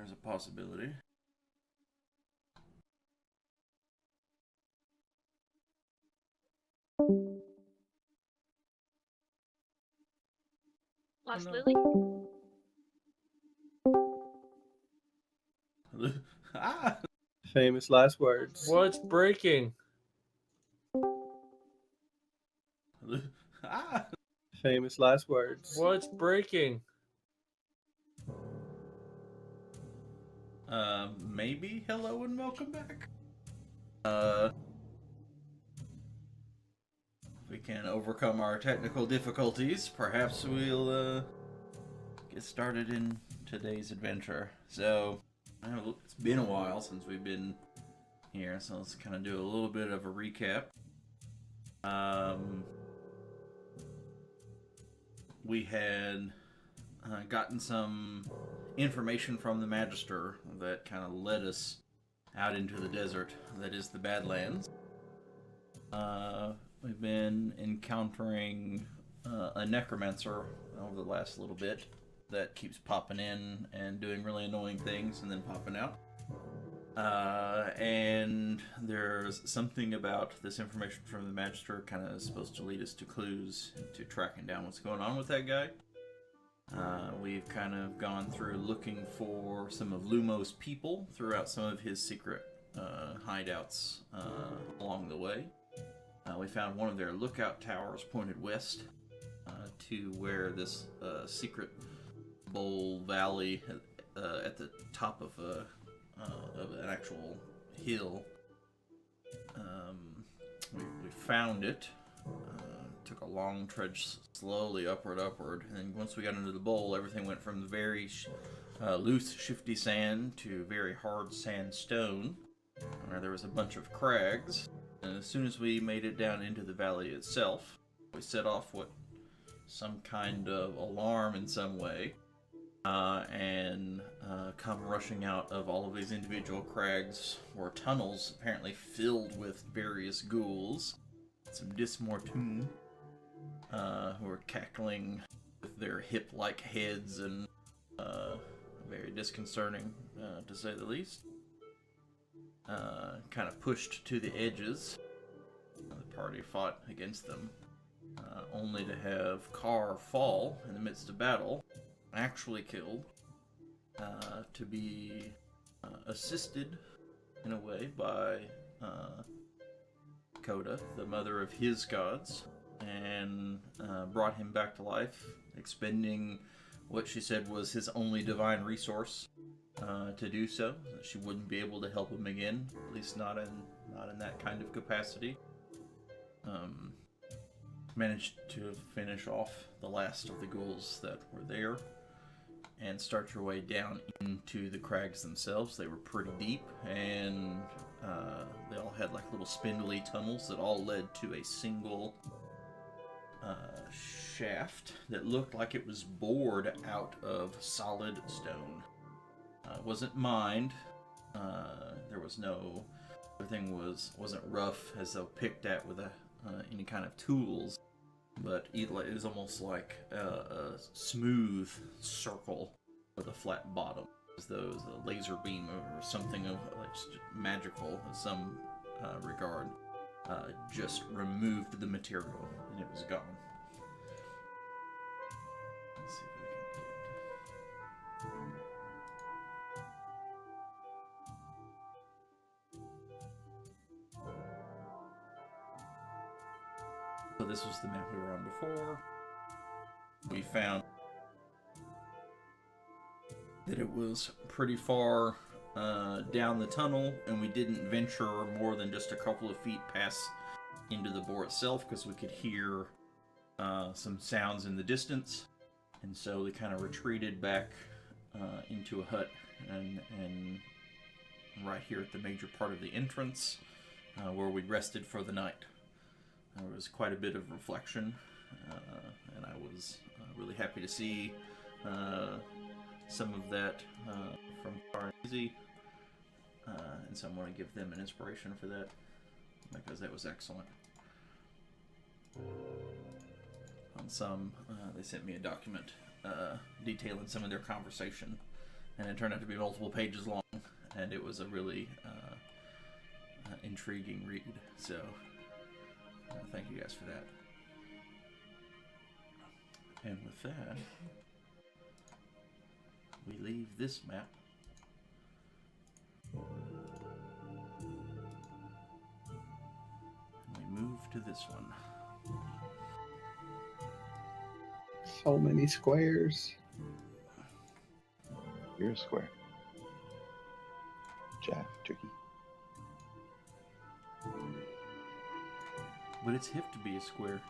there's a possibility. Lost Oh, Lily? Ah! famous last words. What's breaking? Ah! Famous last words. What's breaking? Maybe hello and welcome back. If we can overcome our technical difficulties, perhaps we'll get started in today's adventure. So, it's been a while since we've been here, so let's kind of do a little bit of a recap. We had gotten some information from the Magister that kind of led us out into the desert that is the Badlands. We've been encountering a necromancer over the last little bit that keeps popping in and doing really annoying things and then popping out. And there's something about this information from the Magister kind of supposed to lead us to clues to tracking down what's going on with that guy. We've kind of gone through looking for some of Lumo's people throughout some of his secret hideouts along the way. We found one of their lookout towers pointed west to where this secret bowl valley at the top of an actual hill. We found it. Took a long trudge slowly upward, and then once we got into the bowl, everything went from very loose, shifty sand to very hard sandstone, where there was a bunch of crags. And as soon as we made it down into the valley itself, we set off some kind of alarm in some way, and come rushing out of all of these individual crags were tunnels apparently filled with various ghouls, some Dismortoon, who were cackling with their hip-like heads and very disconcerting, to say the least. Kind of pushed to the edges. The party fought against them, only to have Carr fall in the midst of battle, actually killed, to be assisted in a way by Coda, the mother of his gods, and brought him back to life, expending what she said was his only divine resource to do so. She wouldn't be able to help him again, at least not in that kind of capacity. Managed to finish off the last of the ghouls that were there and start your way down into the crags themselves. They were pretty deep, and they all had like little spindly tunnels that all led to a single shaft that looked like it was bored out of solid stone. It wasn't mined. There was no... Everything wasn't rough as though picked at with any kind of tools, but it was almost like a smooth circle with a flat bottom, as though it was a laser beam or something of like magical in some regard. Just removed the material and it was gone. Let's see if we can get... So this was the map we were on before. We found that it was pretty far down the tunnel, and we didn't venture more than just a couple of feet past into the bore itself because we could hear some sounds in the distance, and so we kind of retreated back into a hut and right here at the major part of the entrance where we rested for the night. There was quite a bit of reflection, and I was really happy to see some of that from Tar and Izzy, and so I want to give them an inspiration for that, because that was excellent. On some, they sent me a document detailing some of their conversation and it turned out to be multiple pages long, and it was a really intriguing read. So thank you guys for that. And with that, we leave this map. And we move to this one. So many squares. You're a square. Jaff, tricky. But it's hip to be a square.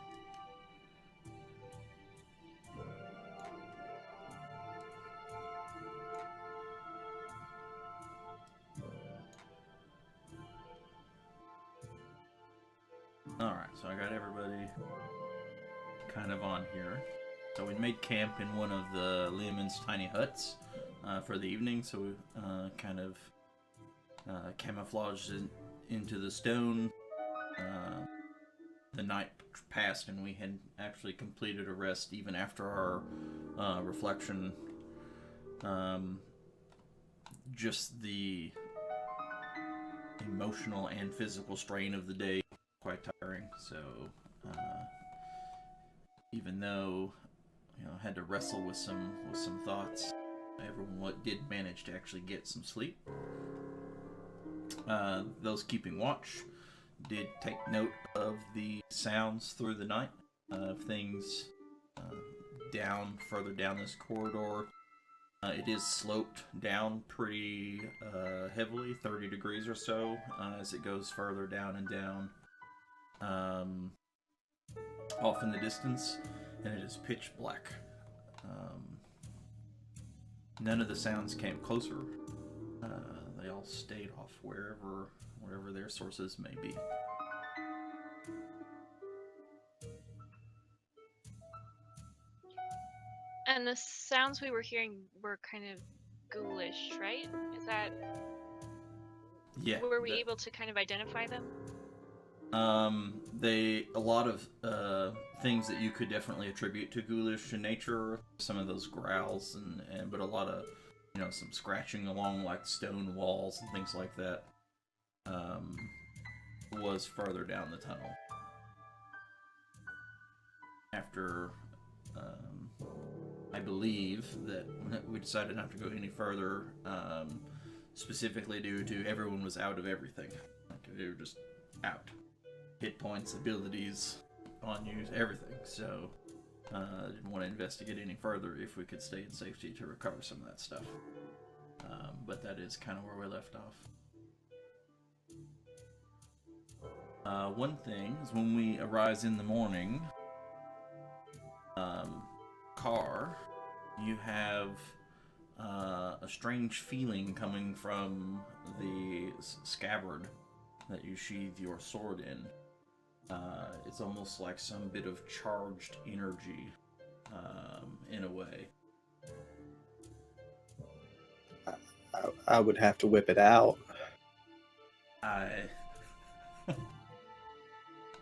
Alright, so I got everybody kind of on here. So we made camp in one of the Leomund's tiny huts for the evening, so we kind of camouflaged into the stone. The night passed and we had actually completed a rest even after our reflection. Just the emotional and physical strain of the day quite tiring, so even though had to wrestle with some thoughts, everyone did manage to actually get some sleep. Those keeping watch did take note of the sounds through the night of things further down this corridor. It is sloped down pretty heavily, 30 degrees or so, as it goes further down and down. Off in the distance, and it is pitch black. None of the sounds came closer. They all stayed off wherever their sources may be. And the sounds we were hearing were kind of ghoulish, right? Is that... Yeah. Were we able to kind of identify them? A lot of things that you could definitely attribute to ghoulish in nature. Some of those growls but a lot of some scratching along like stone walls and things like that. Was further down the tunnel. After I believe that we decided not to go any further, specifically due to everyone was out of everything. Like they were just out. Hit points, abilities on you, everything. So I didn't want to investigate any further if we could stay in safety to recover some of that stuff. But that is kind of where we left off. One thing is when we arise in the morning, Car, you have a strange feeling coming from the scabbard that you sheathe your sword in. It's almost like some bit of charged energy, in a way. I would have to whip it out.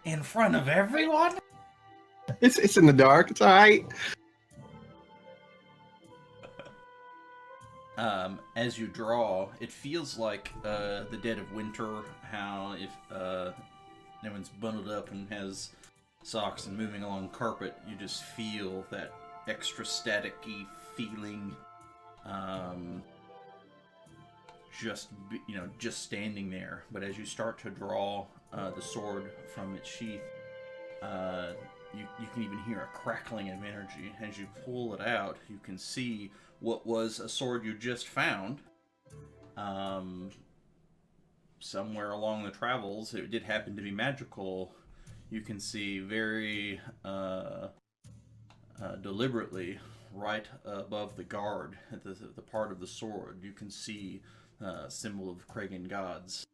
In front of everyone? It's in the dark. It's all right. As you draw, it feels like the dead of winter. How if everyone's bundled up and has socks and moving along carpet, you just feel that extra staticky feeling. Just standing there. But as you start to draw the sword from its sheath, you can even hear a crackling of energy. As you pull it out, you can see what was a sword you just found. Somewhere along the travels, it did happen to be magical. You can see very deliberately, right above the guard, at the part of the sword, you can see symbol of Crag gods.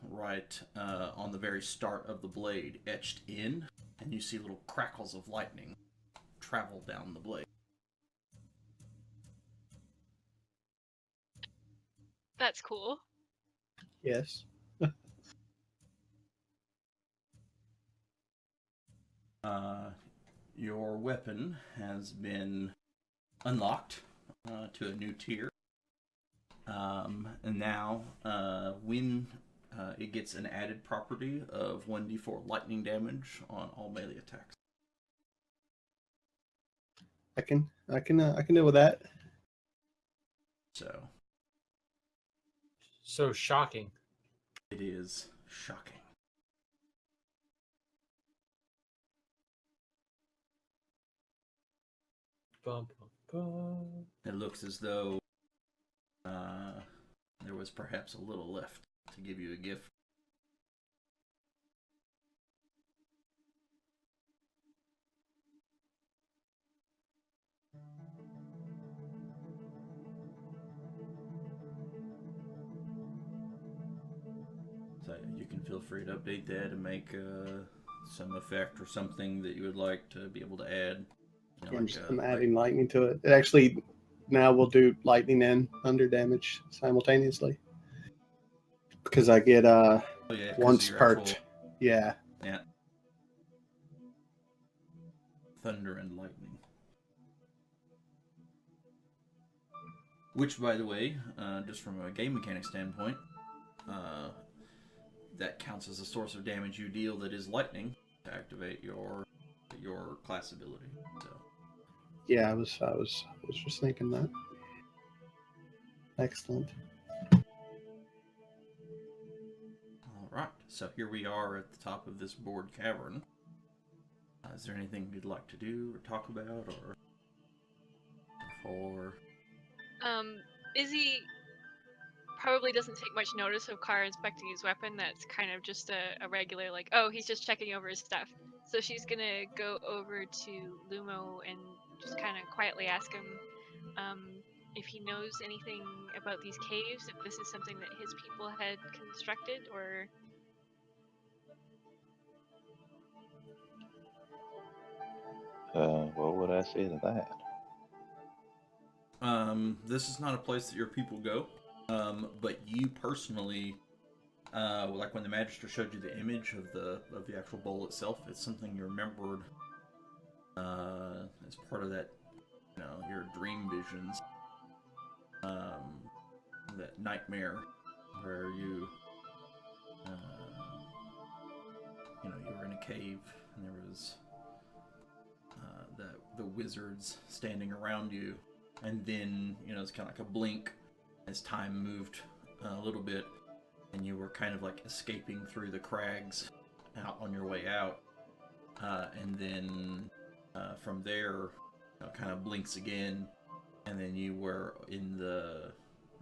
Right on the very start of the blade, etched in, and you see little crackles of lightning travel down the blade. That's cool. Yes. Your weapon has been unlocked to a new tier. And now, when it gets an added property of 1d4 lightning damage on all melee attacks. I can deal with that. So shocking. It is shocking. Bum, bum, bum. It looks as though there was perhaps a little left to give you a gift. So you can feel free to update that and make some effect or something that you would like to be able to add. You know, I'm adding lightning to it. It actually now will do lightning and thunder damage simultaneously because I get once per. Yeah. Yeah. Thunder and lightning. Which, by the way, just from a game mechanic standpoint, that counts as a source of damage you deal that is lightning to activate your class ability. So. Yeah, I was just thinking that. Excellent. All right, so here we are at the top of this board cavern. Is there anything you'd like to do or talk about, or before? Izzy probably doesn't take much notice of Kara inspecting his weapon. That's kind of just a regular, like, oh, he's just checking over his stuff. So she's gonna go over to Lumo and just kind of quietly ask him if he knows anything about these caves, if this is something that his people had constructed, or... What would I say to that? This is not a place that your people go, but you personally, like when the Magister showed you the image of the actual bowl itself, it's something you remembered as part of that, you know, your dream visions, that nightmare where you were in a cave and there was the wizards standing around you. And then, it's kind of like a blink as time moved a little bit, and you were kind of like escaping through the crags out on your way out. And then from there, kind of blinks again, and then you were in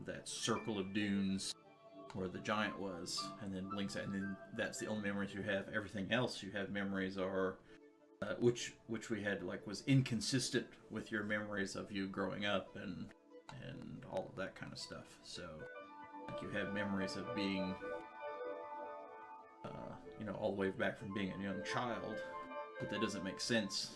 that circle of dunes where the giant was, and then blinks out, and then that's the only memories you have. Everything else you have memories are which we had was inconsistent with your memories of you growing up and all of that kind of stuff. So you have memories of being all the way back from being a young child, but that doesn't make sense.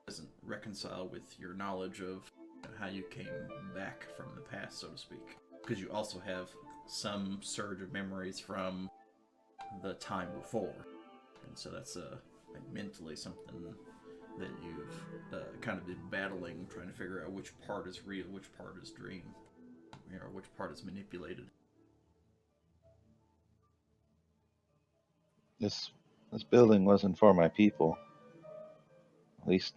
Doesn't reconcile with your knowledge of how you came back from the past, so to speak, because you also have some surge of memories from the time before, and so that's mentally something that you've kind of been battling, trying to figure out which part is real, which part is dream, or which part is manipulated. This building wasn't for my people. At least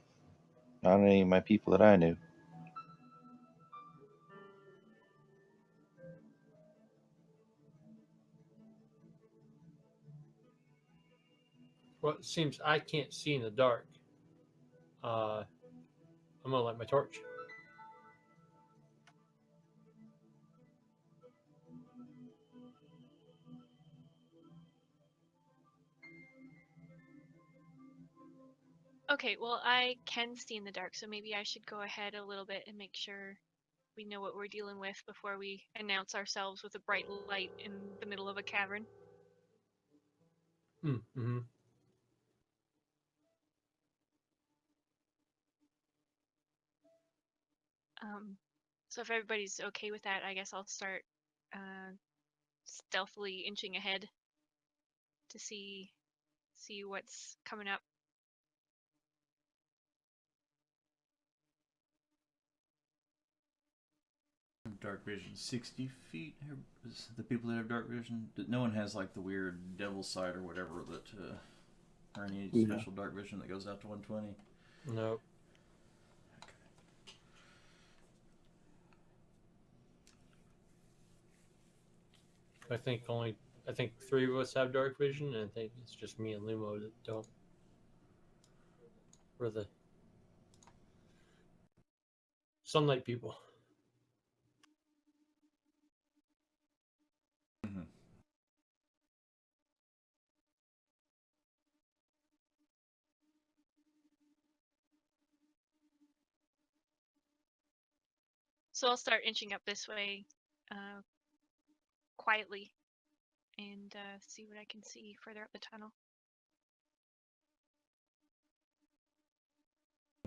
not any of my people that I knew. Well, it seems I can't see in the dark. I'm gonna light my torch. Okay, well, I can see in the dark, so maybe I should go ahead a little bit and make sure we know what we're dealing with before we announce ourselves with a bright light in the middle of a cavern. Mm-hmm. So if everybody's okay with that, I guess I'll start stealthily inching ahead to see what's coming up. dark vision 60 feet. The people that have dark vision, no one has like the weird devil's sight or whatever that, or any special dark vision that goes out to 120. Nope. I think 3 of us have dark vision, and I think it's just me and Lumo that don't. We're the sunlight people. Mm-hmm. So I'll start inching up this way, quietly, and see what I can see further up the tunnel.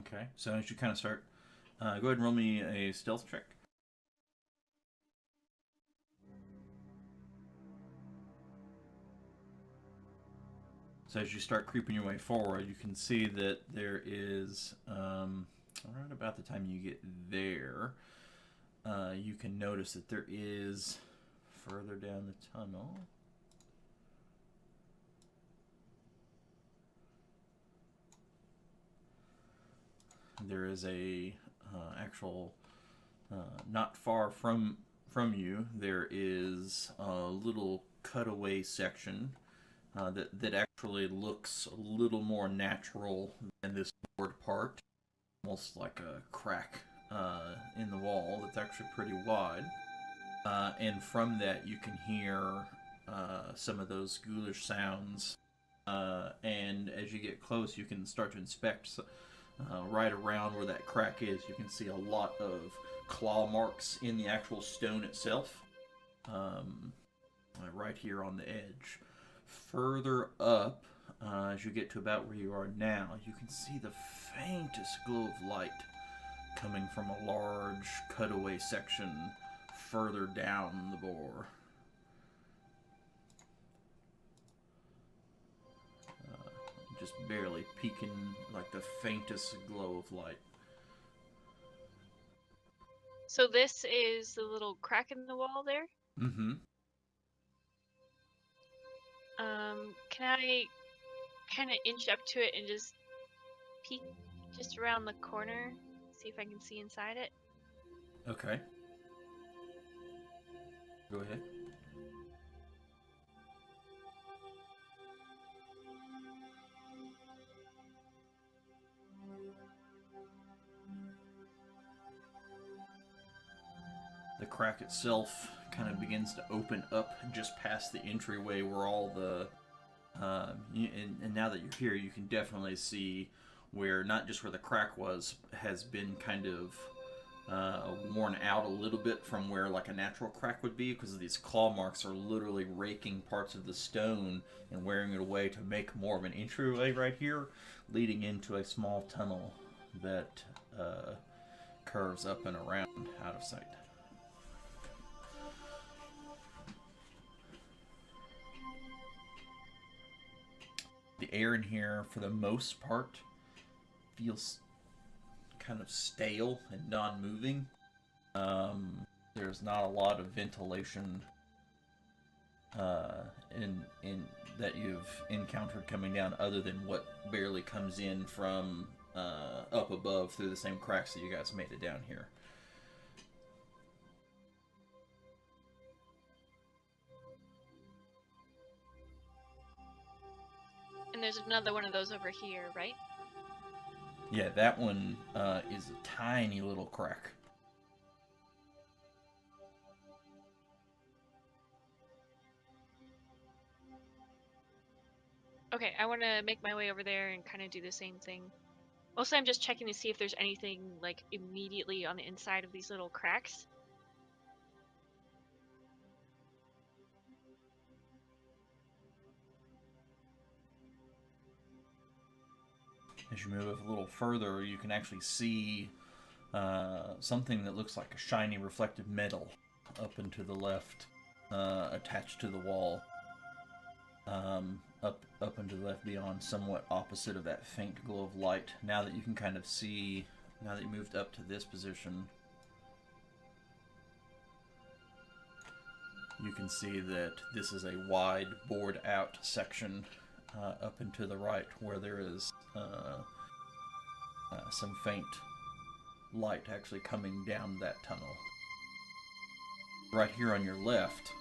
Okay, so as you kind of start, go ahead and roll me a stealth check. So as you start creeping your way forward, you can see that there is, right about the time you get there, you can notice that there is, further down the tunnel, there is a actual, not far from you, there is a little cutaway section that actually looks a little more natural than this board part, almost like a crack in the wall that's actually pretty wide. And from that you can hear some of those ghoulish sounds, and as you get close you can start to inspect right around where that crack is. You can see a lot of claw marks in the actual stone itself, right here on the edge. Further up, as you get to about where you are now, you can see the faintest glow of light coming from a large cutaway section further down the bore. Just barely peeking, like the faintest glow of light. So this is the little crack in the wall there? Mm-hmm. Can I kind of inch up to it and just peek just around the corner, see if I can see inside it? Okay. Go ahead. The crack itself kind of begins to open up just past the entryway where all the and now that you're here you can definitely see where, not just where the crack was, has been kind of worn out a little bit from where like a natural crack would be, because these claw marks are literally raking parts of the stone and wearing it away to make more of an entryway right here, leading into a small tunnel that curves up and around out of sight. The air in here, for the most part, feels kind of stale and non-moving. There's not a lot of ventilation in that you've encountered coming down, other than what barely comes in from up above through the same cracks that you guys made it down here. And there's another one of those over here, right? Yeah, that one is a tiny little crack. Okay, I want to make my way over there and kind of do the same thing. Mostly I'm just checking to see if there's anything like immediately on the inside of these little cracks. As you move a little further, you can actually see something that looks like a shiny reflective metal up and to the left, attached to the wall. Up and to the left beyond, somewhat opposite of that faint glow of light. Now that you can kind of see, now that you moved up to this position, you can see that this is a wide bored out section up and to the right where there is some faint light actually coming down that tunnel. Right here on your left,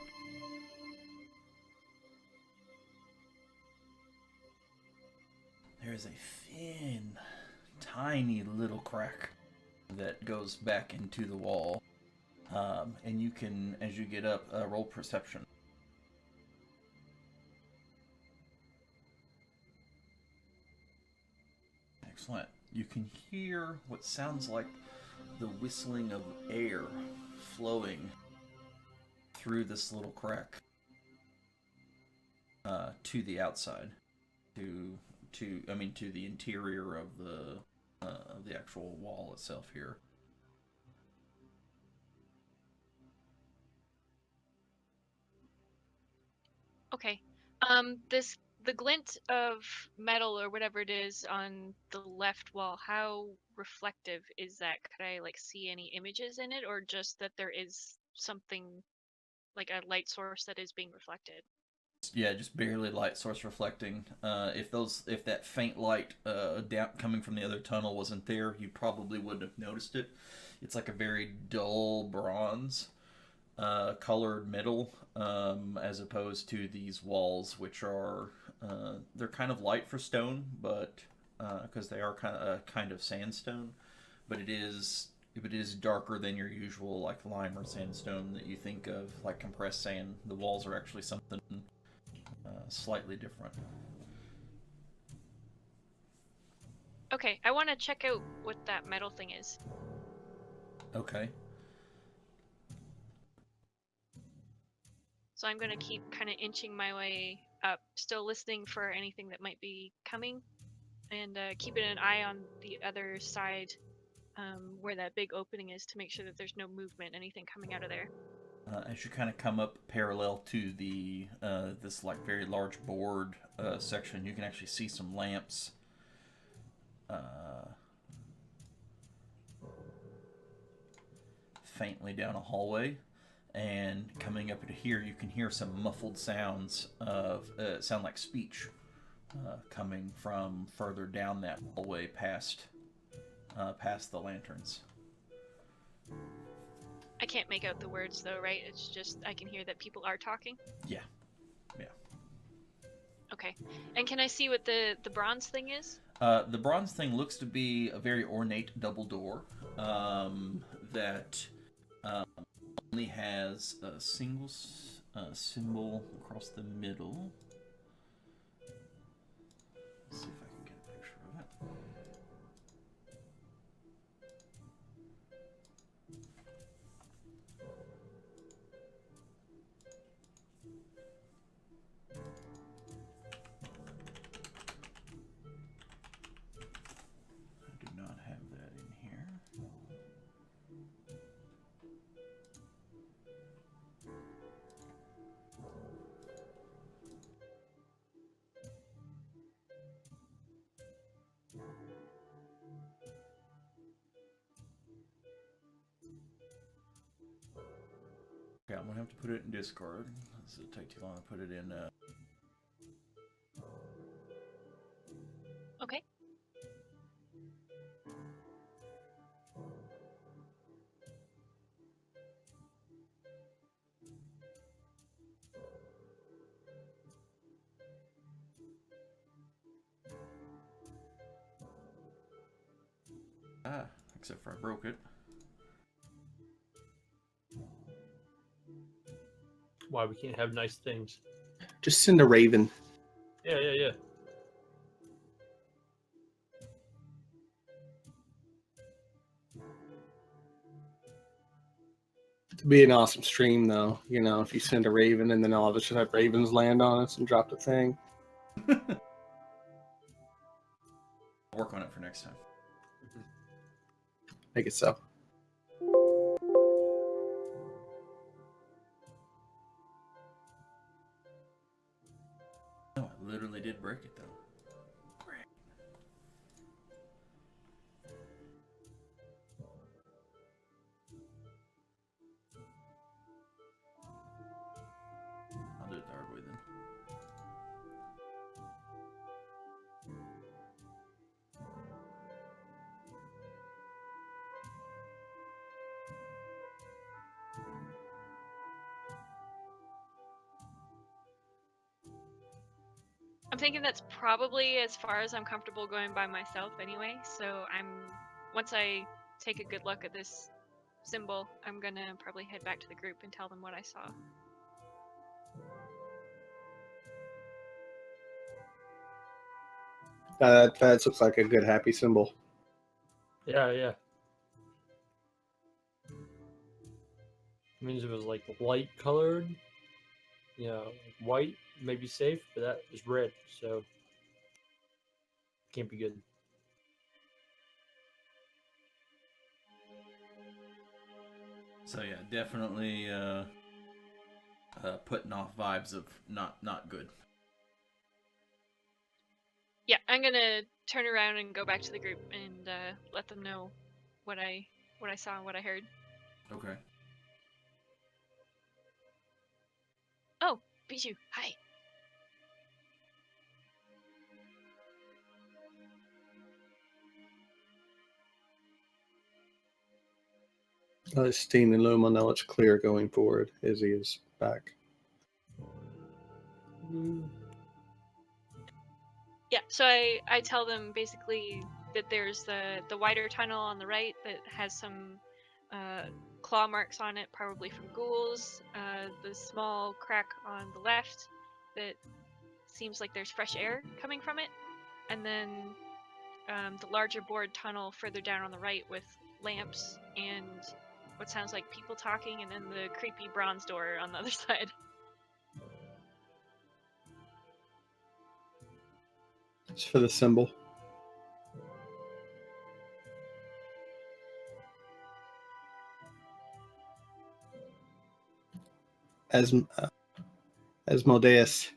there is a thin, tiny little crack that goes back into the wall. And you can, as you get up, roll perception. Excellent. You can hear what sounds like the whistling of air flowing through this little crack to the outside, to the interior of the actual wall itself here. Okay. The glint of metal or whatever it is on the left wall, how reflective is that? Could I like see any images in it, or just that there is something like a light source that is being reflected? Yeah, just barely light source reflecting. If that faint light coming from the other tunnel wasn't there, you probably wouldn't have noticed it. It's like a very dull bronze colored metal, as opposed to these walls, which are they're kind of light for stone, but because they are kind of sandstone, but it is darker than your usual like lime or sandstone that you think of, like compressed sand. The walls are actually something slightly different. Okay, I want to check out what that metal thing is. Okay. So I'm going to keep kind of inching my way up, still listening for anything that might be coming, and keeping an eye on the other side where that big opening is to make sure that there's no movement, anything coming out of there. As you kind of come up parallel to the this like very large board section, you can actually see some lamps faintly down a hallway. And coming up to here, you can hear some muffled sounds of sound like speech coming from further down that hallway past the lanterns. I can't make out the words though, right? It's just I can hear that people are talking. Yeah. Okay. And can I see what the bronze thing is? The bronze thing looks to be a very ornate double door that only has a single symbol across the middle. Let's see if I can get a picture of it. I do not have that in here. Okay, I'm gonna have to put it in Discord. This will take too long to put it in. Okay. Except for I broke it. Why we can't have nice things? Just send a raven. Yeah. It'd be an awesome stream, though. You know, if you send a raven and then all of us should have ravens land on us and drop the thing. I'll work on it for next time. Make it so. No, I literally did break it though. Great. I'm thinking that's probably as far as I'm comfortable going by myself anyway. So once I take a good look at this symbol, I'm gonna probably head back to the group and tell them what I saw. That looks like a good happy symbol. Yeah, yeah. Means it was like light colored, you know, white may be safe, but that is red, so can't be good. So yeah, definitely putting off vibes of not good. Yeah, I'm gonna turn around and go back to the group and let them know what I saw and what I heard. Okay. Oh, Bijou, hi. Steen and Luma know it's clear going forward. Izzy is back. Yeah, so I tell them basically that there's the wider tunnel on the right that has some claw marks on it, probably from ghouls. The small crack on the left that seems like there's fresh air coming from it, and then the larger bored tunnel further down on the right with lamps and what sounds like people talking, and then the creepy bronze door on the other side. It's for the symbol. Asmodeus.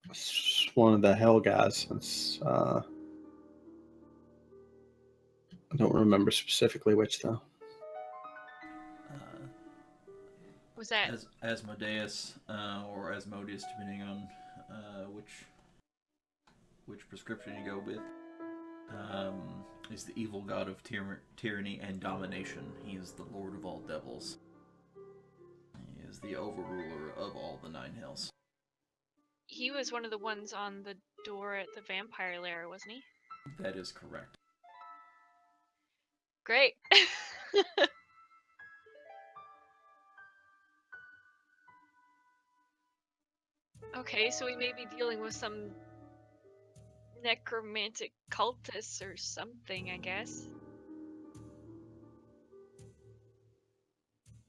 It's one of the hell guys. It's, I don't remember specifically which though. Was that Asmodeus or Asmodeus, depending on which prescription you go with. Is the evil god of tyranny and domination. He is the lord of all devils. He is the overruler of all the nine hells. he was one of the ones on the door at the vampire lair, wasn't he? That is correct. Great. Okay, so we may be dealing with some necromantic cultists or something, I guess.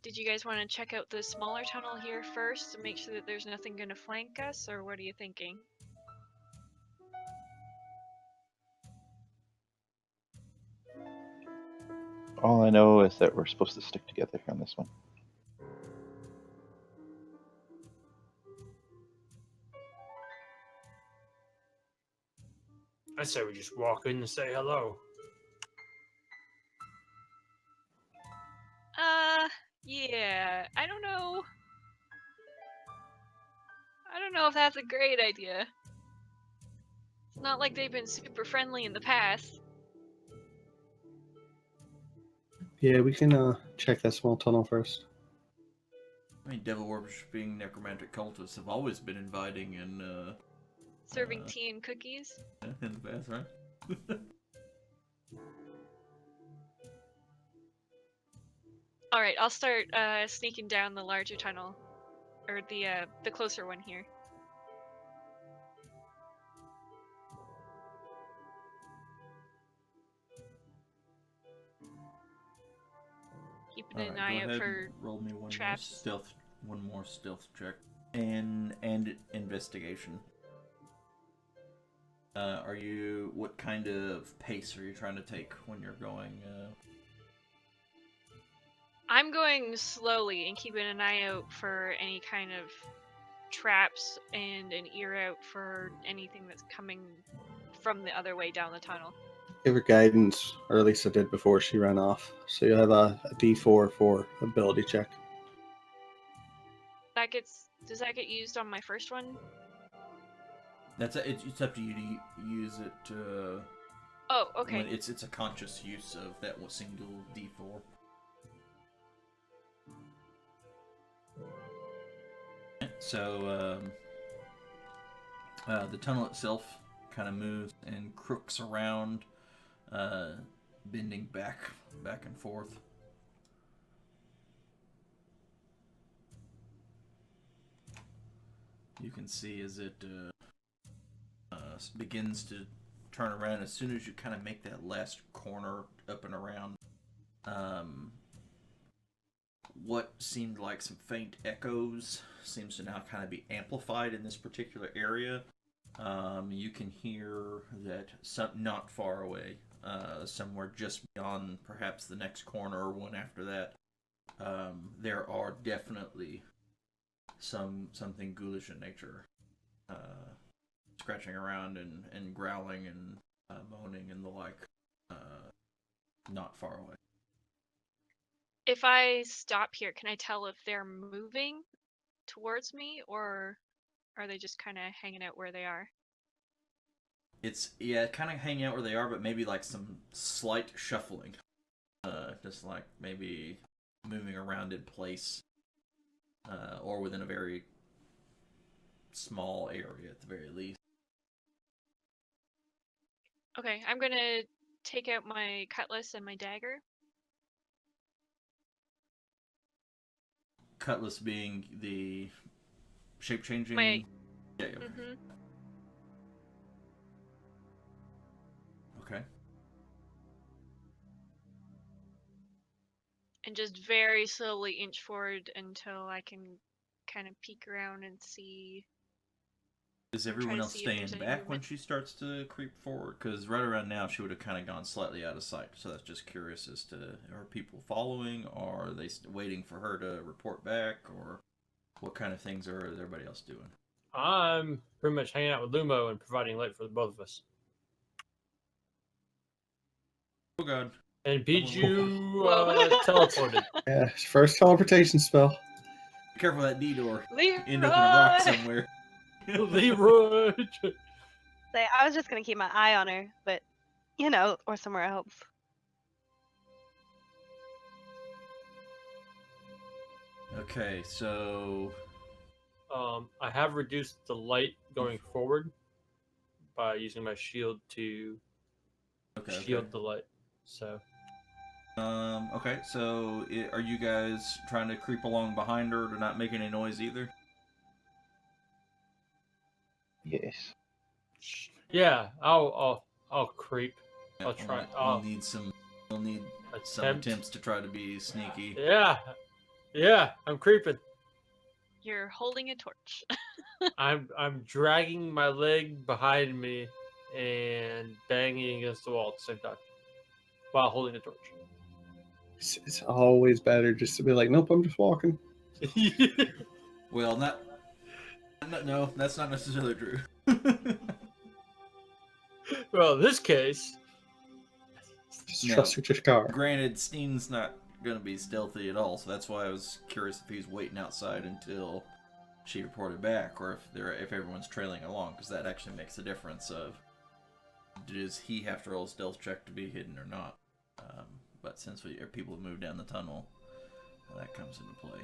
Did you guys want to check out the smaller tunnel here first to make sure that there's nothing going to flank us, or what are you thinking? All I know is that we're supposed to stick together on this one. I say we just walk in and say hello. Yeah, I don't know. I don't know if that's a great idea. It's not like they've been super friendly in the past. Yeah, we can check that small tunnel first. I mean, devil worshipping necromantic cultists have always been inviting and Serving tea and cookies. in the past, right? All right, I'll start sneaking down the larger tunnel, or the closer one here. Keeping an eye out for roll me traps. one more stealth check, and investigation. What kind of pace are you trying to take when you're going? I'm going slowly and keeping an eye out for any kind of traps and an ear out for anything that's coming from the other way down the tunnel. Give her guidance, or at least I did before she ran off. So you have a D4 for ability check. Does that get used on my first one? It's up to you to use it. Oh, okay. It's a conscious use of that single D4. So the tunnel itself kind of moves and crooks around, bending back and forth. You can see as it begins to turn around, as soon as you kind of make that last corner up and around, what seemed like some faint echoes seems to now kind of be amplified in this particular area. You can hear that not far away, somewhere just beyond perhaps the next corner or one after that, there are definitely something ghoulish in nature, scratching around and growling and moaning and the like, not far away. If I stop here, can I tell if they're moving towards me, or are they just kind of hanging out where they are? It's, kind of hanging out where they are, but maybe like some slight shuffling. Just like maybe moving around in place, or within a very small area at the very least. Okay, I'm gonna take out my cutlass and my dagger. Cutlass being the shape-changing... My... Yeah, okay. Mm-hmm. Okay. And just very slowly inch forward until I can kind of peek around and see. Is everyone else see if there's staying any back when movement. she starts to creep forward? Because right around now she would have kind of gone slightly out of sight. So that's just curious as to, are people following, or are they waiting for her to report back, or what kind of things is everybody else doing? I'm pretty much hanging out with Lumo and providing light for both of us. Oh god. And Bijou Whoa. teleported. Yeah, first teleportation spell. Be careful of that D-door. Leroy! End up in a rock somewhere. Leroy! Say, I was just gonna keep my eye on her, but or somewhere else. Okay, so... I have reduced the light going forward by using my shield to shield the light. So... okay, so are you guys trying to creep along behind her to not make any noise either? Yes. Yeah, I'll creep. Yeah, I'll try. We'll need some attempts to try to be sneaky. Yeah, I'm creeping. You're holding a torch. I'm dragging my leg behind me and banging against the wall at the same time while holding the torch. It's always better just to be like, nope, I'm just walking. Well, no, that's not necessarily true. Well, in this case, Just trust your car. Granted, Steen's not going to be stealthy at all, so that's why I was curious if he's waiting outside until she reported back, or if everyone's trailing along, because that actually makes a difference of, does he have to roll a stealth check to be hidden or not? But since people have moved down the tunnel, that comes into play.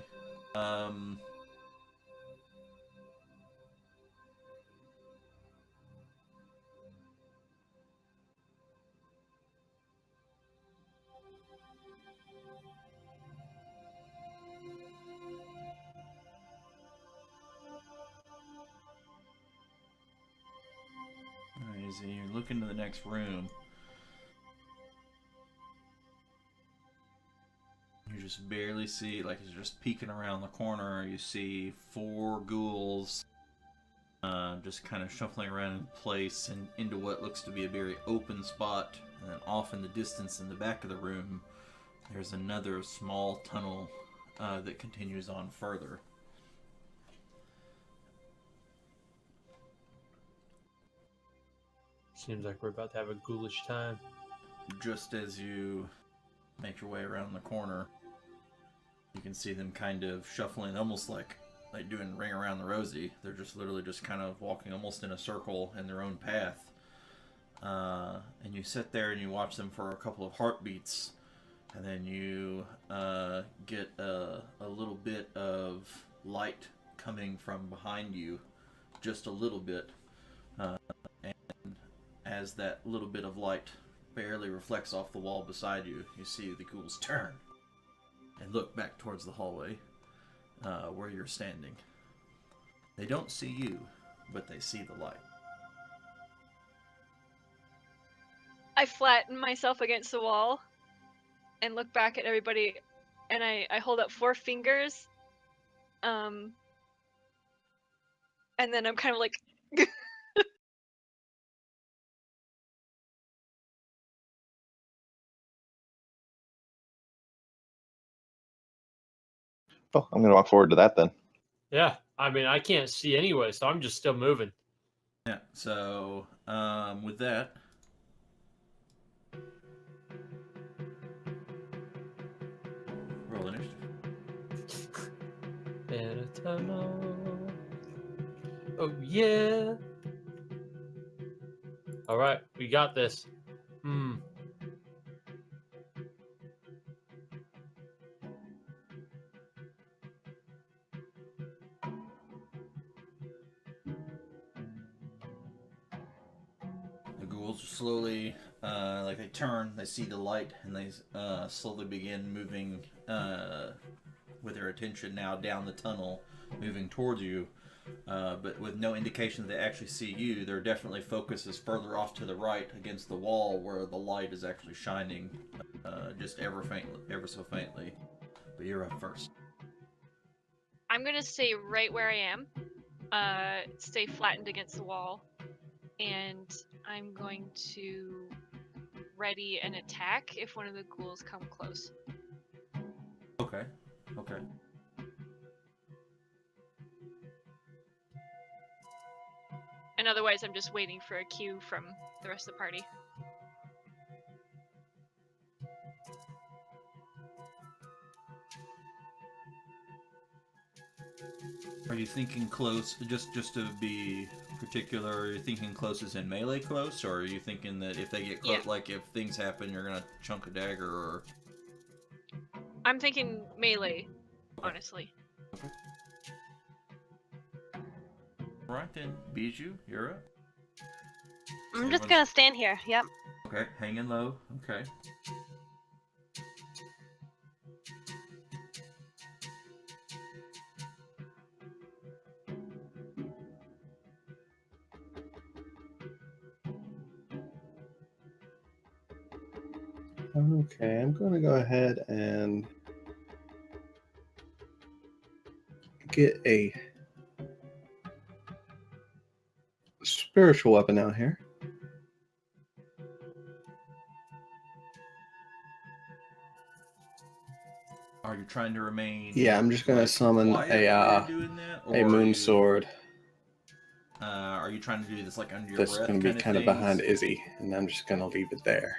Alright, so you're looking to the next room. You just barely see, like, you're just peeking around the corner, you see 4 ghouls just kind of shuffling around in place and into what looks to be a very open spot. And then off in the distance in the back of the room, there's another small tunnel that continues on further. seems like we're about to have a ghoulish time. Just as you make your way around the corner, you can see them kind of shuffling, almost like doing Ring Around the Rosie. They're just literally just kind of walking almost in a circle in their own path. And you sit there and you watch them for a couple of heartbeats, and then you get a little bit of light coming from behind you just a little bit. And as that little bit of light barely reflects off the wall beside you, you see the ghouls turn and look back towards the hallway where you're standing. They don't see you, but they see the light. I flatten myself against the wall and look back at everybody, and I hold up 4 fingers. And then I'm kind of like, Oh, I'm gonna walk forward to that then. Yeah, I mean, I can't see anyway, so I'm just still moving. Yeah, so with that, roll initiative. Better tunnel. Oh yeah. All right, we got this. The ghouls slowly, like they turn, they see the light, and they slowly begin moving with their attention now down the tunnel, moving towards you. But with no indication that they actually see you, their definitely focus is further off to the right against the wall where the light is actually shining, just ever so faintly. But you're up first. I'm gonna stay right where I am, stay flattened against the wall, and I'm going to ready an attack if one of the ghouls come close. Okay. Okay. And otherwise, I'm just waiting for a cue from the rest of the party. Are you thinking close, just to be particular, are you thinking close as in melee close, or are you thinking that if they get close, Yeah. like if things happen, you're gonna chunk a dagger, or... I'm thinking melee, honestly. Okay. Alright then, Bijou, you're up. I'm just gonna stand here. Yep. Okay, hanging low, okay. Okay, I'm going to go ahead and get a spiritual weapon out here. Are you trying to remain... Yeah, I'm just going to summon quiet while you're doing that, a or moon you, sword. Are you trying to do this like under your That's breath going to be kind of things? behind Izzy, and I'm just going to leave it there.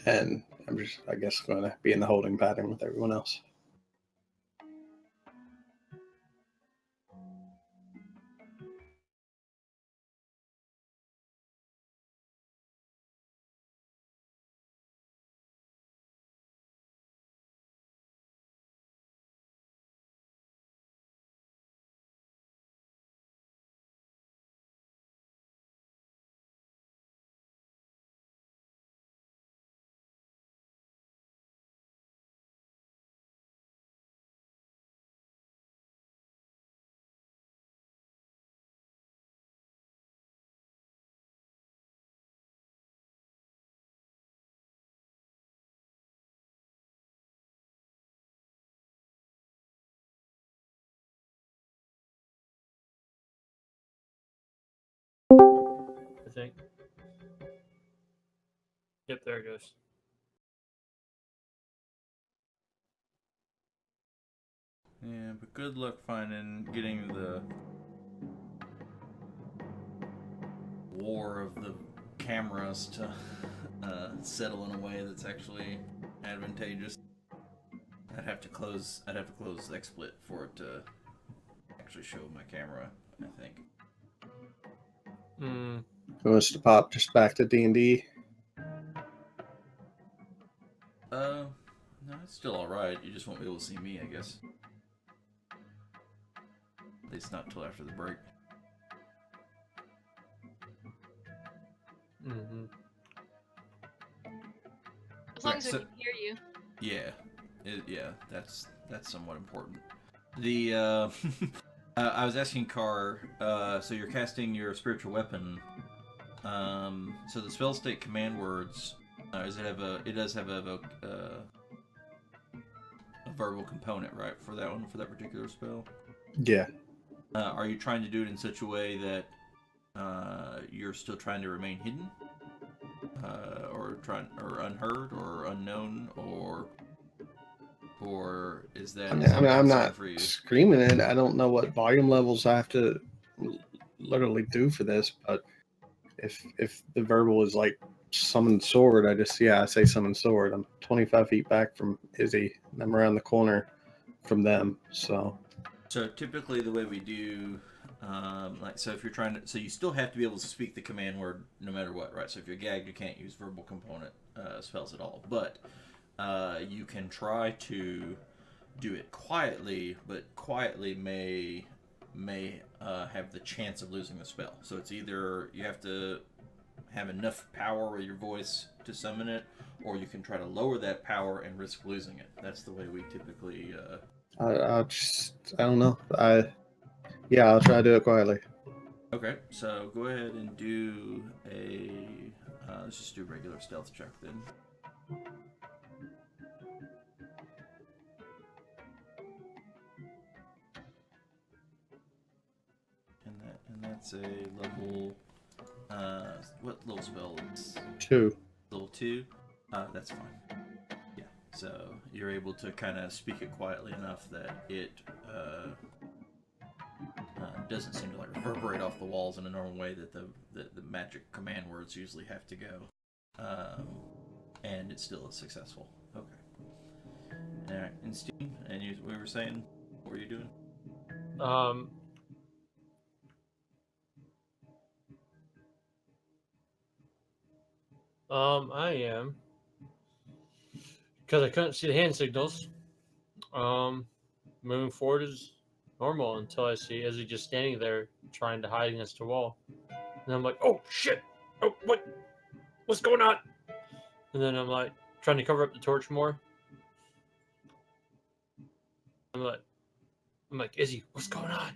And I'm just, I guess, going to be in the holding pattern with everyone else. I think. Yep, there it goes. Yeah, but good luck getting the war of the cameras to settle in a way that's actually advantageous. I'd have to close XSplit for it to actually show my camera, I think. Who wants to pop just back to D&D? No, it's still alright. You just won't be able to see me, I guess. At least not till after the break. As long as we can hear you. Yeah, yeah, that's somewhat important. The I was asking Car. So you're casting your spiritual weapon. So the spell state command words. Does it have it does have a verbal component, right, for that one, for that particular spell? Yeah. Are you trying to do it in such a way that you're still trying to remain hidden, or unheard, or unknown, or is that? I mean, I'm not for you? screaming it. I don't know what volume levels I have to literally do for this, but if the verbal is like summon sword, I say summon sword. I'm 25 feet back from Izzy, and I'm around the corner from them. So typically the way we do, so if you're trying to, so you still have to be able to speak the command word no matter what, right? So if you're gagged, you can't use verbal component spells at all, but you can try to do it quietly, but quietly may have the chance of losing the spell. So it's either you have to have enough power with your voice to summon it, or you can try to lower that power and risk losing it. That's the way we typically. I don't know. I'll try to do it quietly. Okay, so go ahead and do a. Let's just do a regular stealth check then. And that's a level. What level spell is? 2. Level 2. That's fine. Yeah. So you're able to kind of speak it quietly enough that it doesn't seem to like reverberate off the walls in a normal way that the magic command words usually have to go. And it still is successful. Okay. All right. And Steve, and we were saying, what were you doing? I am, because I couldn't see the hand signals. Moving forward is normal until I see Izzy just standing there trying to hide against the wall, and I'm like, "Oh shit! Oh what's going on?" And then I'm like trying to cover up the torch more. I'm like, Izzy, what's going on?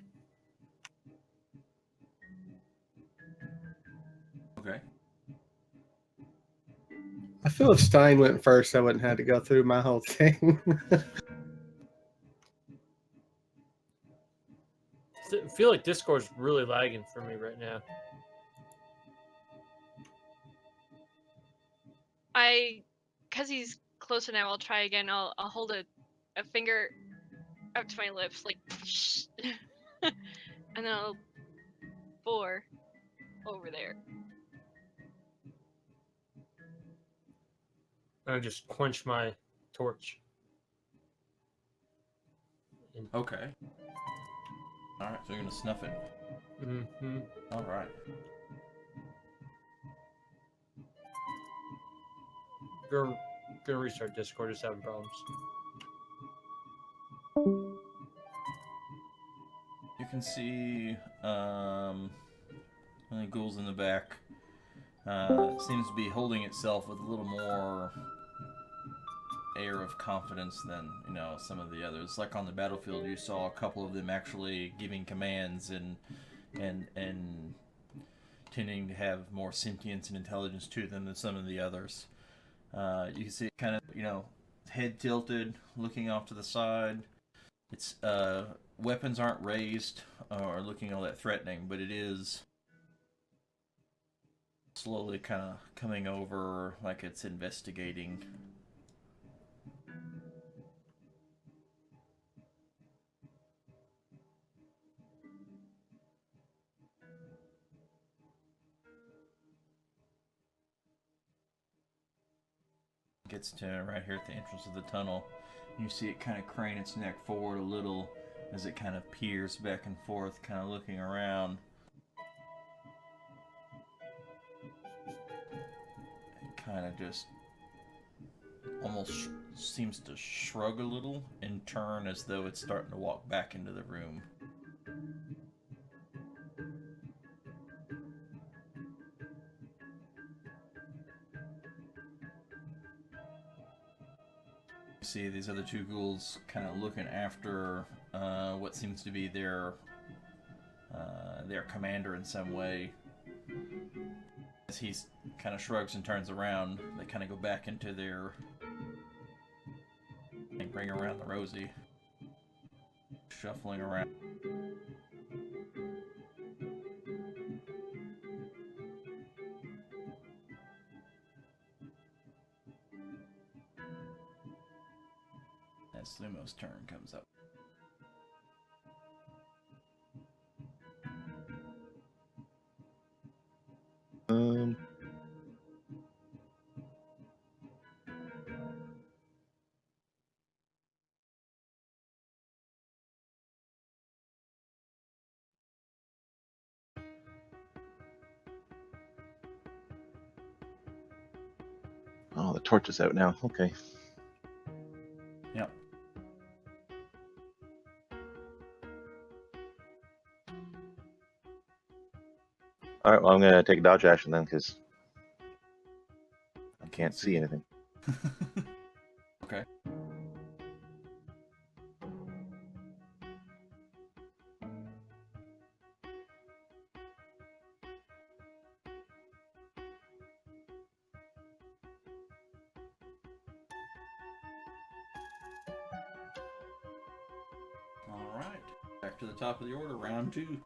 Okay. I feel if Stein went first, I wouldn't have to go through my whole thing. I feel like Discord's really lagging for me right now. Because he's closer now, I'll try again. I'll hold a finger up to my lips, like, shh. And then I'll 4 over there. I just quench my torch. Okay. Alright, so you're gonna snuff it. Mm-hmm. Alright. Gonna restart Discord, just having problems. You can see one of the ghouls in the back seems to be holding itself with a little more air of confidence than, some of the others. Like on the battlefield, you saw a couple of them actually giving commands and tending to have more sentience and intelligence to them than some of the others. You can see it kind of, head tilted, looking off to the side. Its weapons aren't raised or looking all that threatening, but it is slowly kind of coming over like it's investigating. Gets to right here at the entrance of the tunnel, You see it kind of crane its neck forward a little as it kind of peers back and forth, kind of looking around. It kind of just almost seems to shrug a little and turn as though it's starting to walk back into the room. You see these other two ghouls kind of looking after what seems to be their commander in some way. As he kind of shrugs and turns around, they kind of go back into their and bring around the Rosie, shuffling around. As Lumo's turn comes up. Oh, the torch is out now. Okay. Yep. All right. Well, I'm gonna take a dodge action then, because I can't see anything. Okay. All right. Back to the top of the order, round 2.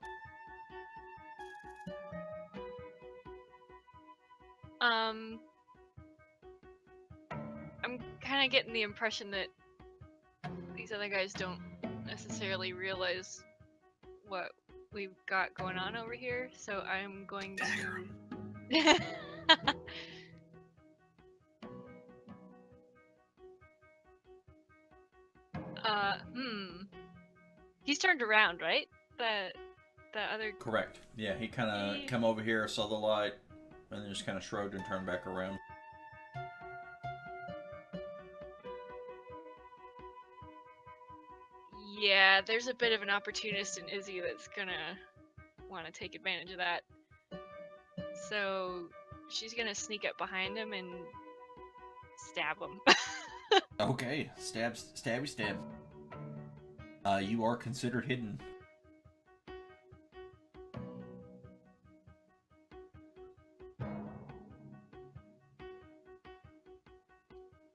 I'm kind of getting the impression that these other guys don't necessarily realize what we've got going on over here, so I'm going to... He's turned around, right? The other... Correct. Yeah, he kind of come over here, saw the light, and then just kind of shrugged and turned back around. Yeah, there's a bit of an opportunist in Izzy that's gonna want to take advantage of that. So she's gonna sneak up behind him and stab him. Okay, stabby stab. You are considered hidden.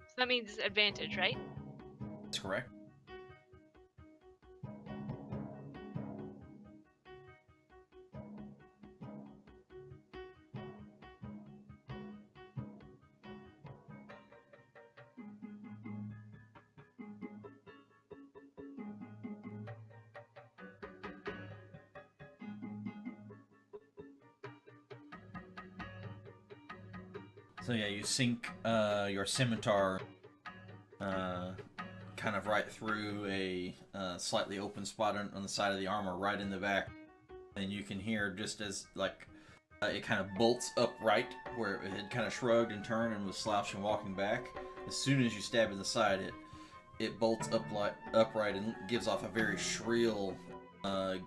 So that means advantage, right? That's correct. So yeah, you sink your scimitar kind of right through a slightly open spot on the side of the armor, right in the back, and you can hear just as like it kind of bolts upright where it had kind of shrugged and turned and was slouching walking back. As soon as you stab in the side, it bolts upright and gives off a very shrill kind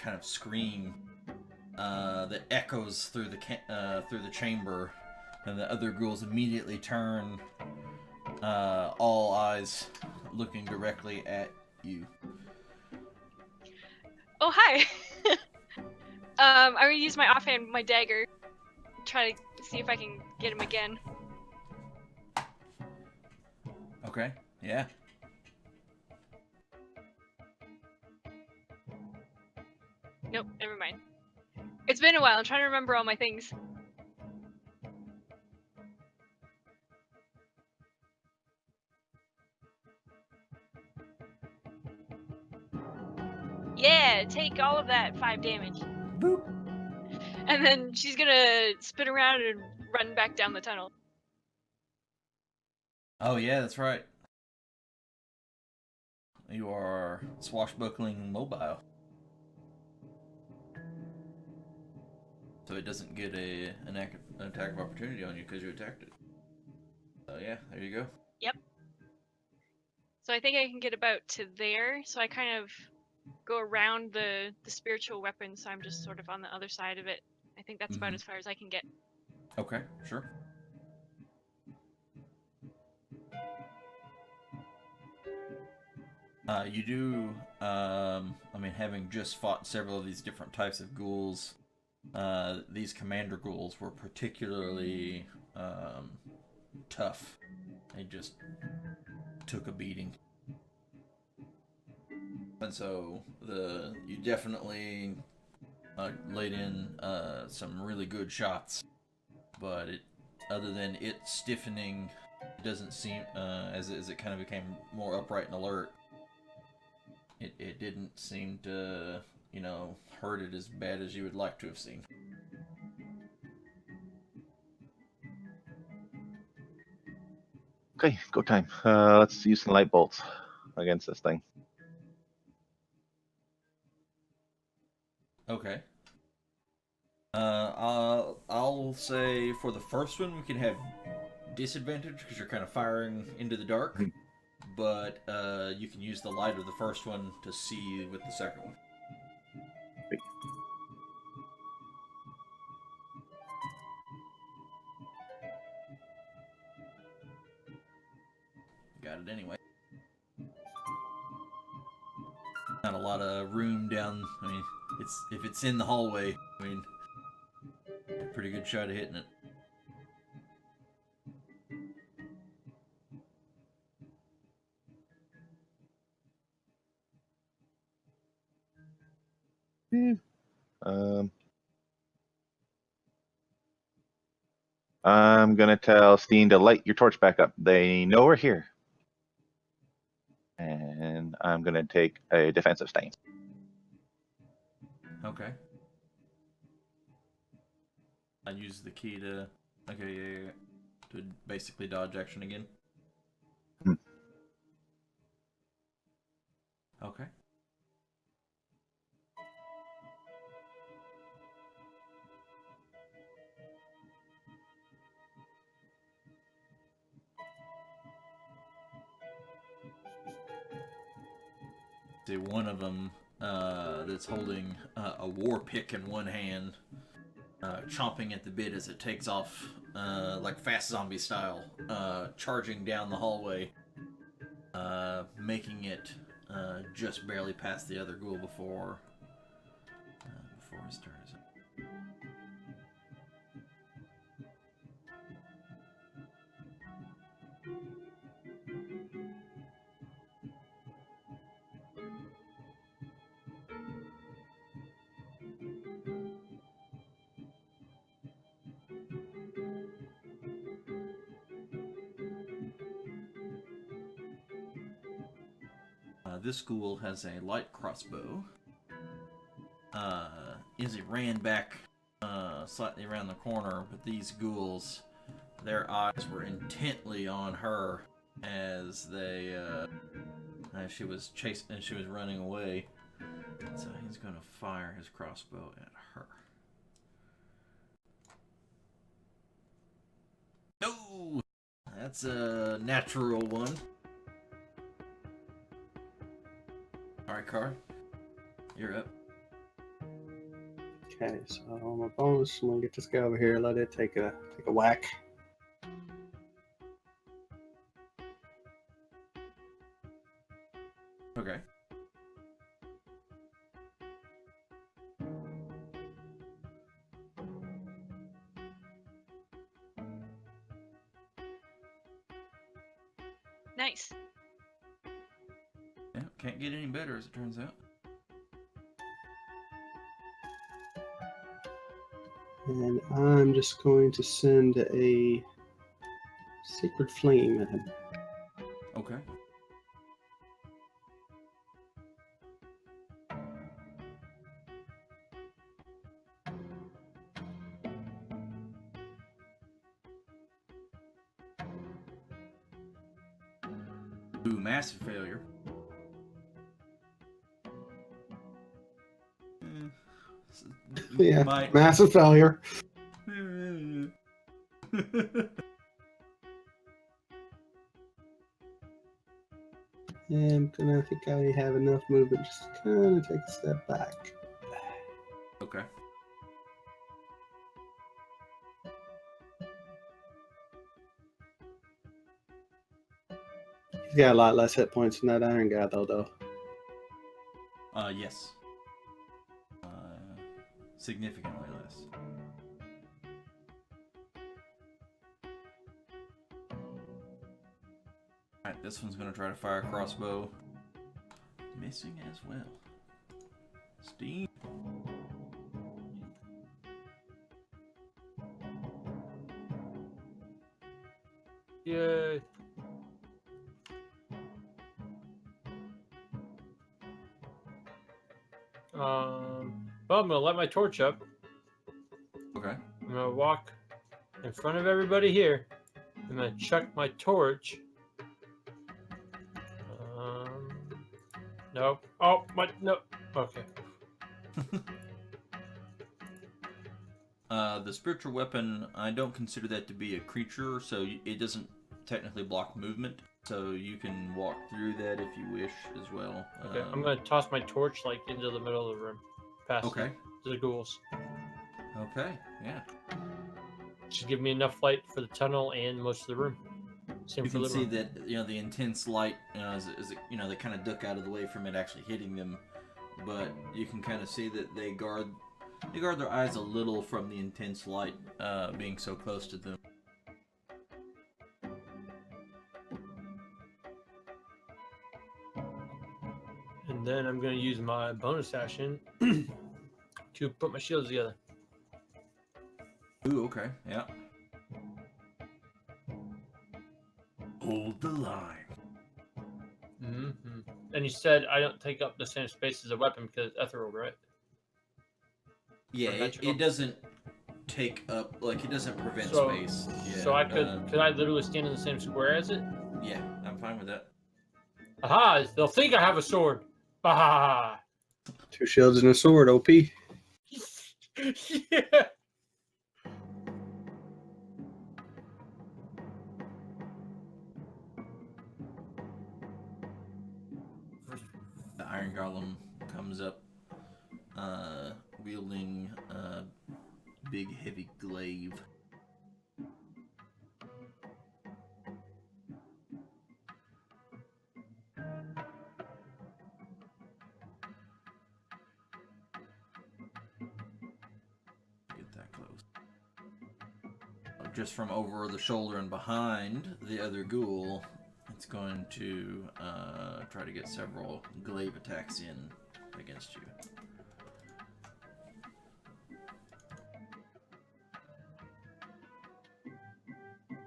of scream that echoes through the chamber. And the other ghouls immediately turn, all eyes looking directly at you. Oh, hi! I'm gonna use my offhand, my dagger, try to see if I can get him again. Okay, yeah. Nope, never mind. It's been a while, I'm trying to remember all my things. Yeah, take all of that 5 damage. Boop. And then she's gonna spin around and run back down the tunnel. Oh yeah, that's right. you are swashbuckling mobile. So it doesn't get an attack of opportunity on you because you attacked it. So yeah, there you go. So I think I can get about to there. So I kind of go around the spiritual weapon. So I'm just sort of on the other side of it. I think that's about as far as I can get. Okay, sure. You do, I mean, having just fought several of these different types of ghouls, these commander ghouls were particularly tough. They just took a beating. And so you definitely laid in some really good shots, but other than it stiffening, it doesn't seem as it kind of became more upright and alert. It didn't seem to, hurt it as bad as you would like to have seen. Okay, go time. Let's use some light bolts against this thing. Okay. I'll say for the first one we can have disadvantage because you're kind of firing into the dark, but you can use the light of the first one to see with the second one. Got it anyway. Not a lot of room down. I mean, if it's in the hallway, I mean, a pretty good shot of hitting it. I'm gonna tell Steen to light your torch back up. They know we're here. And I'm gonna take a defensive stance. Okay. I use the key to. Okay, yeah. To basically dodge action again. Okay. See, one of them that's holding a war pick in one hand, chomping at the bit as it takes off, like fast zombie style, charging down the hallway, making it just barely past the other ghoul before his turn is up. This ghoul has a light crossbow. Izzy ran back slightly around the corner, but these ghouls, their eyes were intently on her as she was running away. So he's going to fire his crossbow at her. No! That's a natural one. Alright, Car. You're up. Okay, so my bonus, I'm gonna get this guy over here. Let it take a whack. Okay. Nice. Yeah, can't get any better as it turns out. And I'm just going to send a sacred flame at him. Okay. Ooh, massive failure. Yeah, might. massive failure. Yeah, I think I have enough movement just to kind of take a step back. Okay. He's got a lot less hit points than that iron guy, though. Yes. Significantly less. Alright, this one's gonna try to fire a crossbow. Missing as well. Steam. Yay. Well, I'm gonna light my torch up. Okay. I'm gonna walk in front of everybody here. I'm gonna chuck my torch. No. Oh, no. Okay. The spiritual weapon, I don't consider that to be a creature, so it doesn't technically block movement. So you can walk through that if you wish as well. Okay. I'm gonna toss my torch like into the middle of the room, past Okay. the ghouls. Okay. Yeah. Should give me enough light for the tunnel and most of the room. Same You for can the see room. that the intense light, as they kind of duck out of the way from it actually hitting them, but you can kind of see that they guard their eyes a little from the intense light being so close to them. And then I'm gonna use my bonus action to put my shields together. Ooh, okay, yeah. Hold the line. Mm-hmm. And you said I don't take up the same space as a weapon because it's ethereal, right? Yeah, Or it magical? doesn't take up, like, it doesn't prevent So- space. Yeah, So I could I literally stand in the same square as it? yeah, I'm fine with that. Aha! They'll think I have a sword. Bah! 2 shields and a sword, OP. Yeah. The Iron Golem comes up, wielding a big, heavy glaive. Get that close. Just from over the shoulder and behind the other ghoul, it's going to try to get several glaive attacks in against you.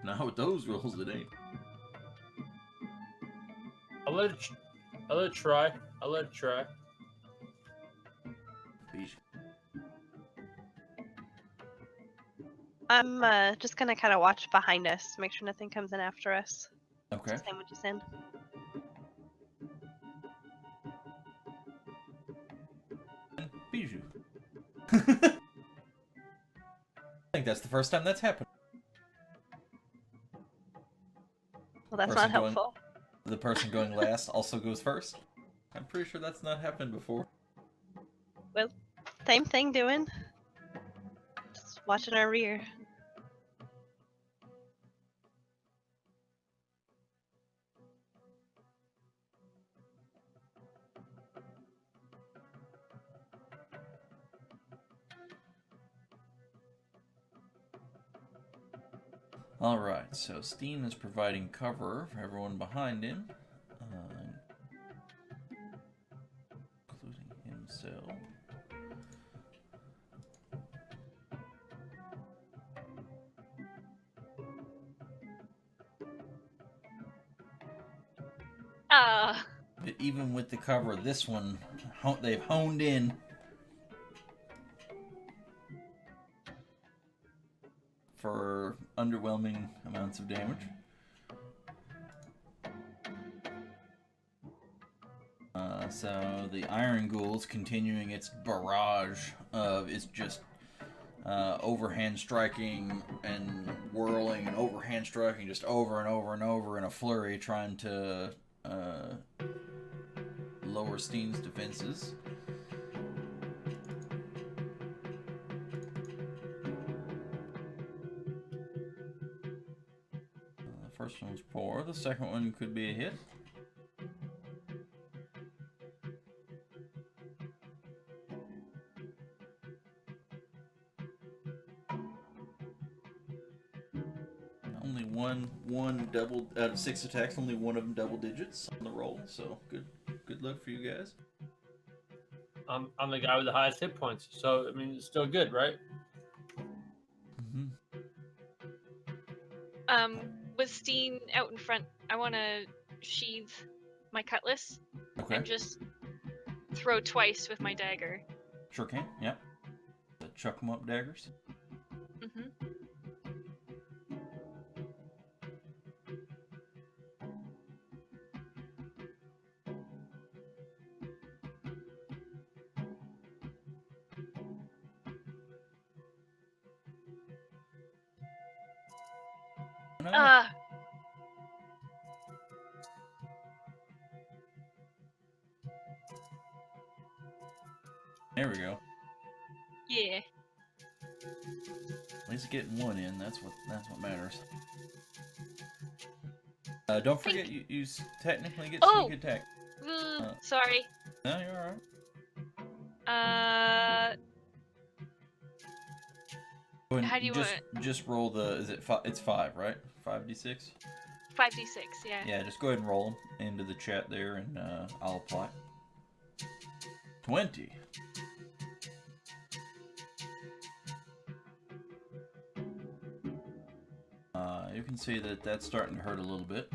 Now with those rolls, it ain't. I'll let it try. Beesh. I'm just gonna kind of watch behind us, make sure nothing comes in after us. Okay. Same what you said. Bijou. I think that's the first time that's happened. Well, that's Person not going- helpful. The person going last also goes first. I'm pretty sure that's not happened before. Same thing doing. Just watching our rear. Alright, so Steen is providing cover for everyone behind him, including himself. But even with the cover, this one, they've honed in. For underwhelming amounts of damage. So the Iron Ghouls continuing its barrage of it's just overhand striking and whirling and overhand striking just over and over and over in a flurry, trying to lower Steen's defenses. The first one was poor. The second one could be a hit. Only one double out of 6 attacks. Only one of them double digits on the roll. So good luck for you guys. I'm the guy with the highest hit points, so I mean it's still good, right? With Steen out in front, I want to sheathe my cutlass Okay. and just throw twice with my dagger. Sure can. Yep. The chuck 'em up daggers. Mm-hmm. No. There we go. Yeah. At least getting one in. That's what matters. Don't forget you technically get sneak attack. Sorry. No, you're all right. Go ahead, How do you just roll the? Is it 5? It's 5, right? 5d6. 5d6. Yeah. Yeah, just go ahead and roll them into the chat there, and I'll apply. 20. You can see that that's starting to hurt a little bit.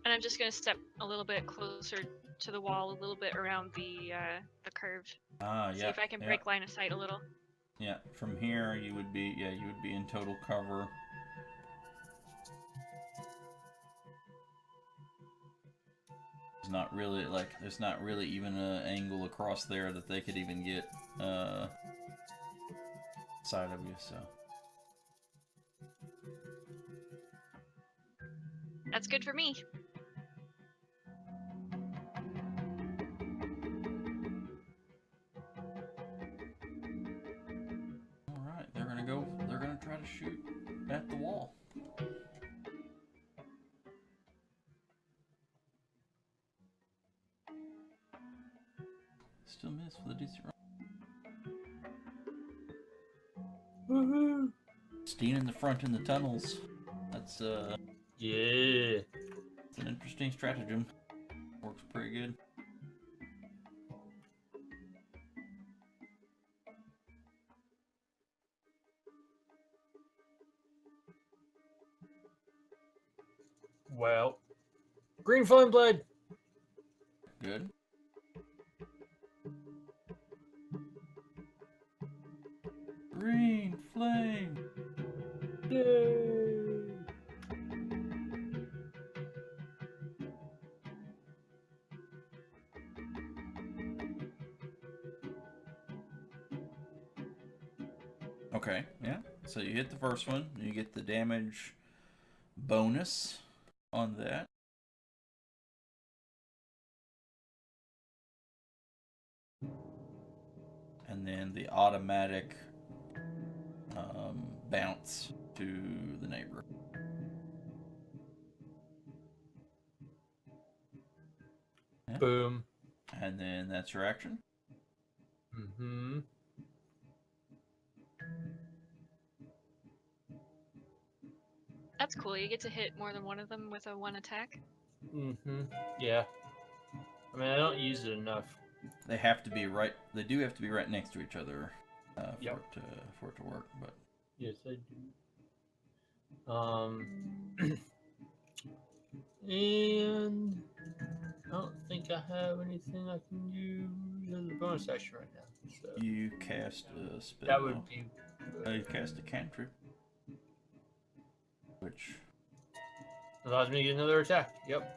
And I'm just gonna step a little bit closer to the wall, a little bit around the curve. Yeah. See if I can break line of sight a little. Yeah, from here you would be in total cover. There's not really even an angle across there that they could even get side of you, so. That's good for me. Alright, they're gonna try to shoot at the wall. Still miss for the decent roll. Woohoo! Steen in the front in the tunnels. That's Yeah. it's an interesting stratagem. Works pretty good. Well, green flame blade. Good. Green flame. Yay! Okay, yeah. So you hit the first one, you get the damage bonus on that. And then the automatic bounce to the neighbor. Yeah. Boom. And then that's your action. Mm-hmm. That's cool. You get to hit more than one of them with a 1 attack. Mm-hmm. Yeah. I mean, I don't use it enough. They have to be right. They do have to be right next to each other for Yep. it to work. But Yes, I do. And I don't think I have anything I can use as a bonus action right now. So you cast a spell. that would be You cast a cantrip. which Allows me to get another attack. Yep.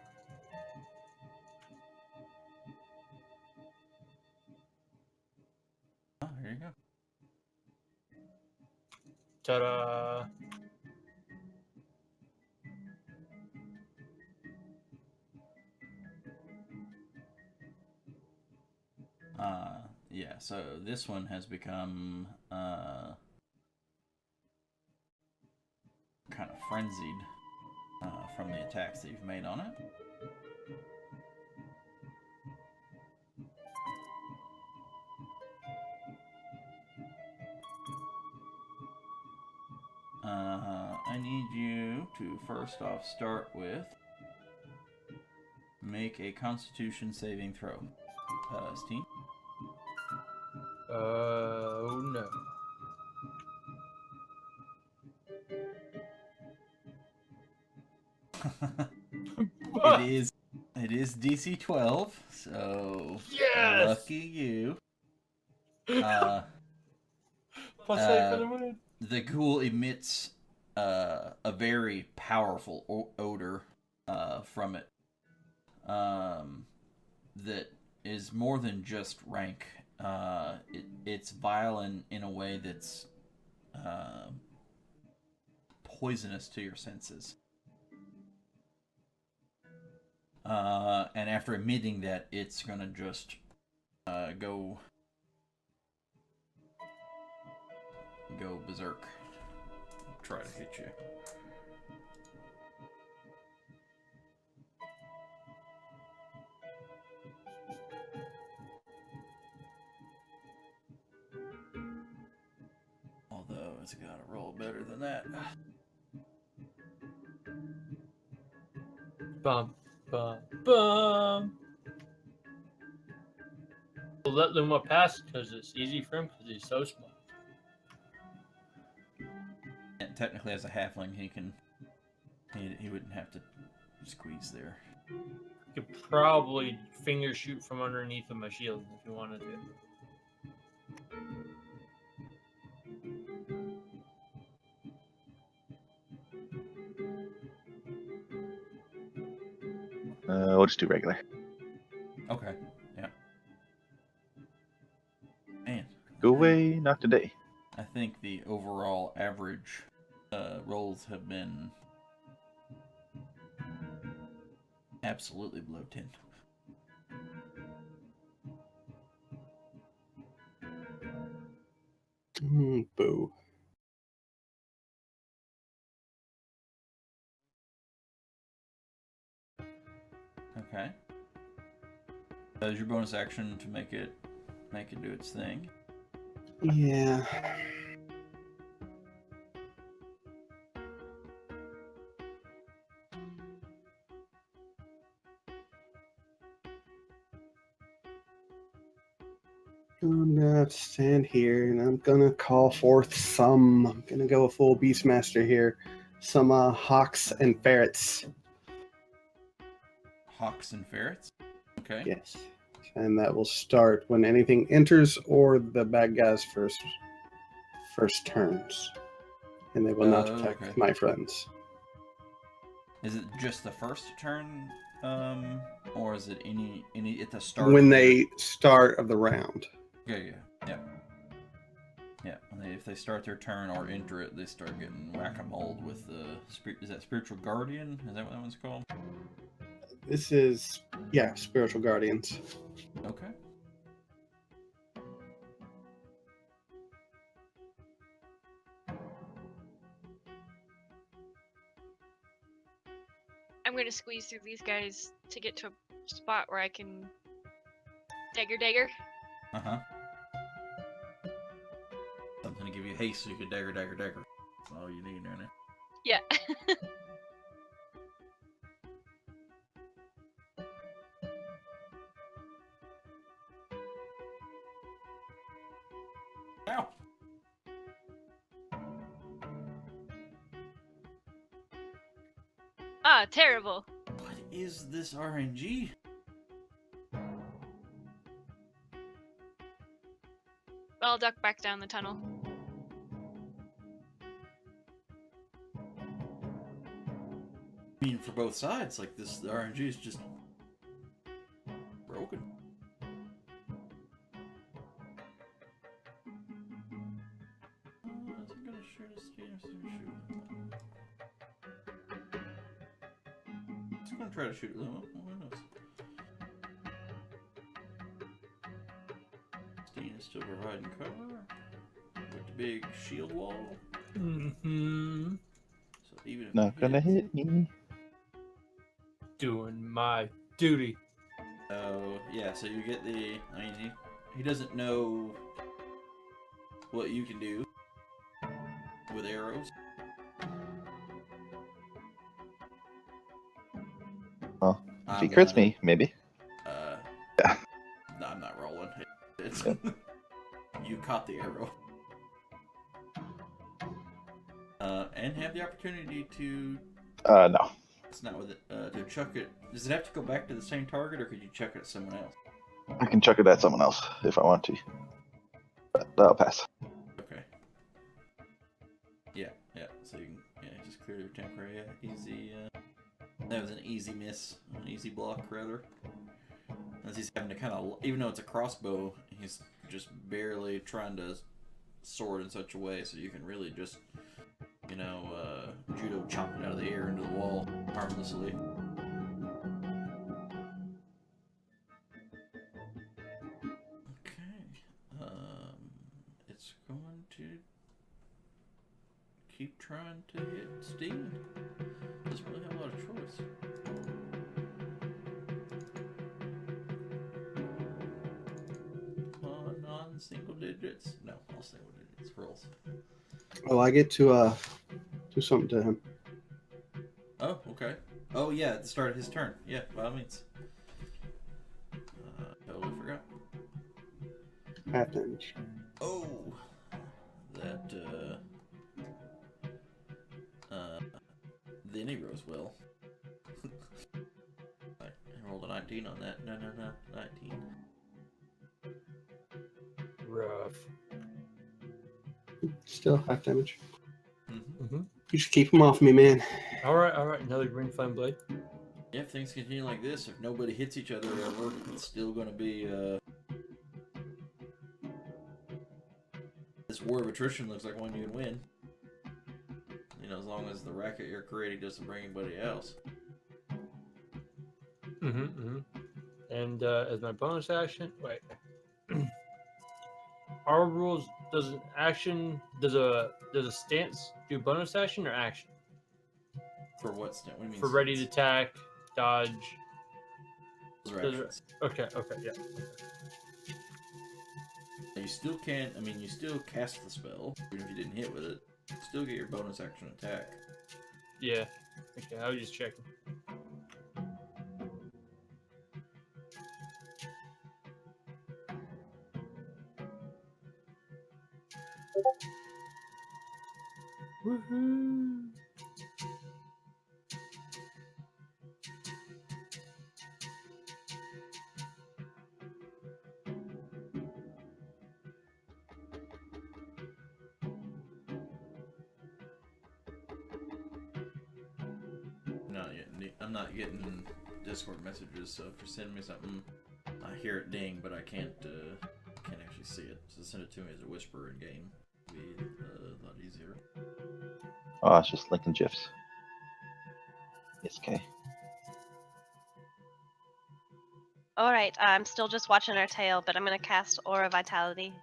oh, here you go. Ta-da! Yeah, so this one has become kind of frenzied from the attacks that you've made on it. I need you to first off start with make a Constitution saving throw. Steen. Oh no. It is DC 12, so Yes! lucky you. Plus 8 for the win. The ghoul emits a very powerful odor from it that is more than just rank. It's vile in a way that's poisonous to your senses. And after emitting that, it's gonna just go berserk. Try to hit you. Although it's got to roll better than that. Bum, bum, bum. We'll let Luma pass because it's easy for him because he's so small. And technically, as a halfling, he wouldn't have to squeeze there. You could probably finger shoot from underneath of my shield if you wanted to. We'll just do regular. Okay. Yeah. Man, Go away, not today. I think the overall average rolls have been absolutely below 10. Boo. Okay. That is your bonus action to make it do its thing. Yeah. I'm gonna stand here and I'm gonna call forth some. I'm gonna go a full Beastmaster here. Some hawks and ferrets. Hawks and ferrets. Okay. Yes. And that will start when anything enters or the bad guys first turns. And they will not attack okay. my friends. Is it just the first turn, or is it any at the start? When they start of the round. Yeah. If they start their turn or enter it, they start getting whack-a-mole with the is that spiritual guardian? Is that what that one's called? This is, yeah, spiritual guardians. Okay. I'm gonna squeeze through these guys to get to a spot where I can dagger. Uh-huh. Something to give you haste so you can dagger. That's all you need, isn't it? Yeah. Ow! Ah, terrible. What is this RNG? I'll duck back down the tunnel. I mean, for both sides, like this, the RNG is just broken. Is it gonna shoot us? It's gonna try to shoot Luma. Who knows? Steen is still providing cover with the big shield wall. Mm-hmm. So even if Not he gonna hits- hit me. Doing my duty. So yeah, so you get the. I mean, he doesn't know what you can do with arrows. Well, if he I'm crits gonna, me, maybe. Yeah. No, I'm not rolling. It's, you caught the arrow. And have the opportunity to. No. It's not with it. To chuck it. Does it have to go back to the same target, or could you chuck it at someone else? I can chuck it at someone else if I want to. But I'll pass. Okay. Yeah. So you can just clear your temporary. Yeah, easy. That was an easy miss, an easy block rather. As he's having to kind of, even though it's a crossbow, he's just barely trying to sword in such a way so you can really just, judo chop it out of the air into the wall harmlessly. Okay, it's going to keep trying to hit Steven. Doesn't really have a lot of choice. Non-single digits? No, all single digits. Rolls. Oh, I get to do something to him. Oh, okay. Oh, yeah, at the start of his turn. Yeah, by all means. Totally forgot. Half damage. Oh! That, then he rose well. I rolled a 19 on that. No, 19. Rough. Still half damage. Mm-hmm. You should keep him off me, man. All right. Another green flame blade. Yeah, if things continue like this, if nobody hits each other ever, it's still going to be, this war of attrition looks like one you can win. As long as the racket you're creating doesn't bring anybody else. And as my bonus action, wait. Our rules does an action does a stance do bonus action or action? For what stance? What do you mean? For ready to attack, dodge. Those are Those are- actions. Okay, yeah. You still can't. I mean, you still cast the spell, even if you didn't hit with it. You still get your bonus action attack. Yeah. Okay, I was just checking. Woohoo! I'm not getting Discord messages, so if you send me something, I hear it ding, but I can't actually see it. So send it to me as a whisper in game. It'd be a lot easier. Oh, it's just linking GIFs. Yes, okay. Alright, I'm still just watching our tail, but I'm gonna cast Aura Vitality.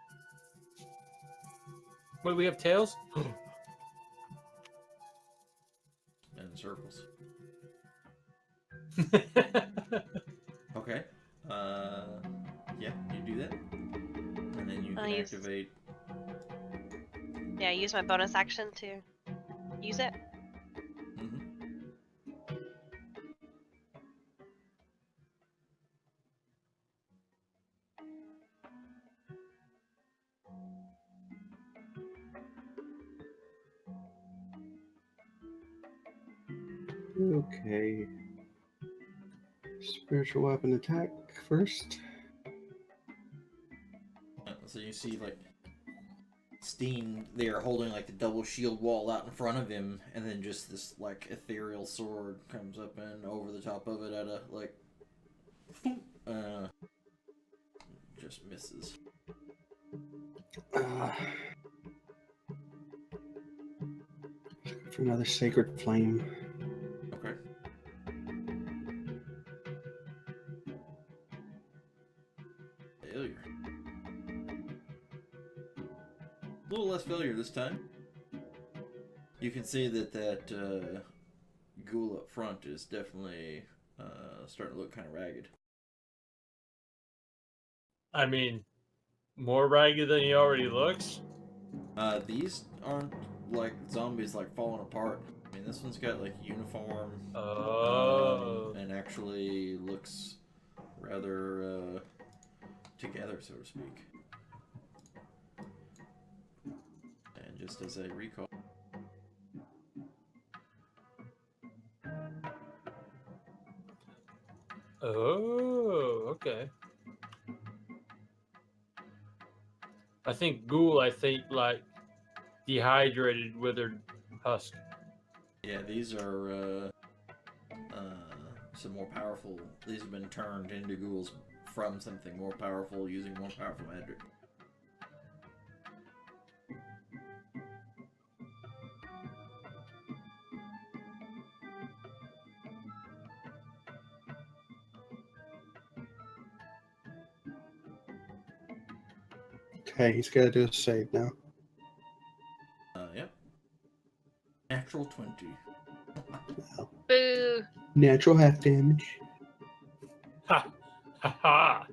Wait, we have tails? In circles. Okay. Yeah, you do that, and then you I'll can use- activate. Yeah, use my bonus action to use it. Okay. Spiritual weapon attack first. So you see, like, Steen there holding like the double shield wall out in front of him, and then just this like ethereal sword comes up and over the top of it at a like, just misses. For another sacred flame. Okay. Failure. A little less failure this time. You can see that ghoul up front is definitely starting to look kind of ragged. I mean, more ragged than he already looks. These aren't like zombies like falling apart. I mean, this one's got like uniform. Oh. And actually looks rather together, so to speak. And just as a recall. Oh, okay. I think ghoul, like dehydrated, withered husk. Yeah, these are some more powerful. These have been turned into ghouls from something more powerful using more powerful magic. Okay, he's got to do a save now. Yep. Natural 20. Boo! Natural half damage. Ha! Ha ha!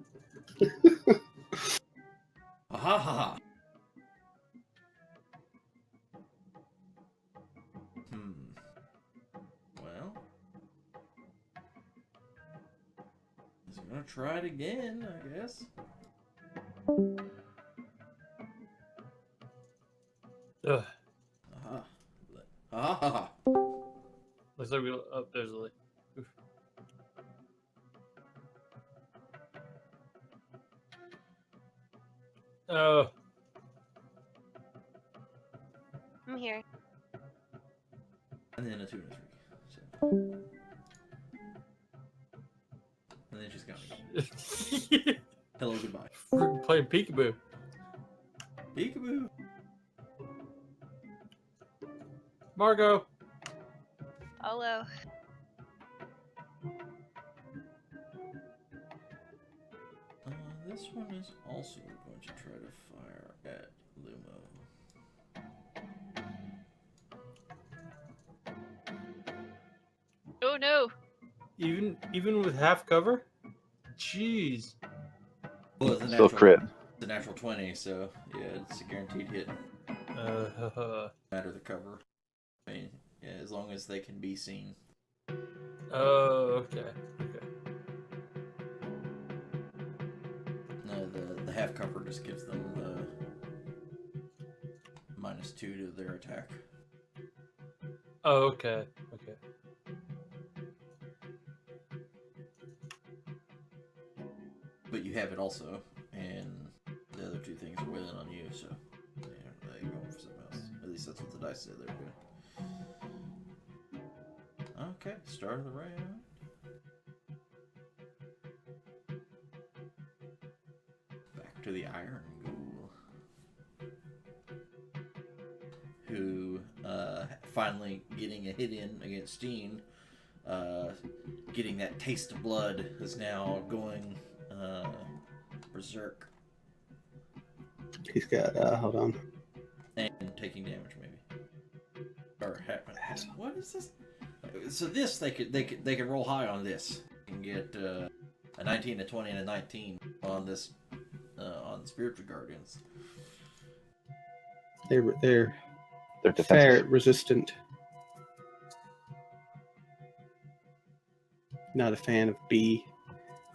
Ha ha ha! Well, he's gonna try it again, I guess. Ugh. Aha. Ha ha ha! Looks like we. Oh, there's a light. Oof. Oh. I'm here. And then a 2 and a 3. So. And then she's gone again. Hello, goodbye. We're playing peekaboo. Peekaboo! Margot. Hello. This one is also going to try to fire at Lumo. Oh no! Even with half cover? Jeez. Well, it's a Still natural, crit. it's a natural 20, so yeah, it's a guaranteed hit. Uh, Matter the cover. I mean, yeah, as long as they can be seen. oh, okay. Okay. No, the half cover just gives them the -2 to their attack. Oh, okay. Okay. But you have it also, and the other 2 things are wailing on you, so yeah, they go for something else. At least that's what the dice said they were doing. Okay, start of the round. Back to the Iron Ghoul, who finally getting a hit in against Steen, getting that taste of blood, is now going berserk He's got, hold on. and taking damage maybe. Or what is this? So this they could roll high on this and get a 19, a 20, and a 19 on this on Spiritual Guardians. They're They're defensive. ferret resistant. Not a fan of B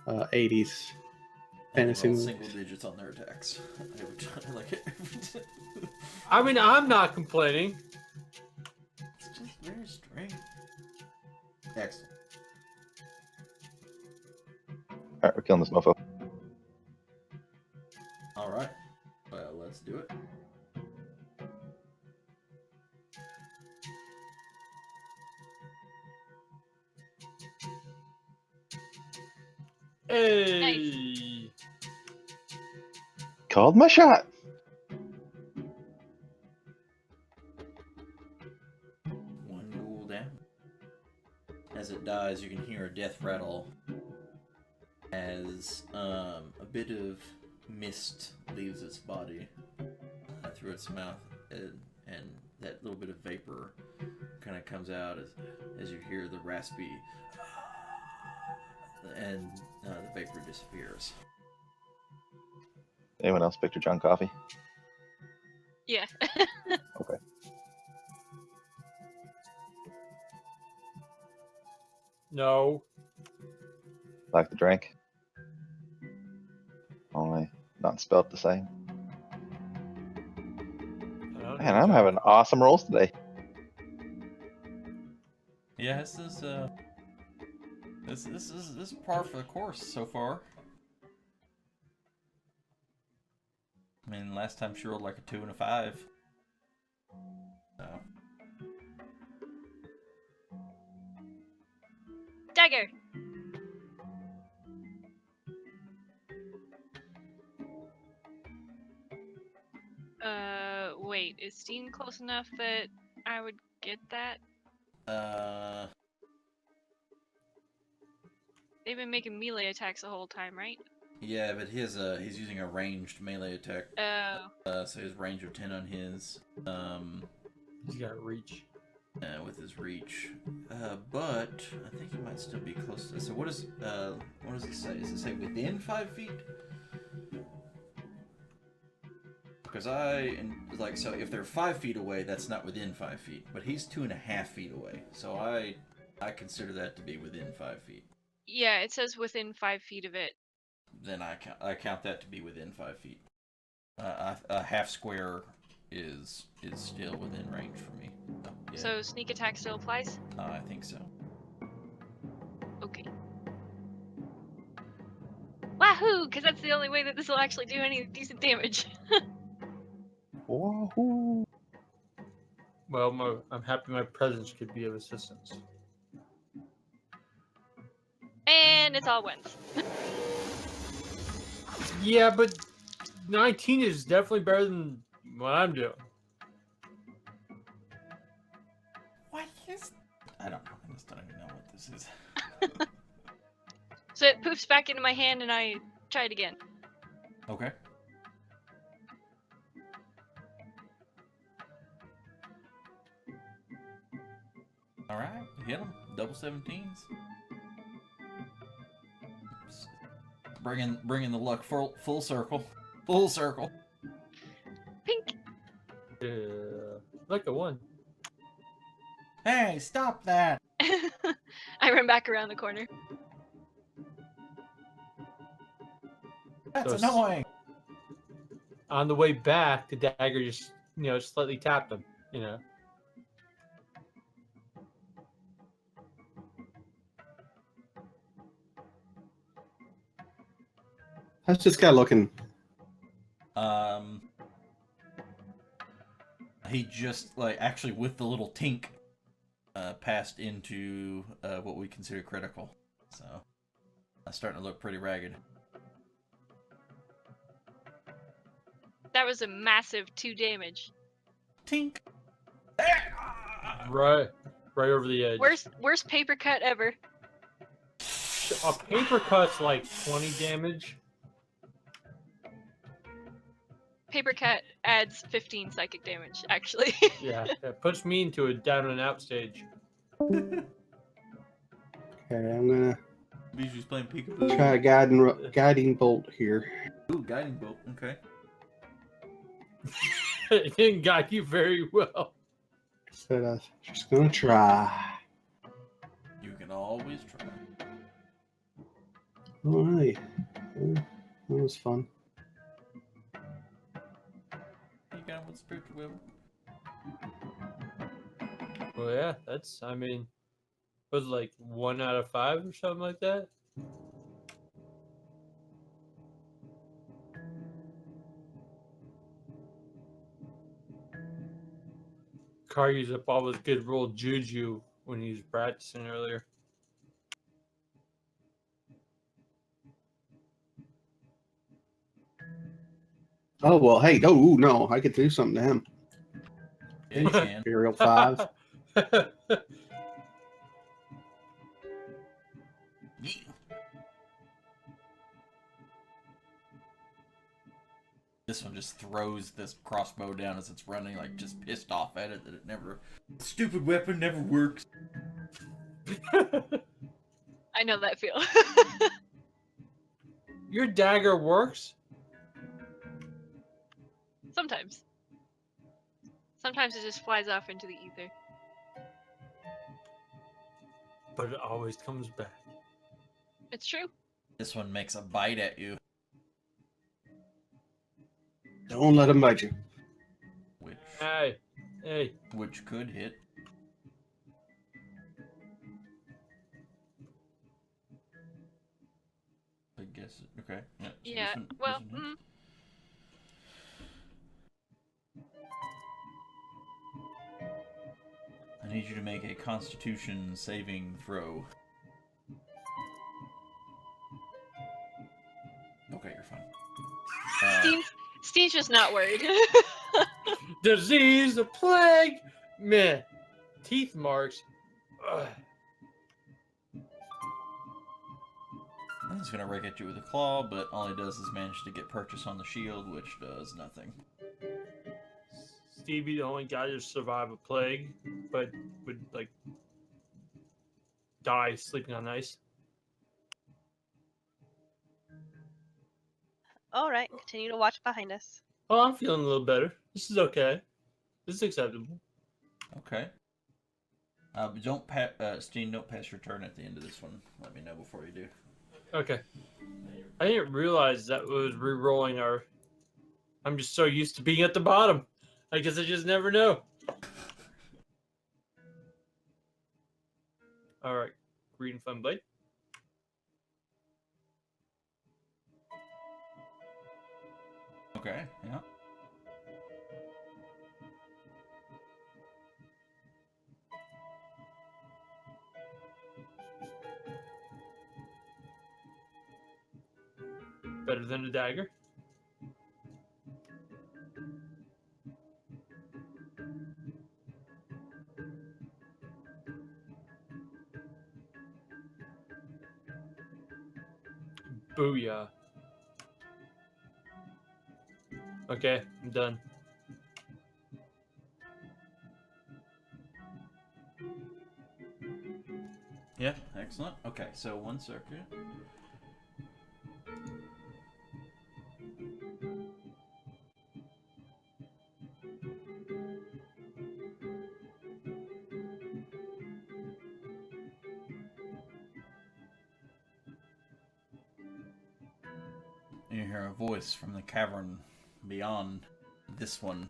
80s And they fantasy roll movies. single digits on their attacks every time. Like every time. I mean, I'm not complaining. It's just very strange. Excellent. Alright, we're killing this mofo. All right. Well, let's do it. Hey! Called my shot. One ghoul down. As it dies, you can hear a death rattle as a bit of mist leaves its body through its mouth, and that little bit of vapor kind of comes out as you hear the raspy, and the vapor disappears. Anyone else picked a John Coffee? Yeah. Okay. No. Like the drink. Only not spelled the same. I don't Man, know, I'm John. having awesome rolls today. Yeah, this is par for the course so far. I mean, last time she rolled like a 2 and a 5. So. Dagger. Wait, is Steam close enough that I would get that? They've been making melee attacks the whole time, right? Yeah, but he's using a ranged melee attack. Oh. So his range of 10 on his. He's got reach. With his reach. But I think he might still be close to. So what does it say? Does it say within 5 feet? Because so if they're 5 feet away, that's not within 5 feet. But he's 2.5 feet away, so I consider that to be within 5 feet. Yeah, it says within 5 feet of it. Then I count that to be within 5 feet. A half square is still within range for me. Yeah. So sneak attack still applies? I think so. Okay. Wahoo! Because that's the only way that this will actually do any decent damage. Woohoo! Well, I'm happy my presence could be of assistance. And it's all ones. Yeah, but 19 is definitely better than what I'm doing. What is? I don't know. I just don't even know what this is. So it poofs back into my hand and I try it again. Okay. All right, hit him. Double 17s. Bringing the luck full circle. Full circle. Pink! Like a 1. Hey, stop that! I run back around the corner. That's So annoying. On the way back, the dagger just, slightly tapped him, How's this guy looking? He just actually with the little tink, passed into what we consider critical. So that's starting to look pretty ragged. That was a massive 2 damage. Tink. Right over the edge. Worst paper cut ever. A paper cut's like 20 damage. Paper cut adds 15 psychic damage, actually. Yeah, it puts me into a down and out stage. Okay, I'm gonna Bijou's playing peekaboo. try a guiding bolt here. Ooh, guiding bolt. Okay. It didn't guide you very well. Said I was just gonna try. You can always try. All right, well, that was fun. You got with spiritual will. Well, yeah, was it like 1 out of 5 or something like that? Car used up all his good roll juju when he was practicing earlier. Oh well, hey, no, I could do something to him. Yeah, you can. Imperial 5. Yeah. This one just throws this crossbow down as it's running, like just pissed off at it that it never. Stupid weapon never works. I know that feel. Your dagger works? Sometimes. Sometimes it just flies off into the ether. But it always comes back. It's true. This one makes a bite at you, Don't let him bite you. Hey. which could hit. I guess. Okay. Yeah. So Yeah. this one- this Well, one hits. I need you to make a Constitution saving throw. Okay, you're fine. Steve's just not worried. Disease, the plague, meh. Teeth marks. Ugh. I'm just gonna rake at you with a claw, but all he does is manage to get purchase on the shield, which does nothing. Stevie, the only guy to survive a plague, but would like die sleeping on ice. All right, continue to watch behind us. Oh, I'm feeling a little better. This is okay. This is acceptable. Okay. But Steen, don't pass your turn at the end of this one. Let me know before you do. Okay. I didn't realize that was re-rolling our. I'm just so used to being at the bottom. I guess I just never know. All right, green fun blade. Okay. Yeah. Better than a dagger. Booyah. Okay, I'm done. Yeah. Excellent. Okay. So 1 second. You hear a voice from the cavern beyond this one.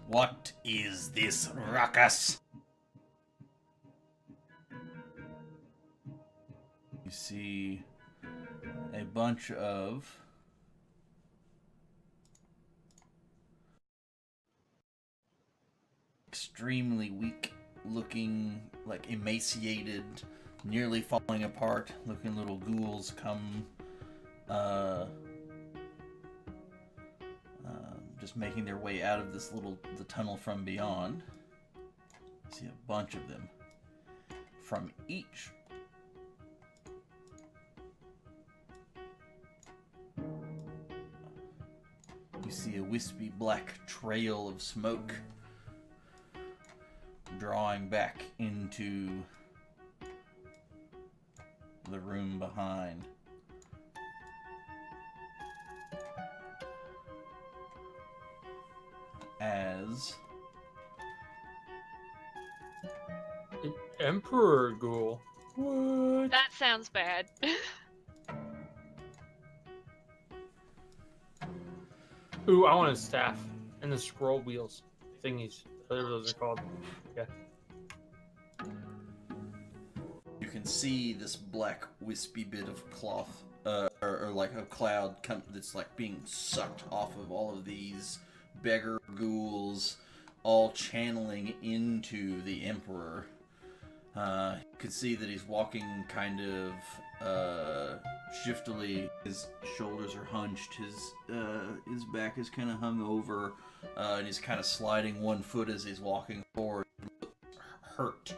What is this ruckus? You see a bunch of extremely weak looking, like emaciated, nearly falling apart looking little ghouls come just making their way out of the tunnel from beyond. You see a bunch of them. From each you see a wispy black trail of smoke drawing back into the room behind. As An emperor ghoul. What? That sounds bad. Ooh, I want a staff and the scroll wheels thingies. Whatever those are called. Yeah. you can see this black wispy bit of cloth, or like a cloud that's like being sucked off of all of these beggar ghouls, all channeling into the Emperor. You can see that he's walking kind of shiftily. His shoulders are hunched. His back is kind of hung over, and he's kind of sliding one foot as he's walking forward. Hurt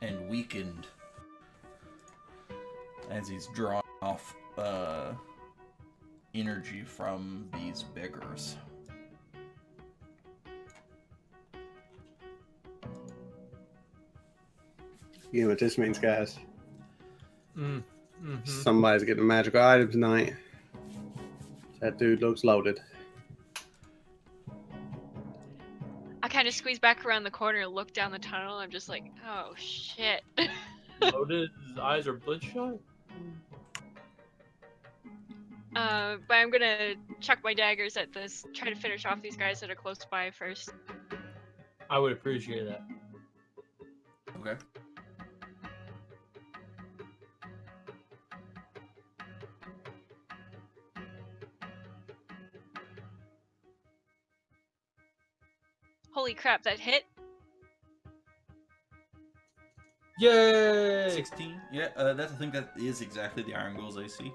and weakened as he's drawing off energy from these beggars. You know what this means, guys? Mm-hmm. Somebody's getting magical items tonight. That dude looks loaded. I kind of squeeze back around the corner and look down the tunnel. I'm just like, oh shit. Loaded, his eyes are bloodshot. But I'm gonna chuck my daggers at this, try to finish off these guys that are close by first. I would appreciate that. Okay. Holy crap, that hit? Yay! 16. Yeah, I think that is exactly the Iron Ghouls AC.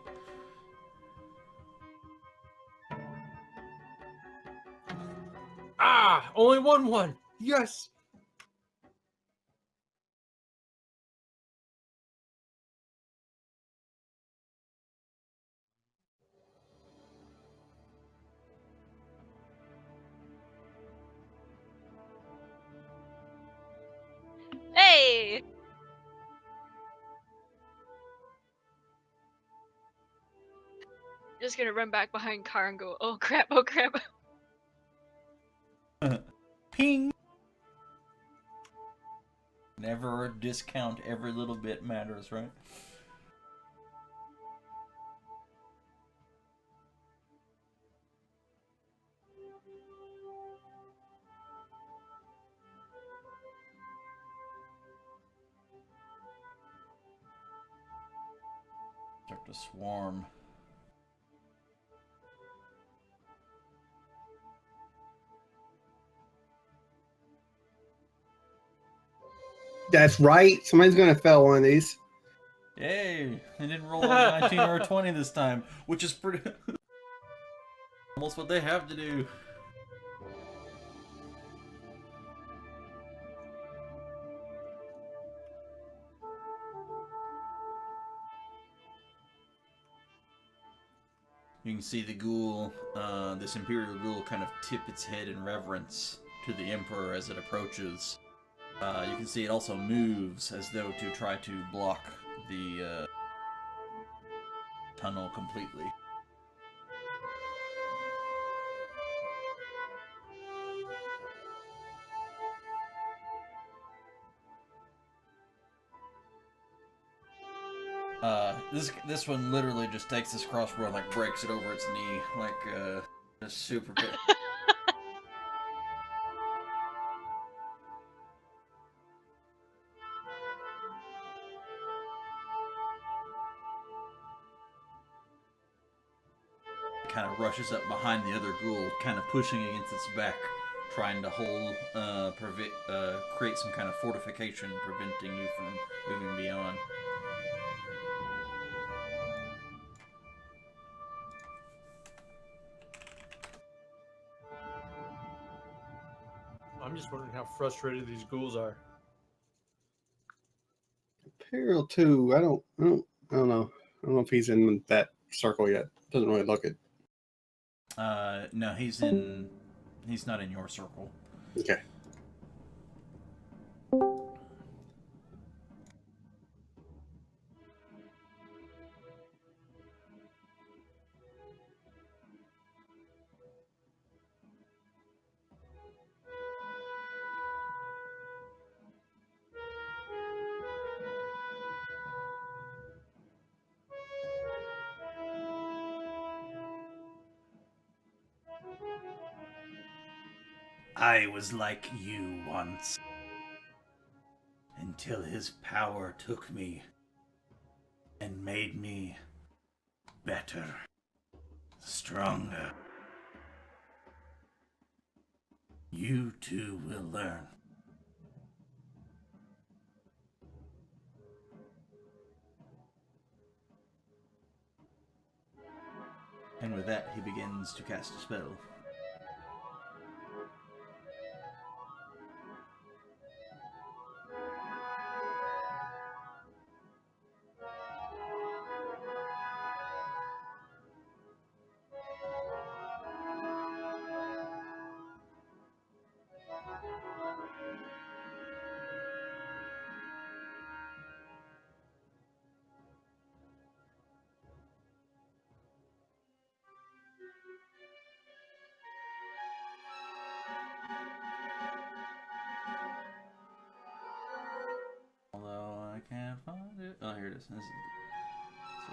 Ah! Only one. Yes! Hey! Just gonna run back behind Car and go, oh crap, oh crap. Ping! Never discount, every little bit matters, right? Start to swarm. That's right. Somebody's gonna fail one of these. Yay! They didn't roll a 19 or a 20 this time, which is pretty... almost what they have to do. You can see the ghoul, this Imperial ghoul, kind of tip its head in reverence to the Emperor as it approaches. You can see it also moves as though to try to block the tunnel completely. This one literally just takes this crossbow and like breaks it over its knee, like just super good. Kind of rushes up behind the other ghoul, kind of pushing against its back, trying to hold, create some kind of fortification, preventing you from moving beyond. I'm just wondering how frustrated these ghouls are. Imperial 2. I don't know. I don't know if he's in that circle yet. Doesn't really look it. No, he's not in your circle. Okay. I was like you once, until his power took me and made me better, stronger. You too will learn. And with that, he begins to cast a spell. Although I can't find it. Oh, here it is. This is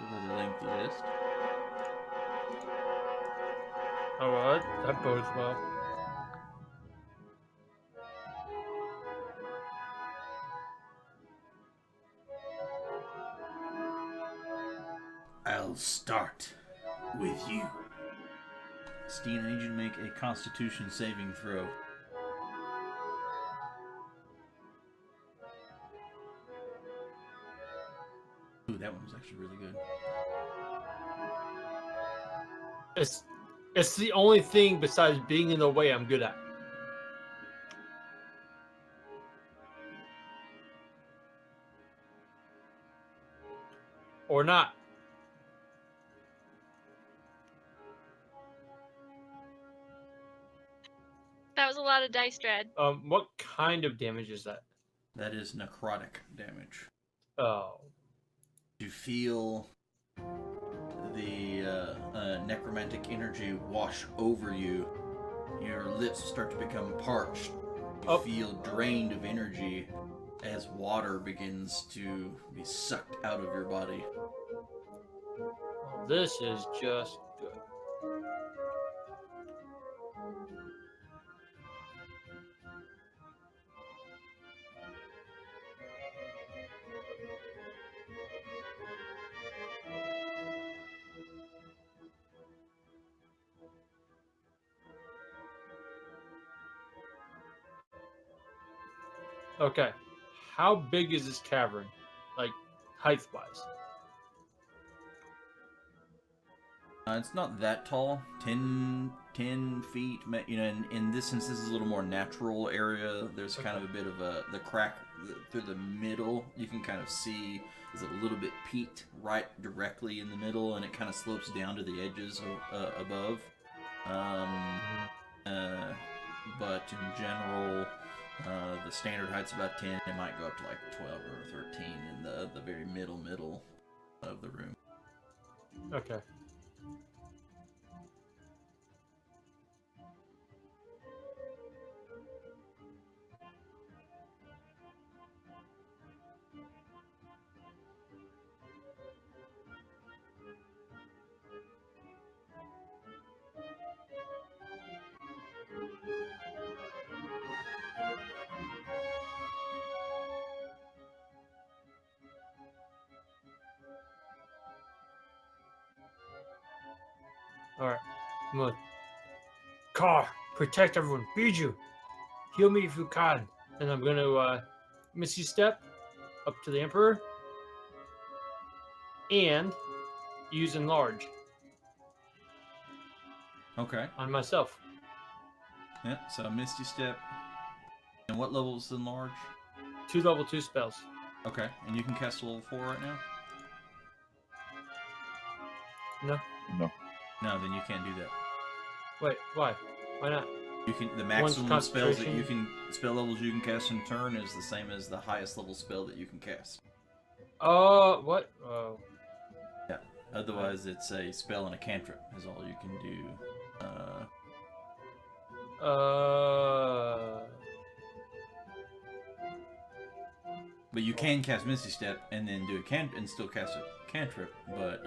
it's a really lengthy list. Alright, that bodes well. I'll start with you. Steen, I need you to make a Constitution saving throw. Ooh, that one was actually really good. It's the only thing besides being in the way I'm good at. Or not. That was a lot of dice, Drad. What kind of damage is that? That is necrotic damage. Oh. You feel the necromantic energy wash over you. Your lips start to become parched. You feel drained of energy as water begins to be sucked out of your body. This is just good. Okay. How big is this cavern? Like, height-wise? It's not that tall. 10 feet. You know, in this sense, this is a little more natural area. There's kind of a bit of the crack through the middle. You can kind of see is a little bit peaked right directly in the middle, and it kind of slopes down to the edges above. But in general, the standard height's about 10. It might go up to like 12 or 13 in the very middle of the room. Okay. Alright. I'm gonna... Car! Protect everyone! Biju! Heal me if you can! And I'm gonna, Misty Step up to the Emperor. And use Enlarge Okay. on myself. Yeah, so Misty Step. And what level is Enlarge? 2 level 2 spells. Okay, and you can cast level 4 right now? No. No. No, then you can't do that. Wait, why? Why not? You can the One's maximum spells that you concentration. can spell levels you can cast in turn is the same as the highest level spell that you can cast. Oh, what? Oh. Yeah. Otherwise, it's a spell and a cantrip is all you can do. But you can cast Misty Step and then do a and still cast a cantrip. But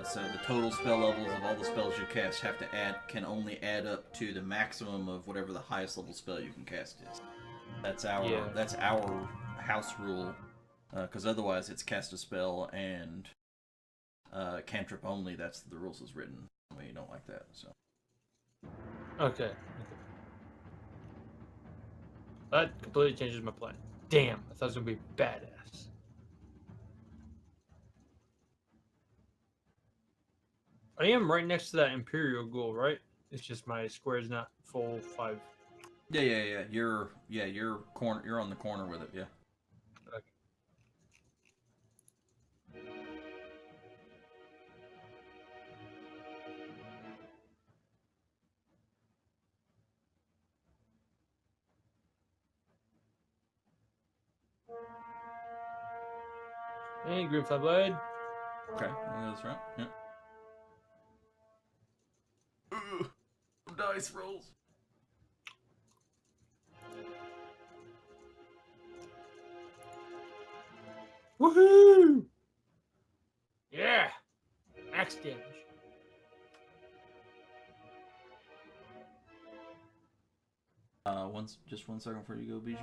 so the total spell levels of all the spells you cast can only add up to the maximum of whatever the highest level spell you can cast is. That's our house rule. Because otherwise, it's cast a spell and cantrip only. That's the rules as written. We don't like that. So. Okay. That completely changes my plan. Damn, I thought it was gonna be badass. I am right next to that Imperial Ghoul, right? It's just my square is not full 5. Yeah. You're corner. You're on the corner with it. Yeah. Hey, Greenfly Blade. Okay. That's right. Yeah. Ugh, dice rolls. Woohoo! Yeah! Max damage. Just 1 second before you go, Bijou.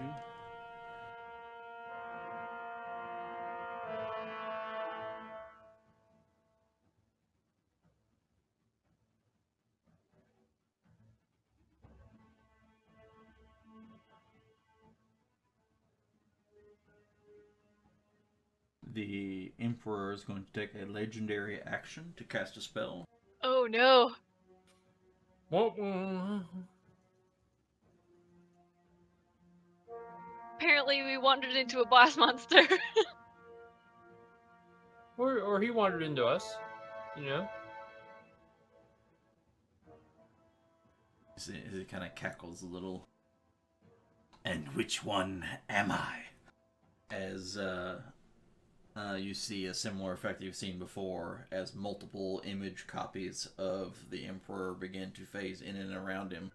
The Emperor is going to take a legendary action to cast a spell. Oh no. Apparently we wandered into a boss monster. Or he wandered into us, you know? It kind of cackles a little. And which one am I? As you see a similar effect you've seen before, as multiple image copies of the Emperor begin to phase in and around him.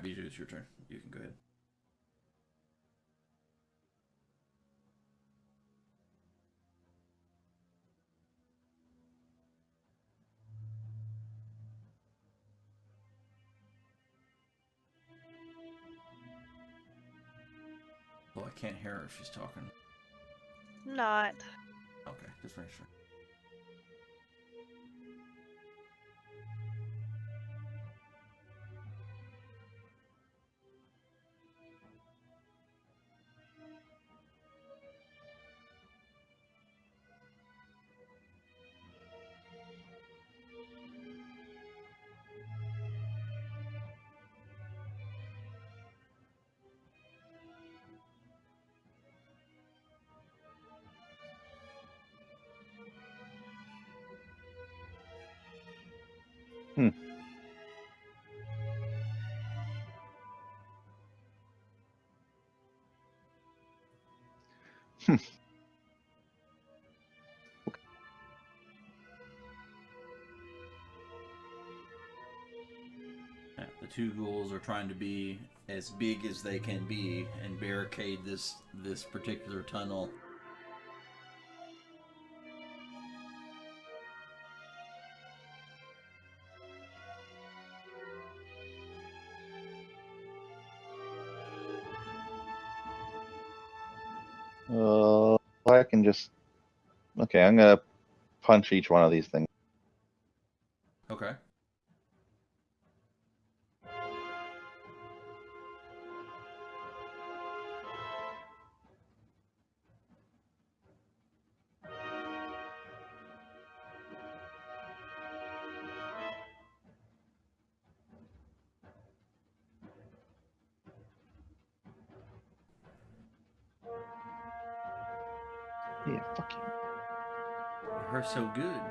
Bijou, it's your turn. You can go ahead. Well, I can't hear her if she's talking. Not. Okay, just make sure. Yeah, the two ghouls are trying to be as big as they can be and barricade this particular tunnel. I can just. Okay, I'm gonna punch each one of these things. Okay. Yeah, fuck you. Her so good.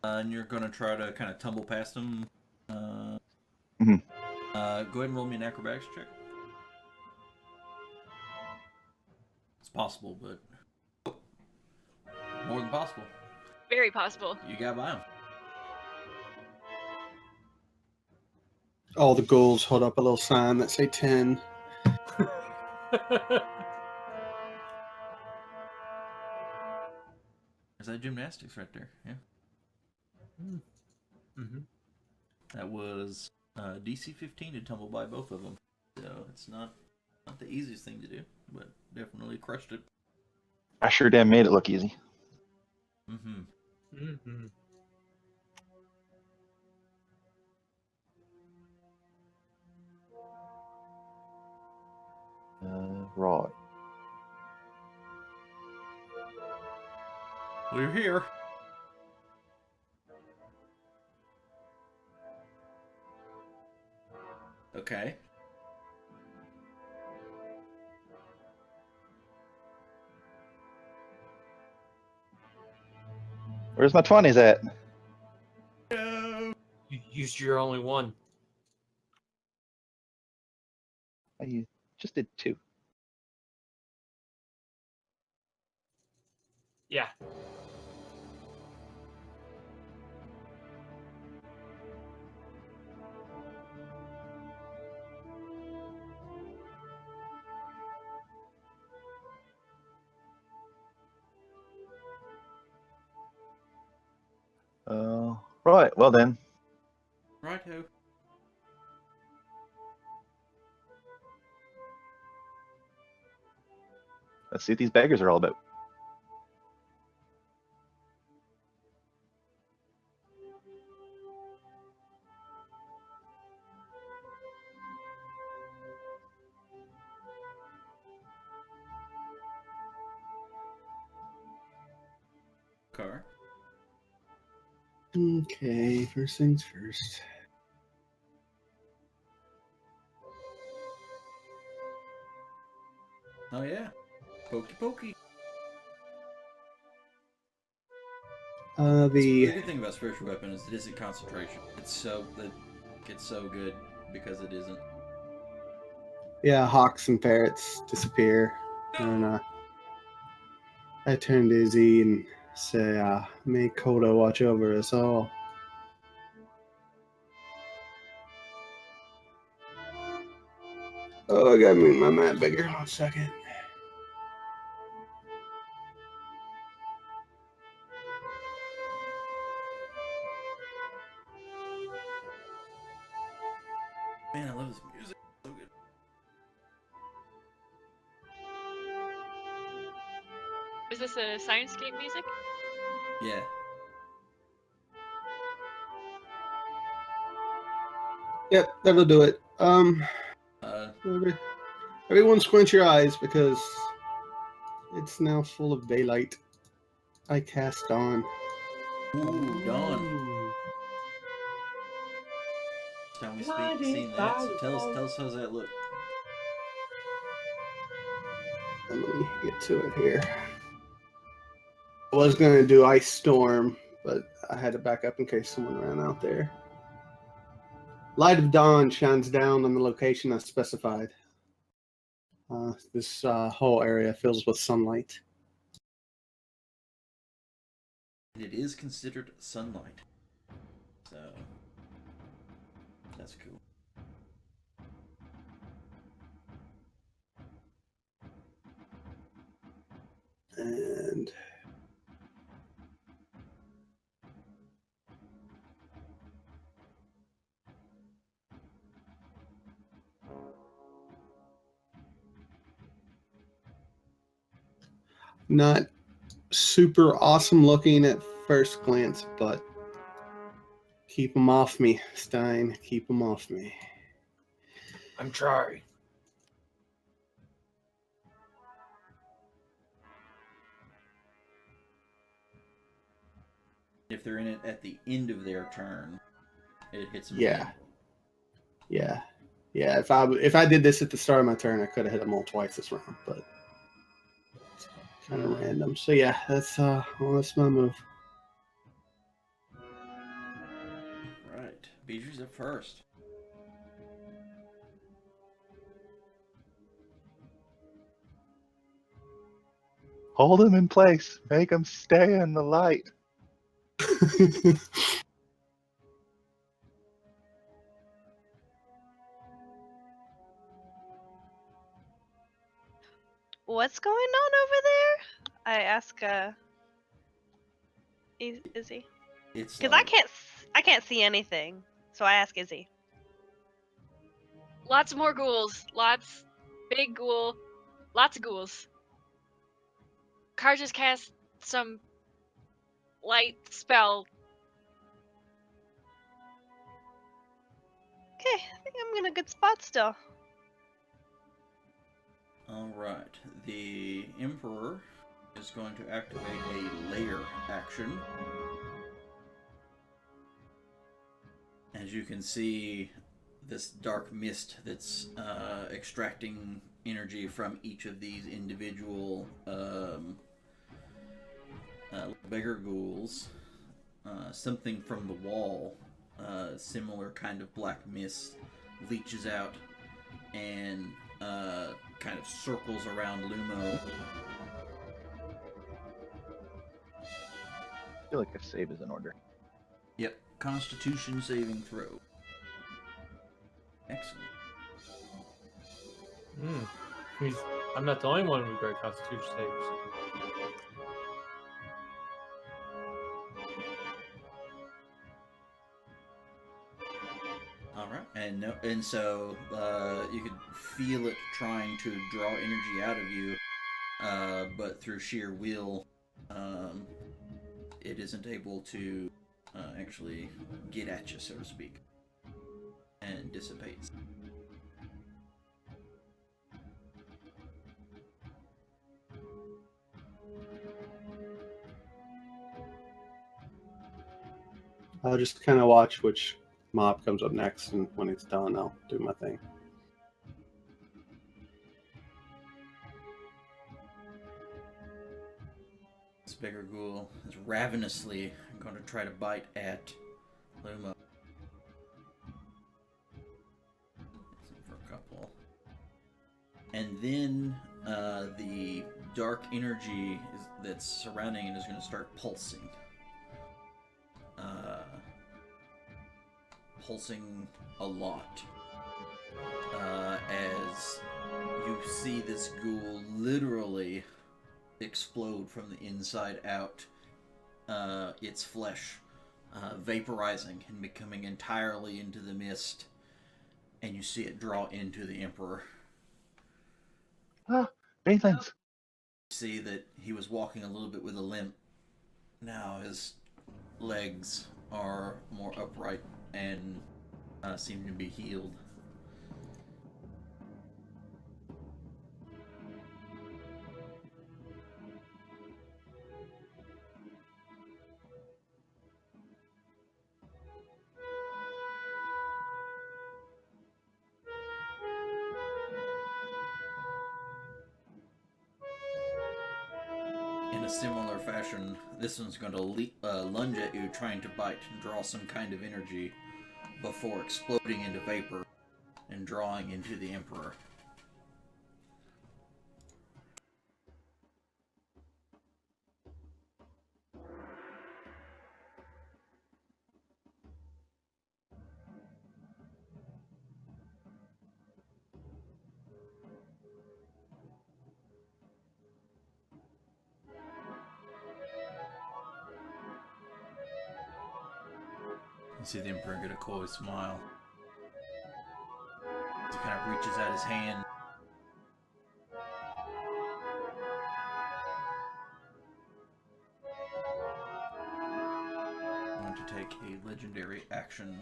And you're gonna try to kind of tumble past them. Mhm. Go ahead and roll me an acrobatics check. It's possible, but more than possible. Very possible. You got by him. All the ghouls hold up a little sign that say 10. There's that gymnastics right there. Yeah. Mm-hmm. That was DC 15 to tumble by both of them. So it's not the easiest thing to do, but definitely crushed it. I sure damn made it look easy. Mm-hmm. Mm-hmm. Rod. We're here. Okay. Where's my 20s at? No. You used your only one. I just did 2. Yeah. Right. Well then, Righto. let's see what these beggars are all about. Car. Okay, first things first. Oh yeah. Pokey pokey. The The good thing about spiritual weapon is it isn't concentration. It's so good because it isn't. hawks and parrots disappear, and I turn to Izzy and say, "May Koda watch over us all." Oh, I gotta move my map bigger. 1 second. Man, I love this music. So good. Is this a Sciencescape music? Yeah. Yep, that'll do it. Uh, Everyone squint your eyes because it's now full of daylight. I cast dawn. ooh, Dawn. Ooh. First time we seen that. So tell us how's that look? Let me get to it here. I was gonna do ice storm, but I had to back up in case someone ran out there. Light of dawn shines down on the location I specified. This whole area fills with sunlight. It is considered sunlight. So that's cool. And not super awesome looking at first glance, but keep them off me, Stein. Keep them off me. I'm trying. If they're in it at the end of their turn, it hits them. Yeah. again. Yeah. Yeah, if I did this at the start of my turn, I could have hit them all twice this round, but it's kind of random. So yeah, that's my move. Right. Beatrice up first. Hold them in place. Make them stay in the light. What's going on over there? I ask. Izzy, It's because like, I can't see anything. So I ask Izzy. Lots more ghouls. Lots. Big ghoul. Lots of ghouls. Car just cast some light spell. Okay, I think I'm in a good spot still. all right. The Emperor is going to activate a layer action. As you can see, this dark mist that's extracting energy from each of these individual beggar ghouls. Something from the wall, similar kind of black mist, leaches out and kind of circles around Lumo. I feel like a save is in order. Yep, Constitution saving throw. Excellent. I'm not the only one with great Constitution saves. All right, and so you could feel it trying to draw energy out of you, but through sheer will, it isn't able to actually get at you, so to speak, and dissipates. I'll just kind of watch which mob comes up next, and when it's done, I'll do my thing. This beggar ghoul is ravenously going to try to bite at Lumo. For a couple. And then the dark energy that's surrounding it is going to start pulsing. Pulsing a lot. As you see this ghoul literally explode from the inside out, its flesh vaporizing and becoming entirely into the mist, and you see it draw into the Emperor. Ah, Badlands. You see that he was walking a little bit with a limp. Now his legs are more upright and seem to be healed. In a similar fashion, this one's going to lunge at you, trying to bite and draw some kind of energy before exploding into vapor and drawing into the Emperor. You see the Emperor get a coy smile. He kind of reaches out his hand. I'm going to take a legendary action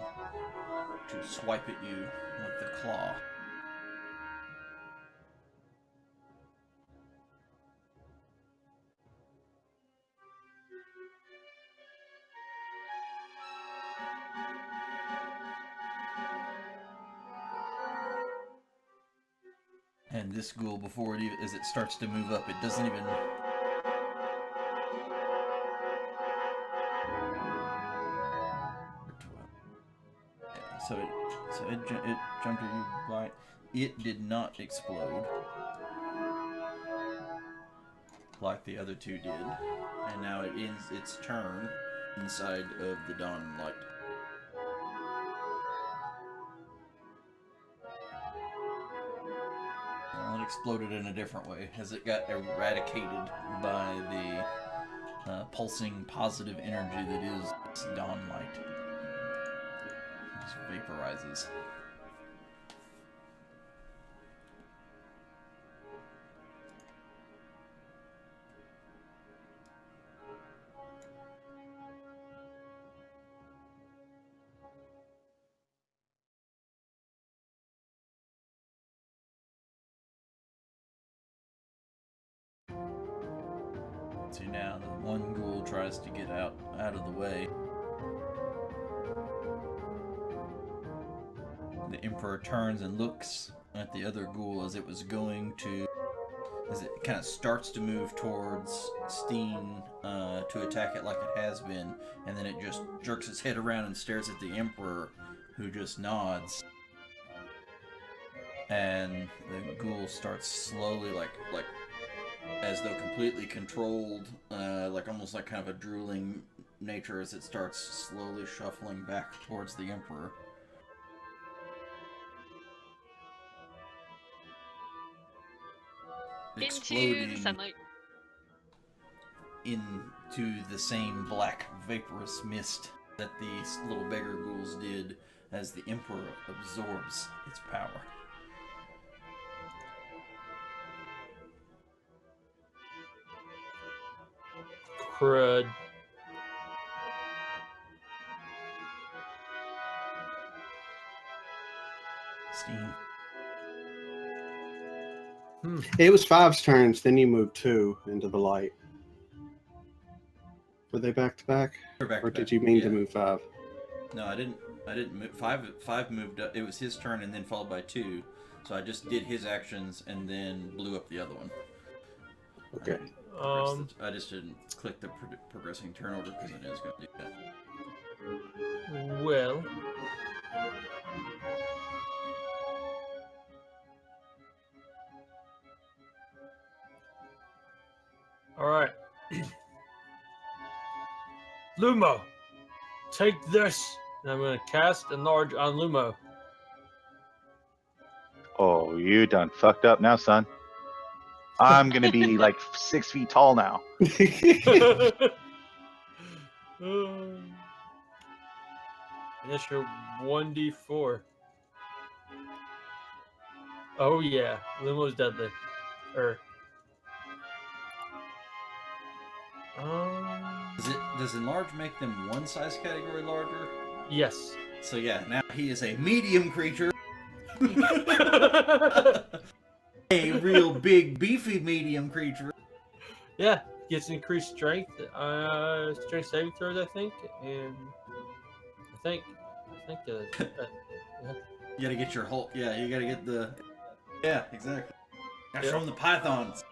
to swipe at you with the claw. And this ghoul, before it even, as it starts to move up, it doesn't even... So it jumped at you by... It did not explode like the other two did. And now it ends its turn inside of the dawn light. Well, it exploded in a different way as it got eradicated by the pulsing positive energy that is this dawn light. It just vaporizes. See now, the one ghoul tries to get out of the way. The Emperor turns and looks at the other ghoul as it was going to, as it kind of starts to move towards Steen to attack it like it has been, and then it just jerks its head around and stares at the Emperor, who just nods. And the ghoul starts slowly, like as though completely controlled, like almost like kind of a drooling nature, as it starts slowly shuffling back towards the Emperor. Into the sunlight. Into the same black vaporous mist that these little beggar ghouls did as the Emperor absorbs its power. Crud. Steen. It was Five's turns, then you moved 2 into the light. Were they back to back? They're back Or to did back. you mean Yeah. to move 5? No, I didn't move. Five moved up. It was his turn and then followed by 2. So I just did his actions and then blew up the other one. Okay. I just didn't click the progressing turn order because I knew I was going to do that. Well. Alright. Lumo, take this. And I'm going to cast Enlarge on Lumo. Oh, you done fucked up now, son. I'm gonna be like 6 feet tall now. Initial 1d4. Oh yeah, Lumo's deadly. Does enlarge make them one size category larger? Yes. So yeah, now he is a medium creature. A real big, beefy medium creature. Yeah, gets increased strength, strength saving throws, I think, and I think yeah. You gotta get your whole. Yeah, you gotta get the. Yeah, exactly. Gotta show Yeah. them the pythons.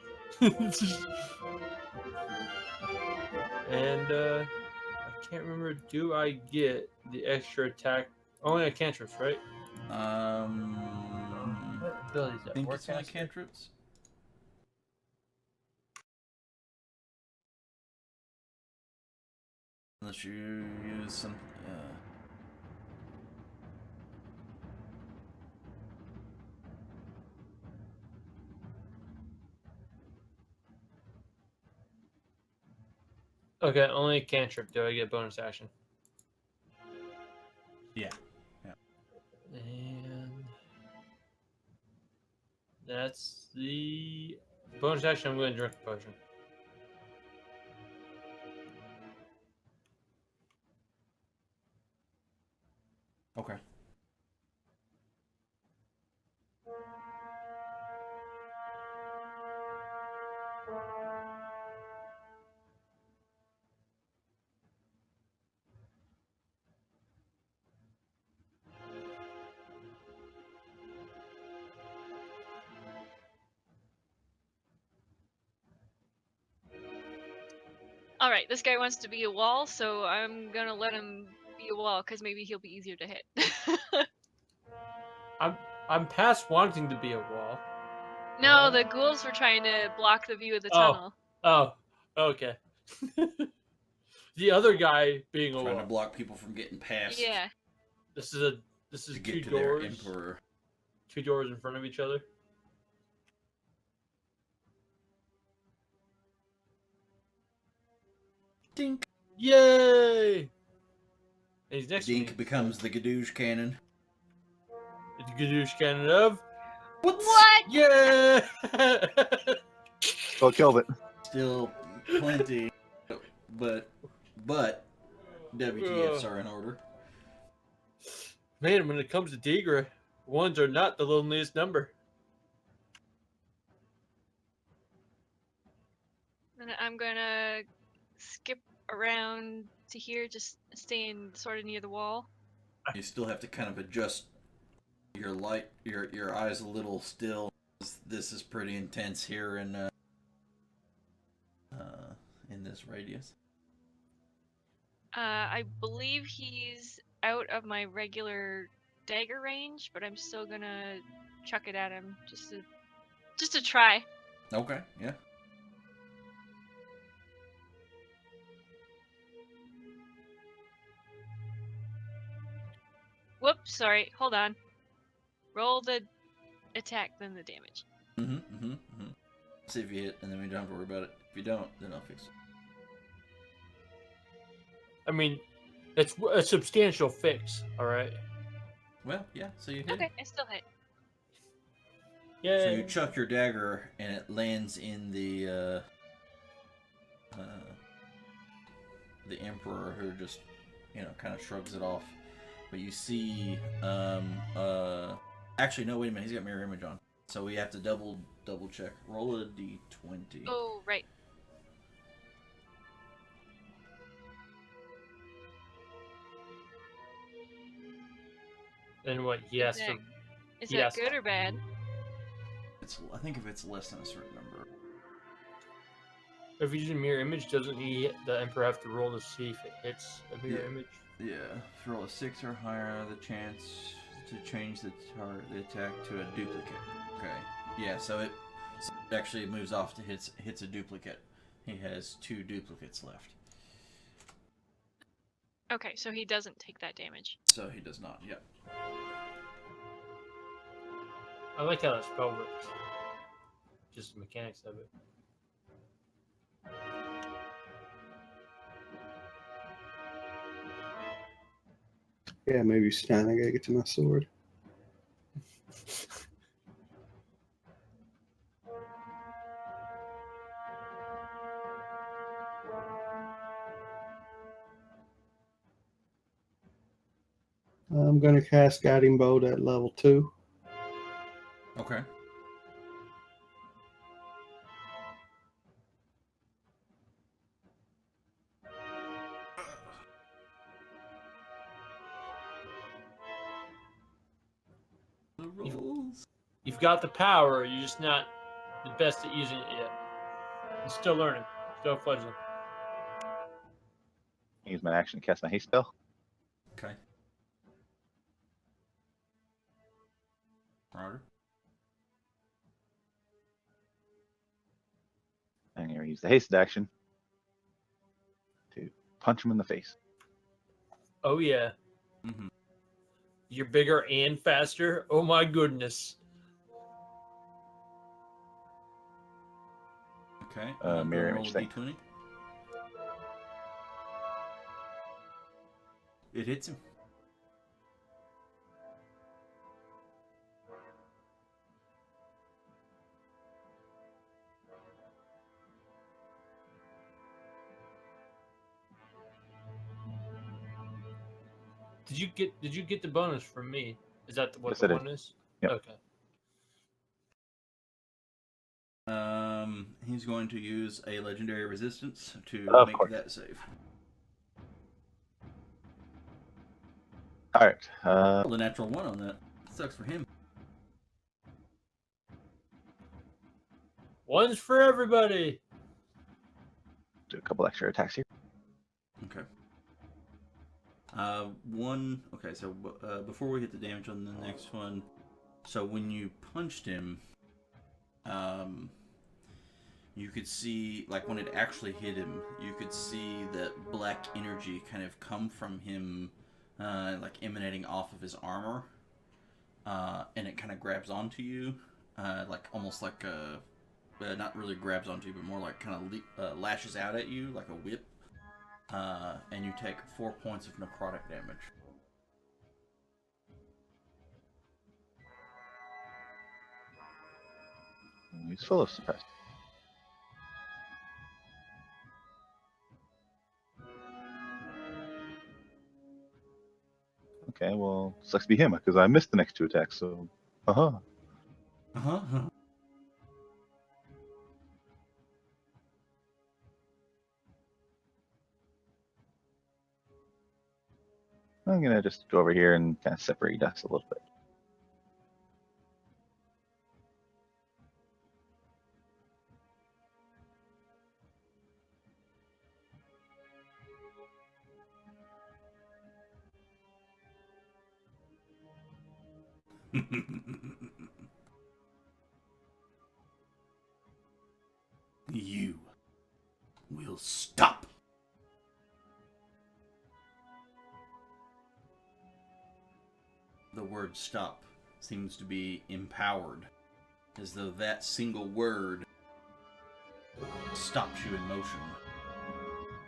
And I can't remember. Do I get the extra attack? Only a cantrips, right? What abilities I that think work? it's only cantrips. Unless you use some. Okay, only a cantrip. Do I get bonus action? Yeah. And that's the bonus action. I'm going to drink a potion. Okay. All right, this guy wants to be a wall, so I'm gonna let him be a wall because maybe he'll be easier to hit. I'm past wanting to be a wall. No, the ghouls were trying to block the view of the Oh. tunnel. Oh, okay. The other guy being a Trying wall. to block people from getting past. Yeah. This To is two get to their doors. emperor. 2 doors in front of each other. Dink. Yay! And he's next Dink to me. becomes the Gadoosh cannon. It's Gadoosh cannon of. What? Yeah! Well, killed it. Still plenty, but WTFs are in order. Man, when it comes to Tigra, ones are not the loneliest number. And I'm gonna skip around to here, just staying sort of near the wall. You still have to kind of adjust your light, your eyes a little still. This is pretty intense here in this radius. I believe he's out of my regular dagger range, but I'm still gonna chuck it at him just to try. Okay, yeah. Whoops, sorry. Hold on. Roll the attack, then the damage. See if you hit, and then we don't have to worry about it. If you don't, then I'll fix it. I mean, it's a substantial fix, all right? Well, yeah, so you hit. Okay, I still hit. Yeah. So you chuck your dagger, and it lands in the emperor, who just, kind of shrugs it off. But you see, actually, no, wait a minute, he's got mirror image on, so we have to double check. Roll a d20. Oh, right. And what? Yes. Is Yes. that good or bad? I think if it's less than a certain number. If he's in mirror image, doesn't the emperor have to roll to see if it hits a mirror image? Yeah, if you roll a 6 or higher, the chance to change the attack to a duplicate. Okay. Yeah, so it actually moves off to hits a duplicate. He has 2 duplicates left. Okay, so he doesn't take that damage. So he does not. Yep. I like how that spell works. Just the mechanics of it. Yeah, maybe stand. I gotta get to my sword. I'm gonna cast Guiding Bolt at level 2. Okay. The rolls. You've got the power, you're just not the best at using it yet. You're still learning. Still fledgling. Use my action to cast my haste spell. Okay. Roger. I'm gonna use the haste action to punch him in the face. Oh yeah. Mm-hmm. You're bigger and faster. Oh my goodness. Okay. Mirror roll image a thing. d20. It hits him. Did you get the bonus from me? Is that what Yes, the it is. one is? Yep. Okay. He's going to use a legendary resistance to Of make course. that save. All right. Rolled a natural 1 on that. Sucks for him. One's for everybody. Do a couple extra attacks here. Okay. Okay, so before we hit the damage on the next one, so when you punched him, you could see, like when it actually hit him, you could see that black energy kind of come from him, like emanating off of his armor, and it kind of grabs onto you, like almost like not really grabs onto you, but more like kind of lashes out at you like a whip. And you take 4 points of necrotic damage. He's full of suppressed. Okay, well, sucks to be him because I missed the next 2 attacks. So, Uh-huh. I'm gonna just go over here and kind of separate us a little bit. You will stop. The word stop seems to be empowered, as though that single word stops you in motion.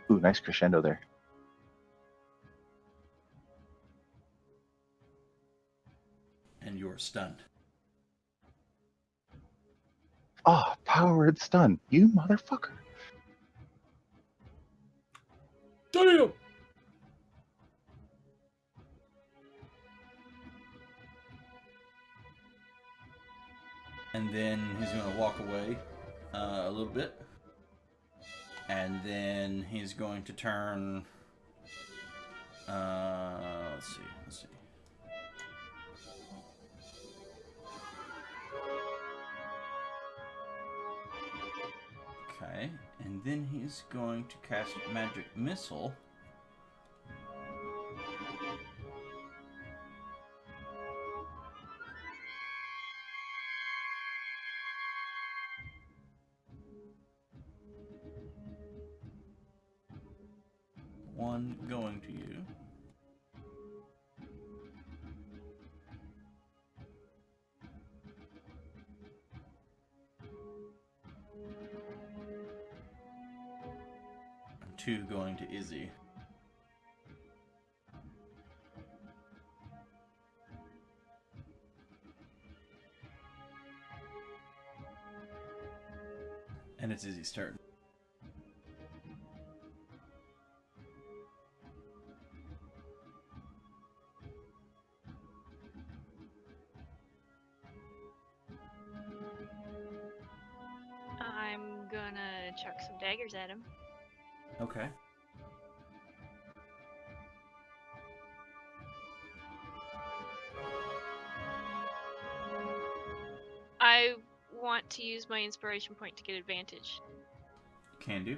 Ooh, nice crescendo there. And you're stunned. Oh, powered stun. You motherfucker. Damn! And then he's going to walk away a little bit. And then he's going to turn... let's see. Okay, and then he's going to cast Magic Missile. One going to you. And two going to Izzy. And it's Izzy's turn. I'm gonna chuck some daggers at him. Okay. I want to use my inspiration point to get advantage. Can do.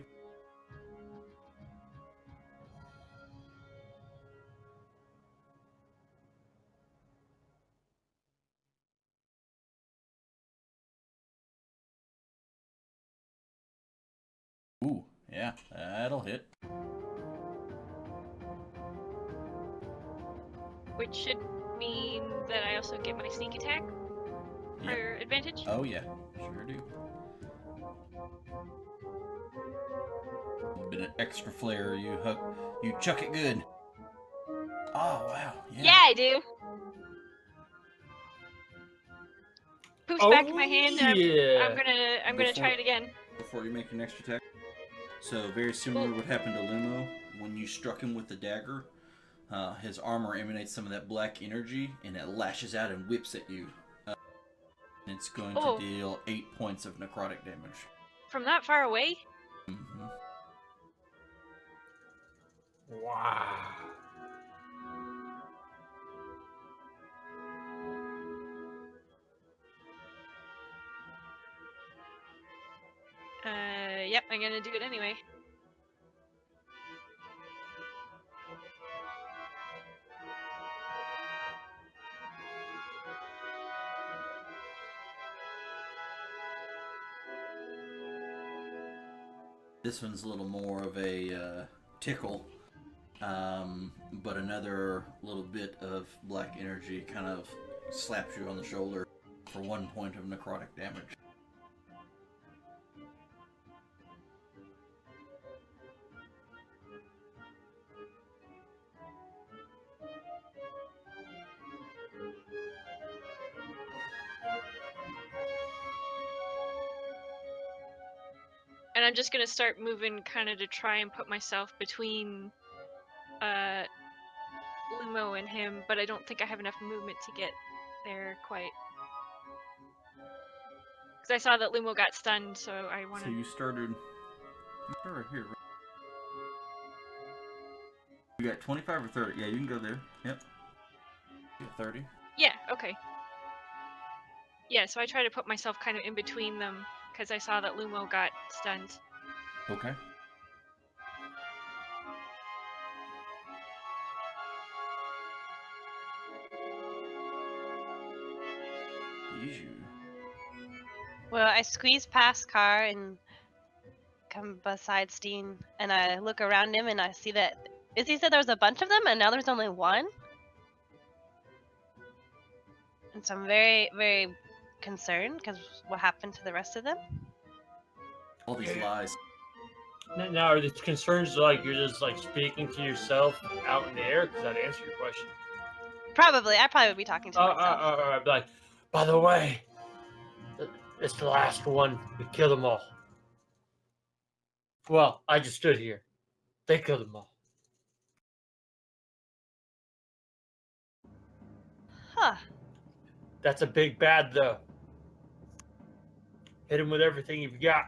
Ooh, yeah, that'll hit. Which should mean that I also get my sneak attack Yep. for advantage. Oh yeah, sure do. A bit of extra flair, you hook, you chuck it good. Oh wow, yeah. Yeah, I do. Poofs back in my hand, and yeah. I'm gonna try it again. Before you make your next attack. So very similar to what happened to Lumo when you struck him with the dagger. His armor emanates some of that black energy, and it lashes out and whips at you. And it's going to deal 8 points of necrotic damage. From that far away? Mm-hmm. Wow. Yep, I'm gonna do it anyway. This one's a little more of a tickle, but another little bit of black energy kind of slaps you on the shoulder for 1 point of necrotic damage. And I'm just gonna start moving kind of to try and put myself between Lumo and him, but I don't think I have enough movement to get there quite. Because I saw that Lumo got stunned, so I want So to... you started here. You got 25 or 30? Yeah, you can go there. Yep. You got 30. Yeah, okay. Yeah, so I try to put myself kind of in between them because I saw that Lumo got stunned. Okay. You. Well, I squeeze past Car and come beside Steen, and I look around him and I see that Izzy said there was a bunch of them, and now there's only one. And so I'm very, very concerned because what happened to the rest of them? All these lies. Now, are the concerns like you're just like speaking to yourself out in the air? Because that answer your question. Probably. I probably would be talking to myself. I'd be like, by the way, it's the last one. We killed them all. Well, I just stood here. They killed them all. Huh. That's a big bad, though. Hit him with everything you've got.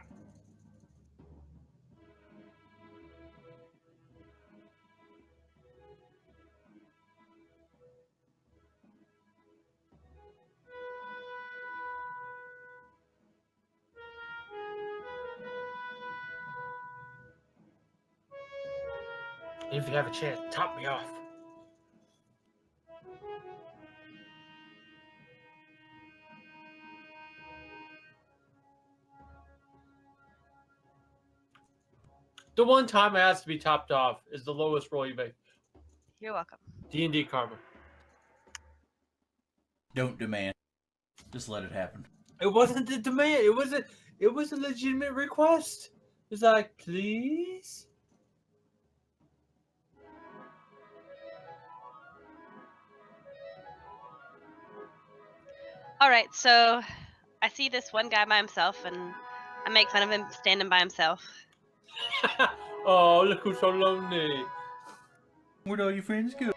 If you have a chance, top me off. The one time I asked to be topped off is the lowest roll you make. You're welcome. D&D karma. Don't demand. Just let it happen. It wasn't a demand. It was a legitimate request. It's like, please? All right, so I see this one guy by himself, and I make fun of him standing by himself. Oh, look who's so lonely. Where'd all your friends go?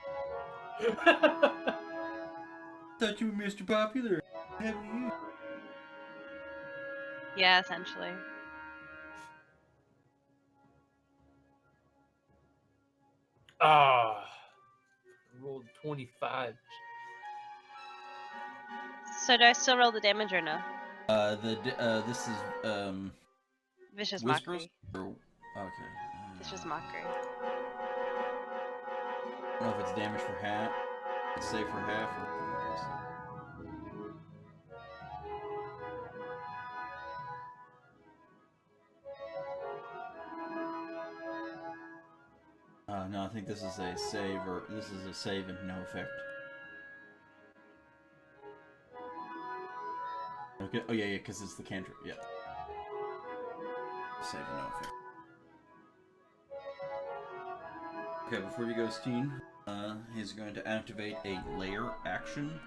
Thought you were Mr. Popular. Haven't you? Yeah, essentially. Ah, rolled 25. So do I still roll the damage or no? This is Vicious Whispers. mockery. Okay. Vicious mockery. I don't know if it's damage for half. It's save for half. Or... no, I think this is a save, or this is a save and no effect. Okay. Oh yeah, because it's the cantrip. Yeah. Save and no effect. Okay, before you go, Steen, he's going to activate a lair action.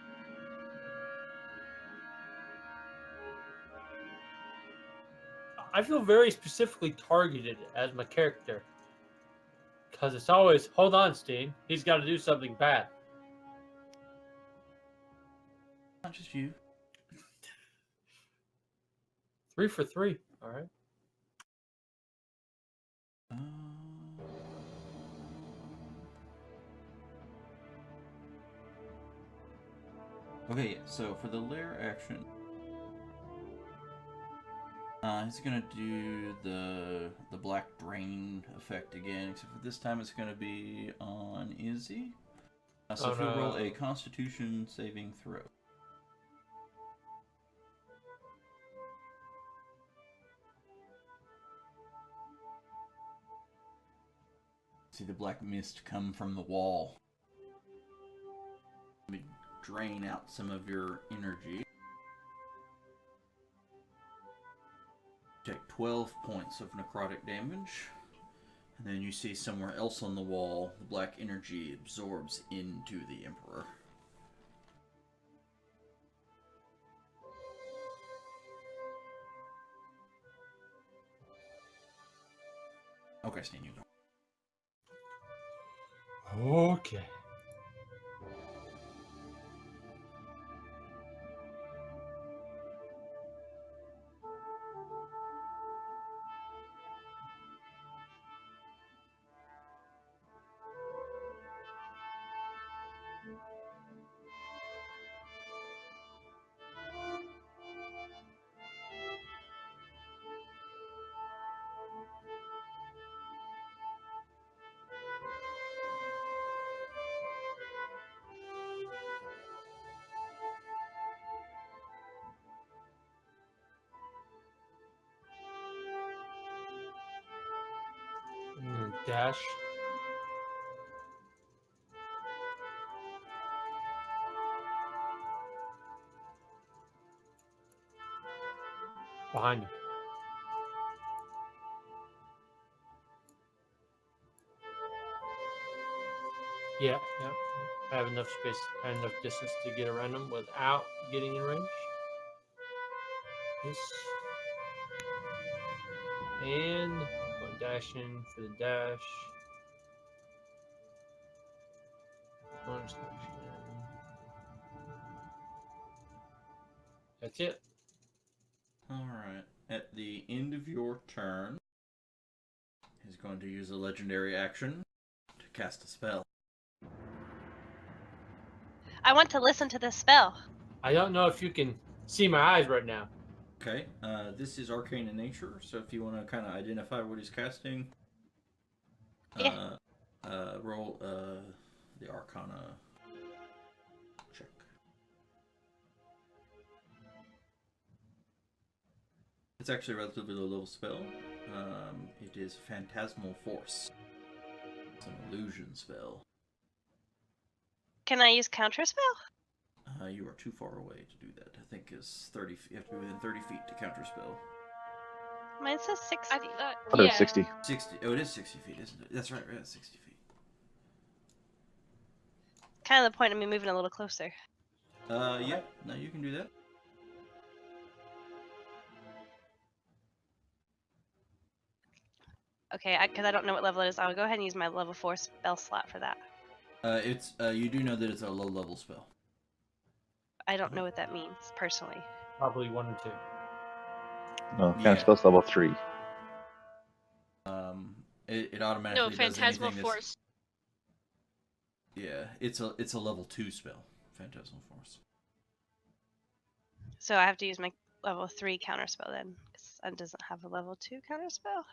I feel very specifically targeted as my character. Because it's always, hold on, Steen. He's got to do something bad. Not just you. 3 for 3. All right. Okay, so for the lair action, he's gonna do the black drain effect again, except for this time it's gonna be on Izzy. So if you roll a Constitution saving throw. See the black mist come from the wall. Let me drain out some of your energy. Take 12 points of necrotic damage. And then you see somewhere else on the wall, the black energy absorbs into the Emperor. Okay, Steen, you go. Okay. Dash. Behind him. Yeah. I have enough space and enough distance to get around him without getting in range. Yes. And going dashing for the dash. Bonus action. That's it. Alright. At the end of your turn, he's going to use a legendary action to cast a spell. I want to listen to this spell. I don't know if you can see my eyes right now. Okay, this is arcane in nature, so if you want to kind of identify what he's casting, Yeah. roll the Arcana check. It's actually a relatively low level spell. It is Phantasmal Force. It's an illusion spell. Can I use counterspell? You are too far away to do that. I think it's 30. You have to be within 30 feet to counterspell. Mine says 60. I thought, I thought it was 60. 60. Oh, it is 60 feet, isn't it? That's right. It's 60 feet. Kind of the point of me moving a little closer. Yeah. No, you can do that. Okay, because I don't know what level it is, I'll go ahead and use my level 4 spell slot for that. It's you do know that it's a low level spell. I don't know what that means, personally. Probably 1 or 2. No, Yeah. counter spell's level 3. It automatically no, does Phantasmal anything that's- Force. Yeah, it's a level 2 spell, Phantasmal Force. So I have to use my level 3 counterspell then, because it doesn't have a level 2 counterspell.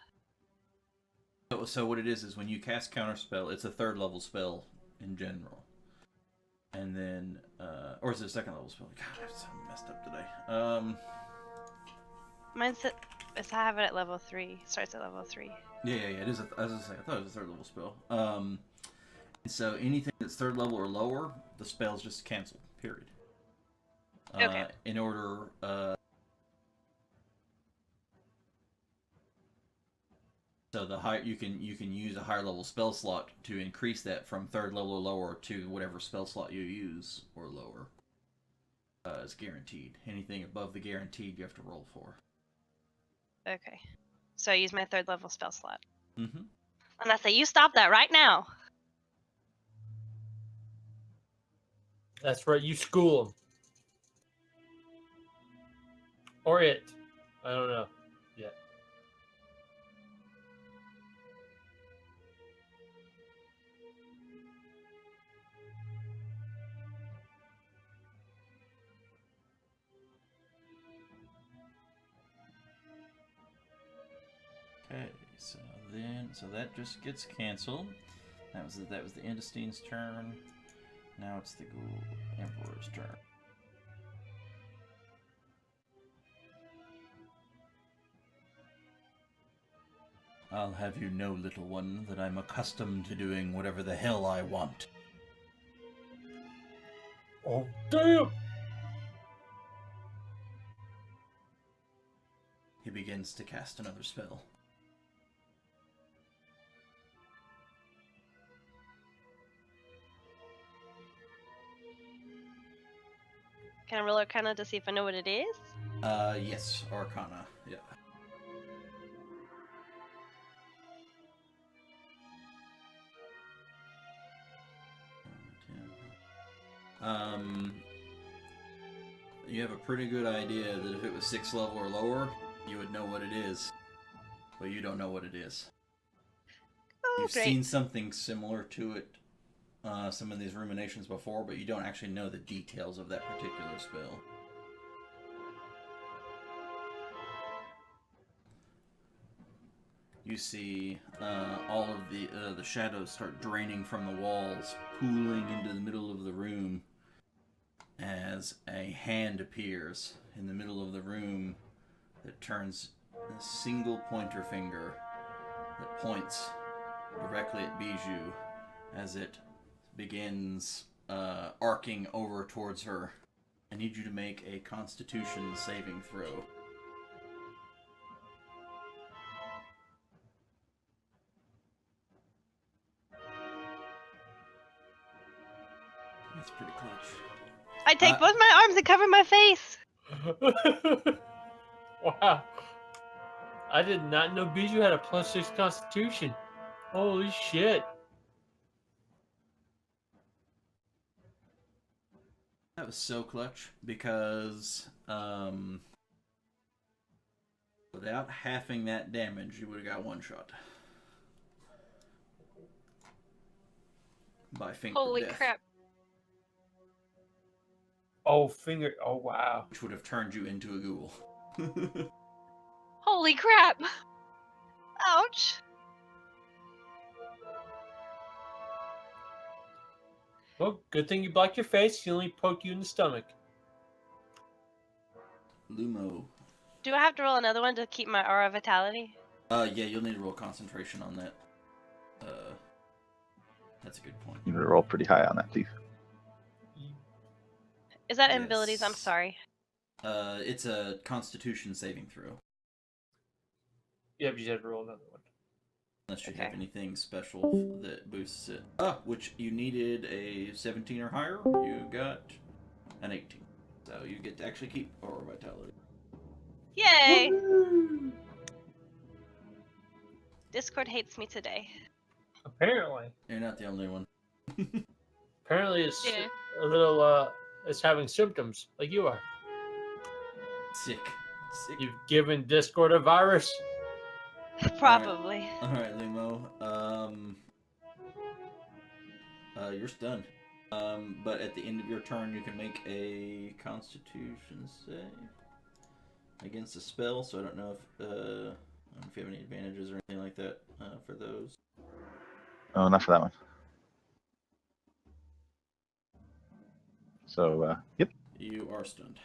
So what it is when you cast counterspell, it's a 3rd level spell in general, and then or is it a 2nd level spell? God, I'm so messed up today. Mine's at, I have it at level 3. Starts at level 3. Yeah. It is. As I say, I thought it was a 3rd level spell. And so anything that's 3rd level or lower, the spell's just canceled. Period. Okay. In order. So the high you can use a higher level spell slot to increase that from 3rd level or lower to whatever spell slot you use or lower. Is guaranteed. Anything above the guaranteed you have to roll for. Okay. So I use my 3rd level spell slot. Mm-hmm. And I say, you stop that right now. That's right, you school him. Or it. I don't know yet. Okay, so that just gets canceled. That was the Endestein's turn. Now it's the Ghoul Emperor's turn. I'll have you know, little one, that I'm accustomed to doing whatever the hell I want. Oh, damn! He begins to cast another spell. Can I roll Arcana to see if I know what it is? Yes, Arcana, yeah. You have a pretty good idea that if it was 6th level or lower, you would know what it is. But you don't know what it is. Oh, You've great. seen something similar to it, some of these ruminations before, but you don't actually know the details of that particular spell. You see all of the shadows start draining from the walls, pooling into the middle of the room as a hand appears in the middle of the room that turns a single pointer finger that points directly at Bijou as it begins arcing over towards her. I need you to make a Constitution saving throw. That's pretty clutch. I take both my arms and cover my face. Wow. I did not know Bijou had a +6 constitution. Holy shit. That was so clutch because without halving that damage, you would have got one shot. By finger Holy death, crap. Oh, finger. Oh, wow. which would have turned you into a ghoul. Holy crap! Ouch. Well, good thing you blocked your face. He only poked you in the stomach. Lumo. Do I have to roll another one to keep my aura vitality? Yeah, you'll need to roll concentration on that. That's a good point. You need to roll pretty high on that, too. Is that in abilities? I'm Yes. sorry. It's a Constitution saving throw. Yeah, but you have to roll another one. Unless you Okay. have anything special that boosts it. Which you needed a 17 or higher. You got an 18. So you get to actually keep Aura Vitality. Yay! Discord hates me today. Apparently. You're not the only one. Apparently it's Yeah. a little, it's having symptoms, like you are. Sick. Sick. You've given Discord a virus. Probably. Alright, Lumo. You're stunned. But at the end of your turn, you can make a Constitution save against a spell. So I don't know if you have any advantages or anything like that for those. Oh, not for that one. So, yep. You are stunned.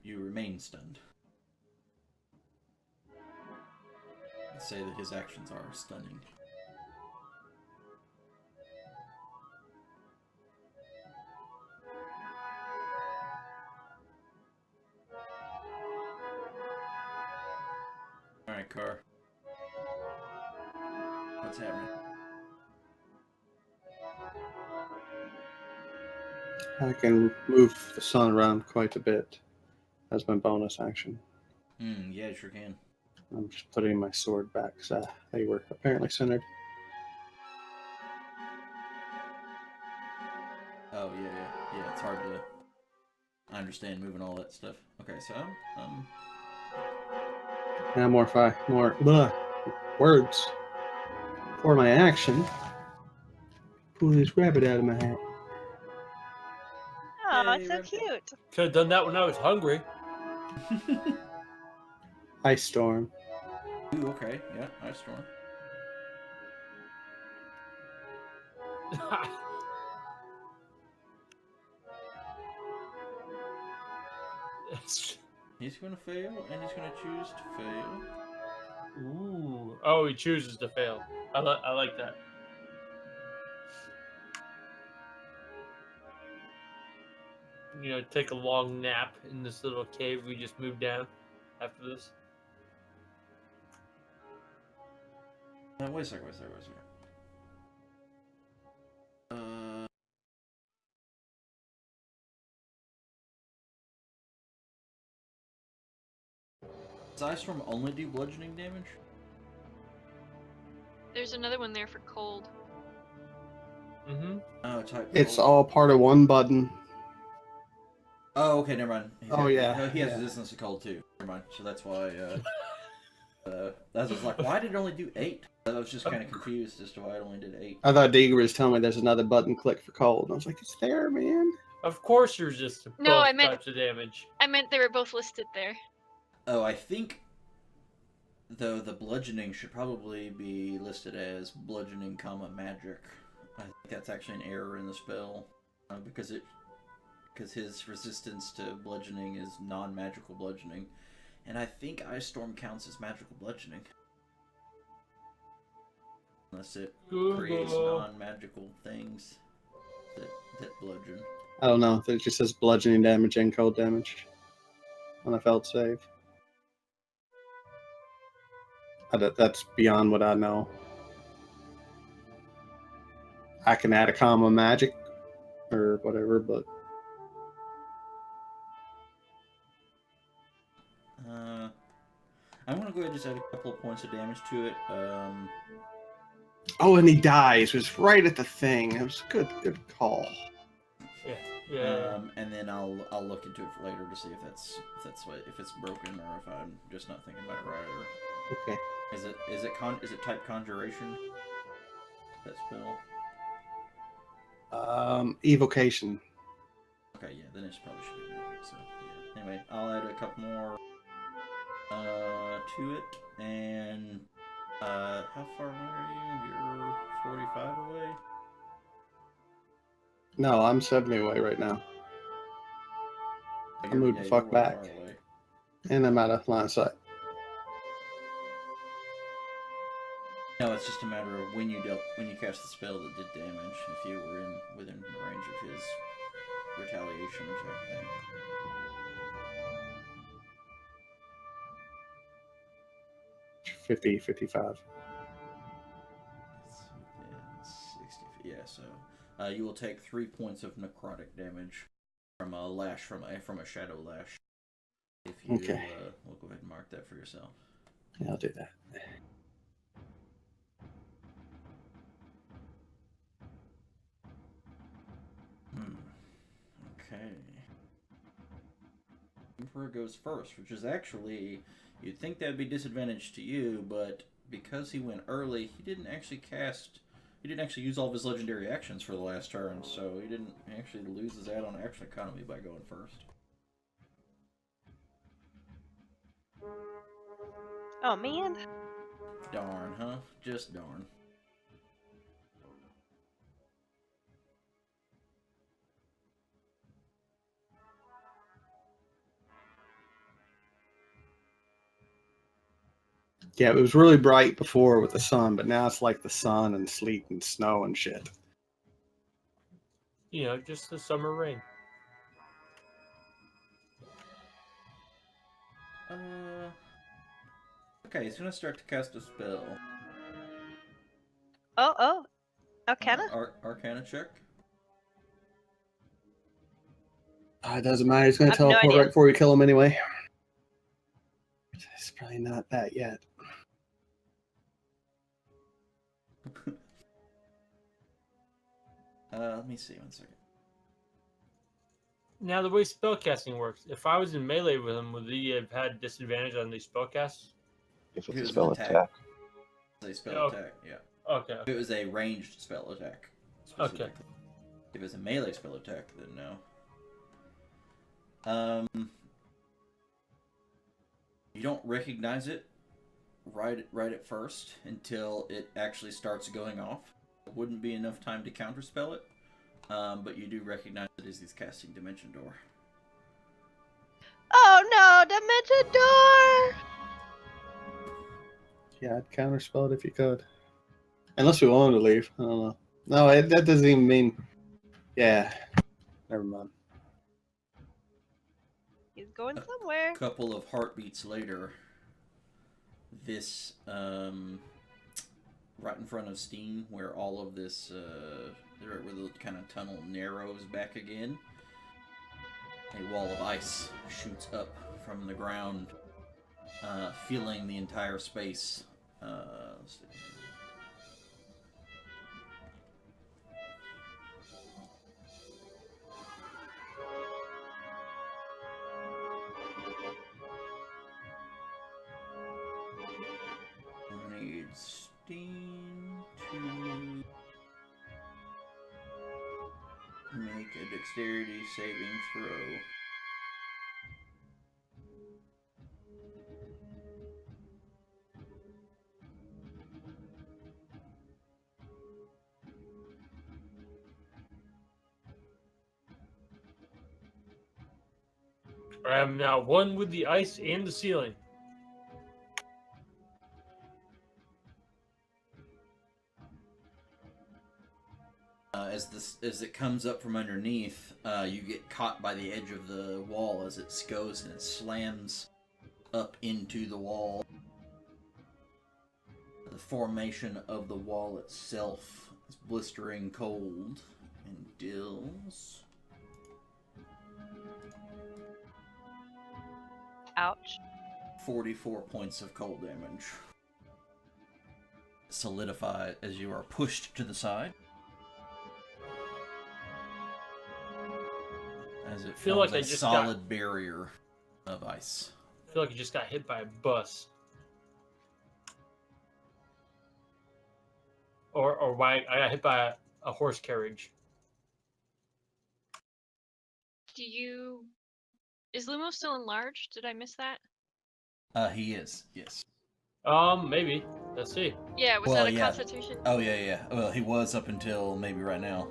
You remain stunned. Let's say that his actions are stunning. Alright, Car. What's happening? I can move the sun around quite a bit as my bonus action. Yeah, you sure can. I'm just putting my sword back because they were apparently centered. Oh, yeah. It's hard to... I understand moving all that stuff. Okay, so, Now more words for my action. Pull this rabbit out of my hat. Oh, Yay, it's so rabbit. cute. Could have done that when I was hungry. Ice storm. Ooh, okay. Yeah, Ice Storm. He's gonna fail, and he's gonna choose to fail. Ooh. Oh, he chooses to fail. I like that. You know, take a long nap in this little cave we just moved down after this. Wait a second. Does Ice Storm only do bludgeoning damage? There's another one there for cold. Mm-hmm. Oh, type. It's cold. all part of one button. Oh, okay, never mind. Oh, yeah, No, he has yeah. resistance to cold too. Never mind. So that's why. That was like, why did it only do 8? I was just kind of confused as to why it only did 8. I thought Deeger was telling me there's another button click for cold. And I was like, it's there, man. Of course you're resistant to No, both I meant- types of damage. I meant they were both listed there. Oh, I think, though, the bludgeoning should probably be listed as bludgeoning, magic. I think that's actually an error in the spell, because his resistance to bludgeoning is non-magical bludgeoning, and I think Ice Storm counts as magical bludgeoning. Unless it Google. creates non-magical things that bludgeon. I don't know. It just says bludgeoning damage and cold damage on a failed save. That's beyond what I know. I can add a comma magic or whatever, but I'm gonna go ahead and just add a couple of points of damage to it. oh, and he dies. It was right at the thing. It was a good call. Yeah. And then I'll look into it later to see if it's broken or if I'm just not thinking about it right. Or Okay. is it type conjuration? That spell. Evocation. Okay, yeah, then it's probably should be magic. So yeah. Anyway, I'll add a couple more to it. And how far away are you? You're 45 away. No, I'm 70 away right now. I moved the fuck you're way back. far away. And I'm out of line of sight. No, it's just a matter of when you cast the spell that did damage. If you were within range of his retaliation type thing. – 50, 55. It's within 60. Yeah, so you will take 3 points of necrotic damage from a lash from a shadow lash. If you Okay. we'll go ahead and mark that for yourself. Yeah, I'll do that. Okay. Emperor goes first, which is actually, you'd think that'd be disadvantage to you, but because he went early, he didn't actually use all of his legendary actions for the last turn, so he didn't actually lose his add-on action economy by going first. Oh man. Darn, huh? Just darn. Yeah, it was really bright before with the sun, but now it's like the sun and sleet and snow and shit. You know, just the summer rain. Okay, he's gonna start to cast a spell. Oh. Arcana? Arcana check. It doesn't matter. He's going I to have no teleport idea. right before you kill him anyway. It's probably not that yet. Let me see 1 second. Now, the way spellcasting works, if I was in melee with him, would he have had disadvantage on these spellcasts? If It it's a was spell an attack. It's a spell Oh. attack, yeah. Okay. If it was a ranged spell attack. Okay. specifically. If it's a melee spell attack, then no. You don't recognize it right at first until it actually starts going off. It wouldn't be enough time to counterspell it, but you do recognize it as he's casting Dimension Door. Oh no, Dimension Door! Yeah, I'd counterspell it if you could. Unless we wanted to leave. I don't know. No, that doesn't even mean... Yeah. Never mind. He's going somewhere. A couple of heartbeats later, this, right in front of Steen, where all of this, where the kind of tunnel narrows back again, a wall of ice shoots up from the ground, filling the entire space. Let's see. I need Steen to make a dexterity saving throw. I am now one with the ice and the ceiling. as it comes up from underneath, you get caught by the edge of the wall as it goes and it slams up into the wall. The formation of the wall itself is blistering cold and deals Ouch. 44 points of cold damage. Solidify as you are pushed to the side. As it feel forms like I a just solid barrier of ice. I feel like you just got hit by a bus. Or why I got hit by a horse carriage. Is Lumo still enlarged? Did I miss that? He is, yes. Maybe. Let's see. Yeah, was Well, that a yeah. constitution? Oh, yeah. Well, he was up until maybe right now.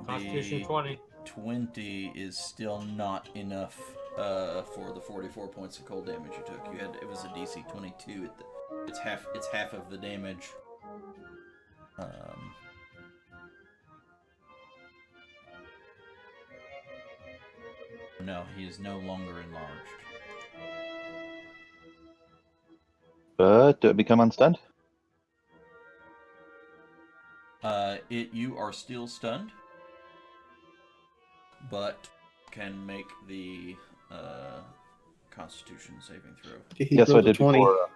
Constitution The 20. 20 is still not enough for the 44 points of cold damage you took. It was a DC 22. It's half of the damage. No, he is no longer enlarged. But do it become unstunned? You are still stunned, but can make the Constitution saving throw. He Yeah, so I rolled a did 20. before.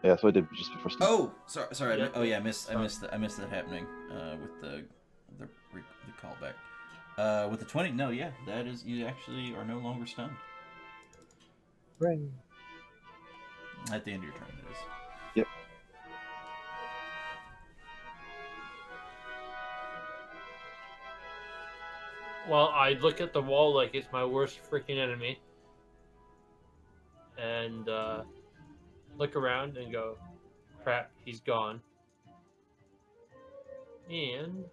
Yeah, so I did just before. Oh, sorry. Yeah. I missed that happening with the callback. With the 20, no, yeah, that is, you actually are no longer stunned. Right. At the end of your turn, it is. Yep. Well, I look at the wall like it's my worst freaking enemy. And look around and go, crap, he's gone. And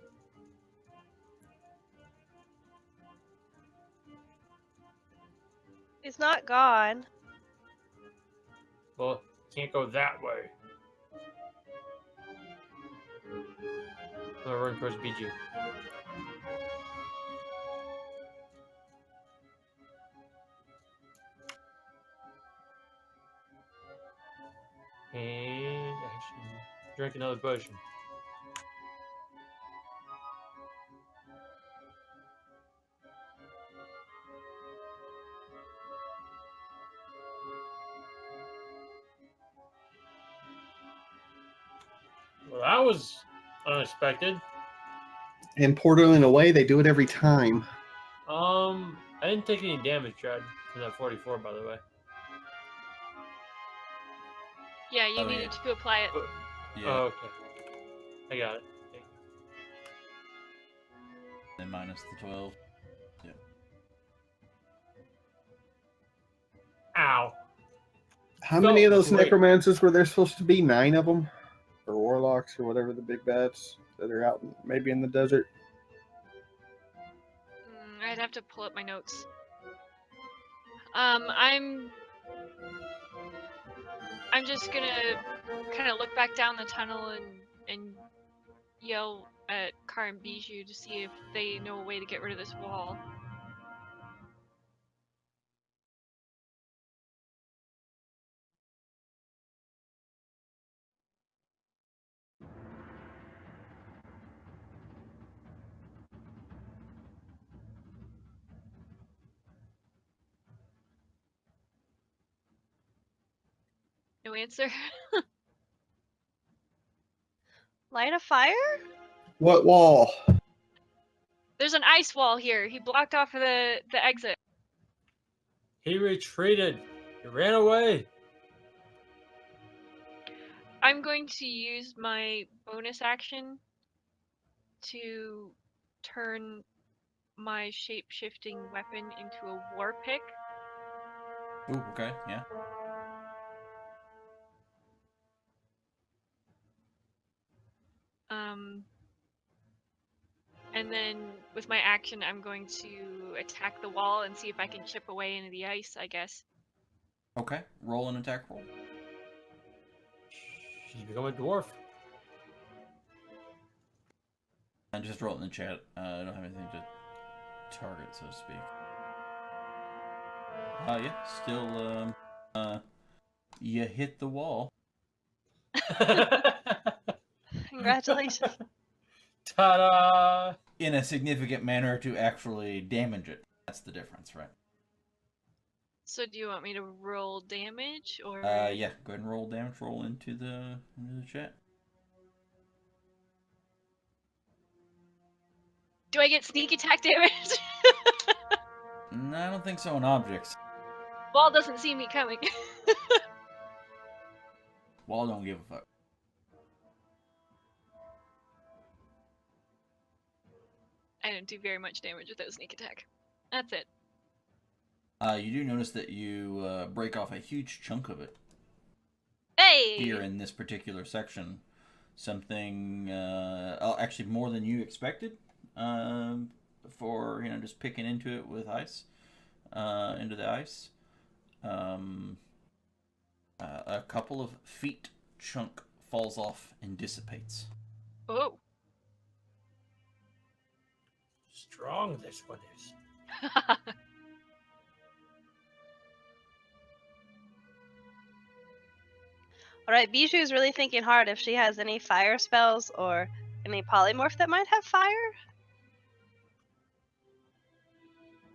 He's not gone. well, can't go that way. I'm gonna run towards Biju. And action. Drink another potion. Well, that was unexpected. And portaling away, they do it every time. I didn't take any damage, Chad, from that 44, by the way. Yeah, you Oh, needed yeah. to apply it. Yeah, Oh, okay. I got it. Okay. then minus the 12. Ow. How many of those Great. necromancers were there supposed to be? 9 of them? Or warlocks, or whatever the big bats that are out maybe in the desert? I'd have to pull up my notes. I'm just gonna kind of look back down the tunnel and yell at Car and Bijou to see if they know a way to get rid of this wall. No answer. Light a fire? What wall? There's an ice wall here. He blocked off the exit. He retreated. He ran away. I'm going to use my bonus action to turn my shape-shifting weapon into a war pick. Ooh, okay, yeah. And then with my action, I'm going to attack the wall and see if I can chip away into the ice, I guess. Okay, roll an attack roll. She's become a dwarf. And just roll it in the chat. I don't have anything to target, so to speak. Yeah, still, you hit the wall. Congratulations. Ta-da! In a significant manner to actually damage it. That's the difference, right? So do you want me to roll damage or? Yeah. Go ahead and roll damage. Roll into the chat. Do I get sneak attack damage? No, I don't think so on objects. Wall doesn't see me coming. Wall don't give a fuck. I didn't do very much damage with that sneak attack. That's it. You do notice that you break off a huge chunk of it Hey! here in this particular section. Something, actually more than you expected. For just picking into it with ice, into the ice. A couple of feet chunk falls off and dissipates. Oh. Strong this one is. Alright, Bijou's really thinking hard if she has any fire spells or any polymorph that might have fire.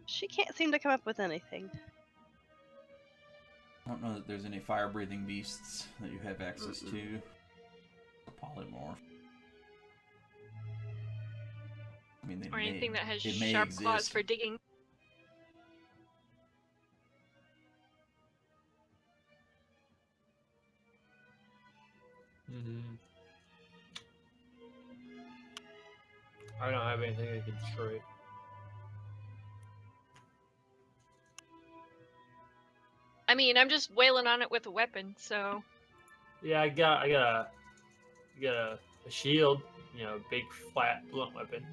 She can't seem to come up with anything. I don't know that there's any fire-breathing beasts that you have access to. A polymorph. I mean, Or anything that has it may sharp claws exist. for digging. I don't have anything that can destroy it. I mean, I'm just wailing on it with a weapon, so. Yeah, I got a shield, big flat blunt weapon.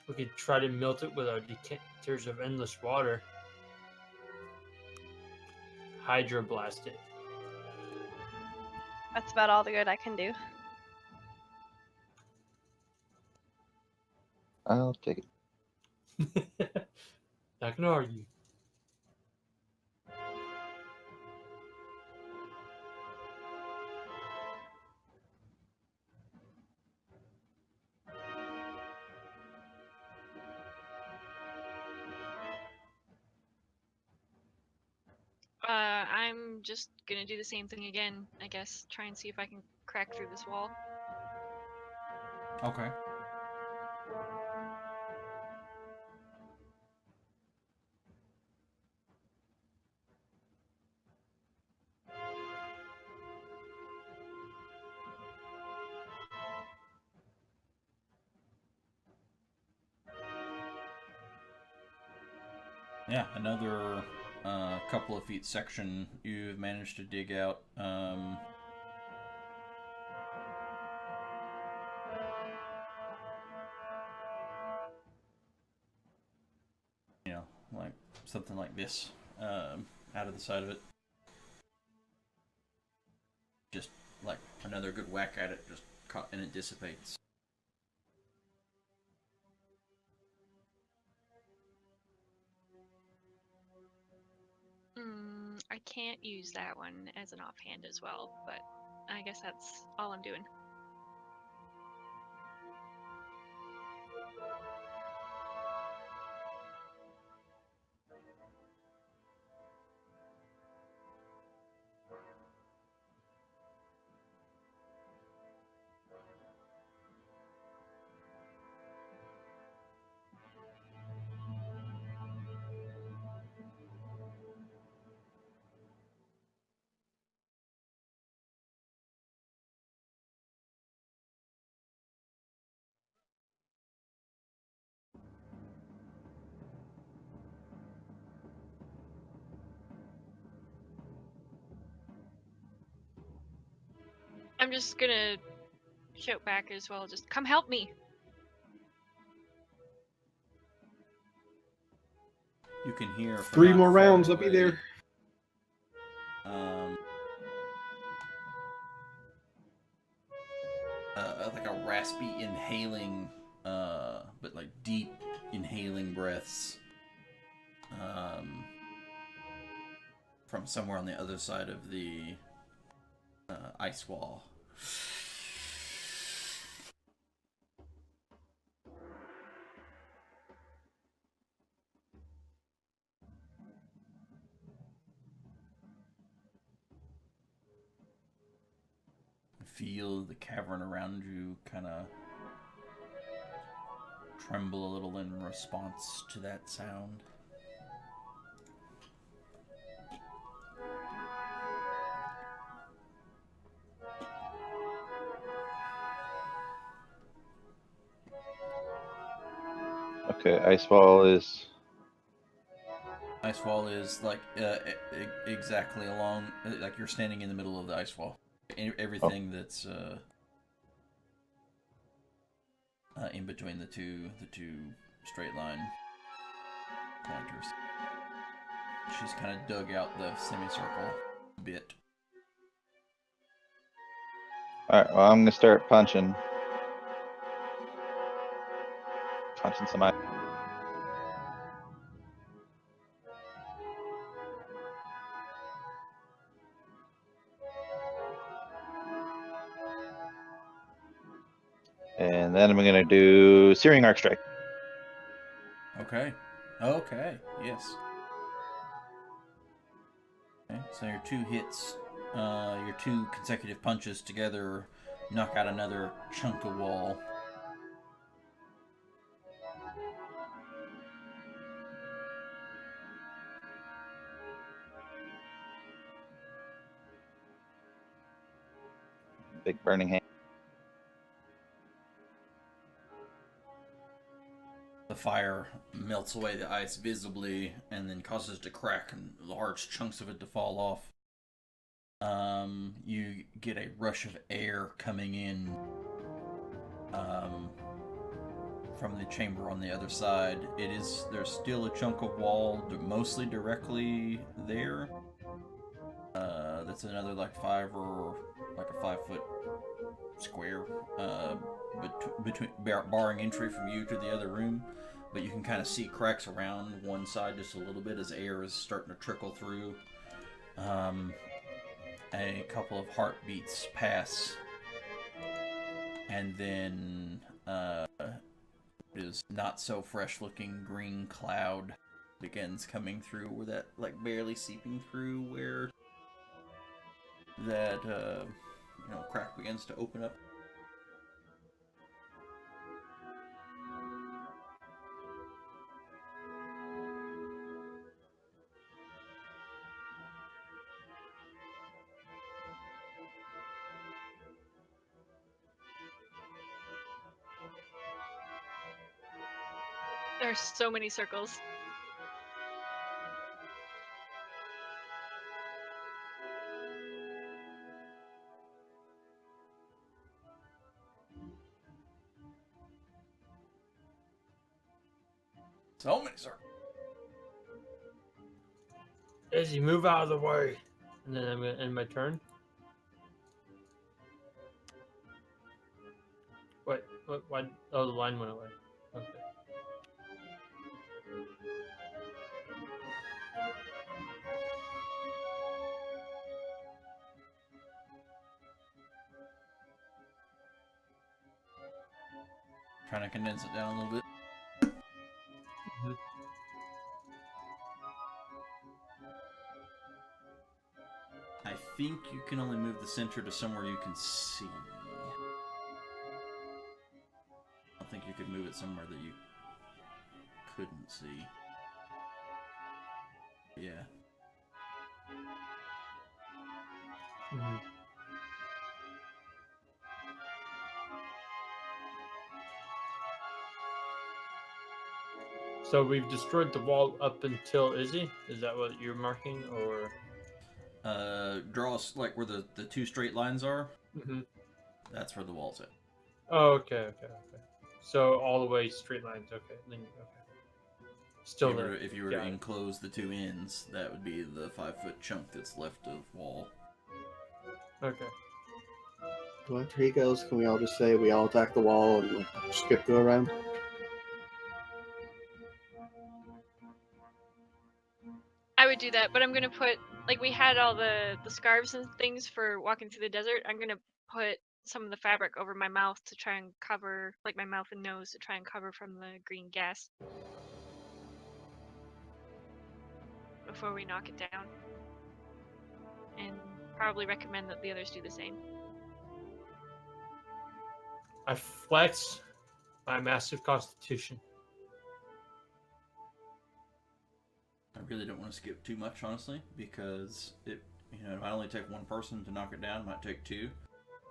We could try to melt it with our decanters of endless water. Hydroblast it. That's about all the good I can do. I'll take it. Not gonna argue. I'm just gonna do the same thing again, I guess. Try and see if I can crack through this wall. Okay. Yeah, another couple of feet section you've managed to dig out. Like something like this, out of the side of it. Just like another good whack at it, just caught, and it dissipates. I can't use that one as an offhand as well, but I guess that's all I'm doing. I'm just gonna shout back as well, just come help me. You can hear from 3 not more far rounds, I'll be away, there. like a raspy inhaling, but like deep inhaling breaths, from somewhere on the other side of the ice wall. Feel the cavern around you kind of tremble a little in response to that sound. Okay, ice wall is. Ice wall is like exactly along, like you're standing in the middle of the ice wall. Everything that's in between the two straight line connectors. She's kind of dug out the semicircle a bit. Alright, well, I'm gonna start punching some ice. And then I'm gonna do Searing Arc Strike. Okay. Okay. Yes. Okay. So your 2 hits, your 2 consecutive punches together knock out another chunk of wall. Big burning hand. The fire melts away the ice visibly and then causes it to crack and large chunks of it to fall off. You get a rush of air coming in from the chamber on the other side. There's still a chunk of wall mostly directly there. That's another like 5 or like a 5 foot square between barring entry from you to the other room, but you can kind of see cracks around one side just a little bit as air is starting to trickle through. A couple of heartbeats pass, and then is not so fresh looking green cloud begins coming through, where that like barely seeping through where that crack begins to open up. There's so many circles. So many circles. Izzy, move out of the way. And then I'm gonna end my turn. Wait, what? Why? Oh, the line went away. Okay. Trying to condense it down a little bit. I think you can only move the center to somewhere you can see. I don't think you could move it somewhere that you couldn't see. Yeah. Mm-hmm. So we've destroyed the wall up until Izzy? Is that what you're marking, or? Draw us like where the 2 straight lines are. Mm-hmm. That's where the wall's at. Oh, okay. So all the way straight lines. Okay. Then, okay. Still if you were, there. if you were Got to it. enclose the 2 ends, that would be the 5-foot chunk that's left of wall. Okay. Well, after he goes, can we all just say we all attack the wall and like, skip go around? I would do that, but I'm gonna put like we had all the scarves and things for walking through the desert. I'm gonna put some of the fabric over my mouth to try and cover, like my mouth and nose, to try and cover from the green gas before we knock it down. And probably recommend that the others do the same. I flex my massive constitution. I really don't want to skip too much, honestly, because it might only take one person to knock it down. It might take 2,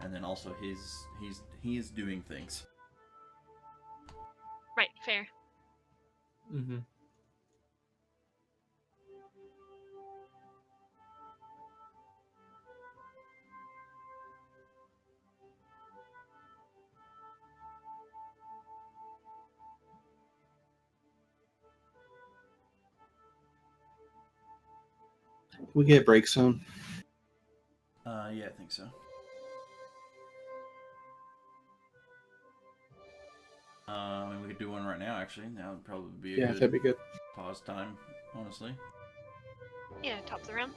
and then also he's doing things. Right, fair. Mm-hmm. We get break soon. Yeah, I think so. We could do one right now, actually. That would probably be a Yeah, good that'd be good. pause time, honestly. Yeah, top of the round.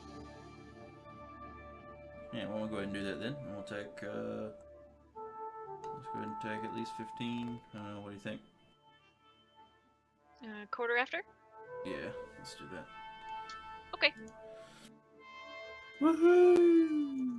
Yeah, well, we'll go ahead and do that then. And we'll take, let's go ahead and take at least 15. What do you think? Quarter after? Yeah, let's do that. Okay. Woohoo!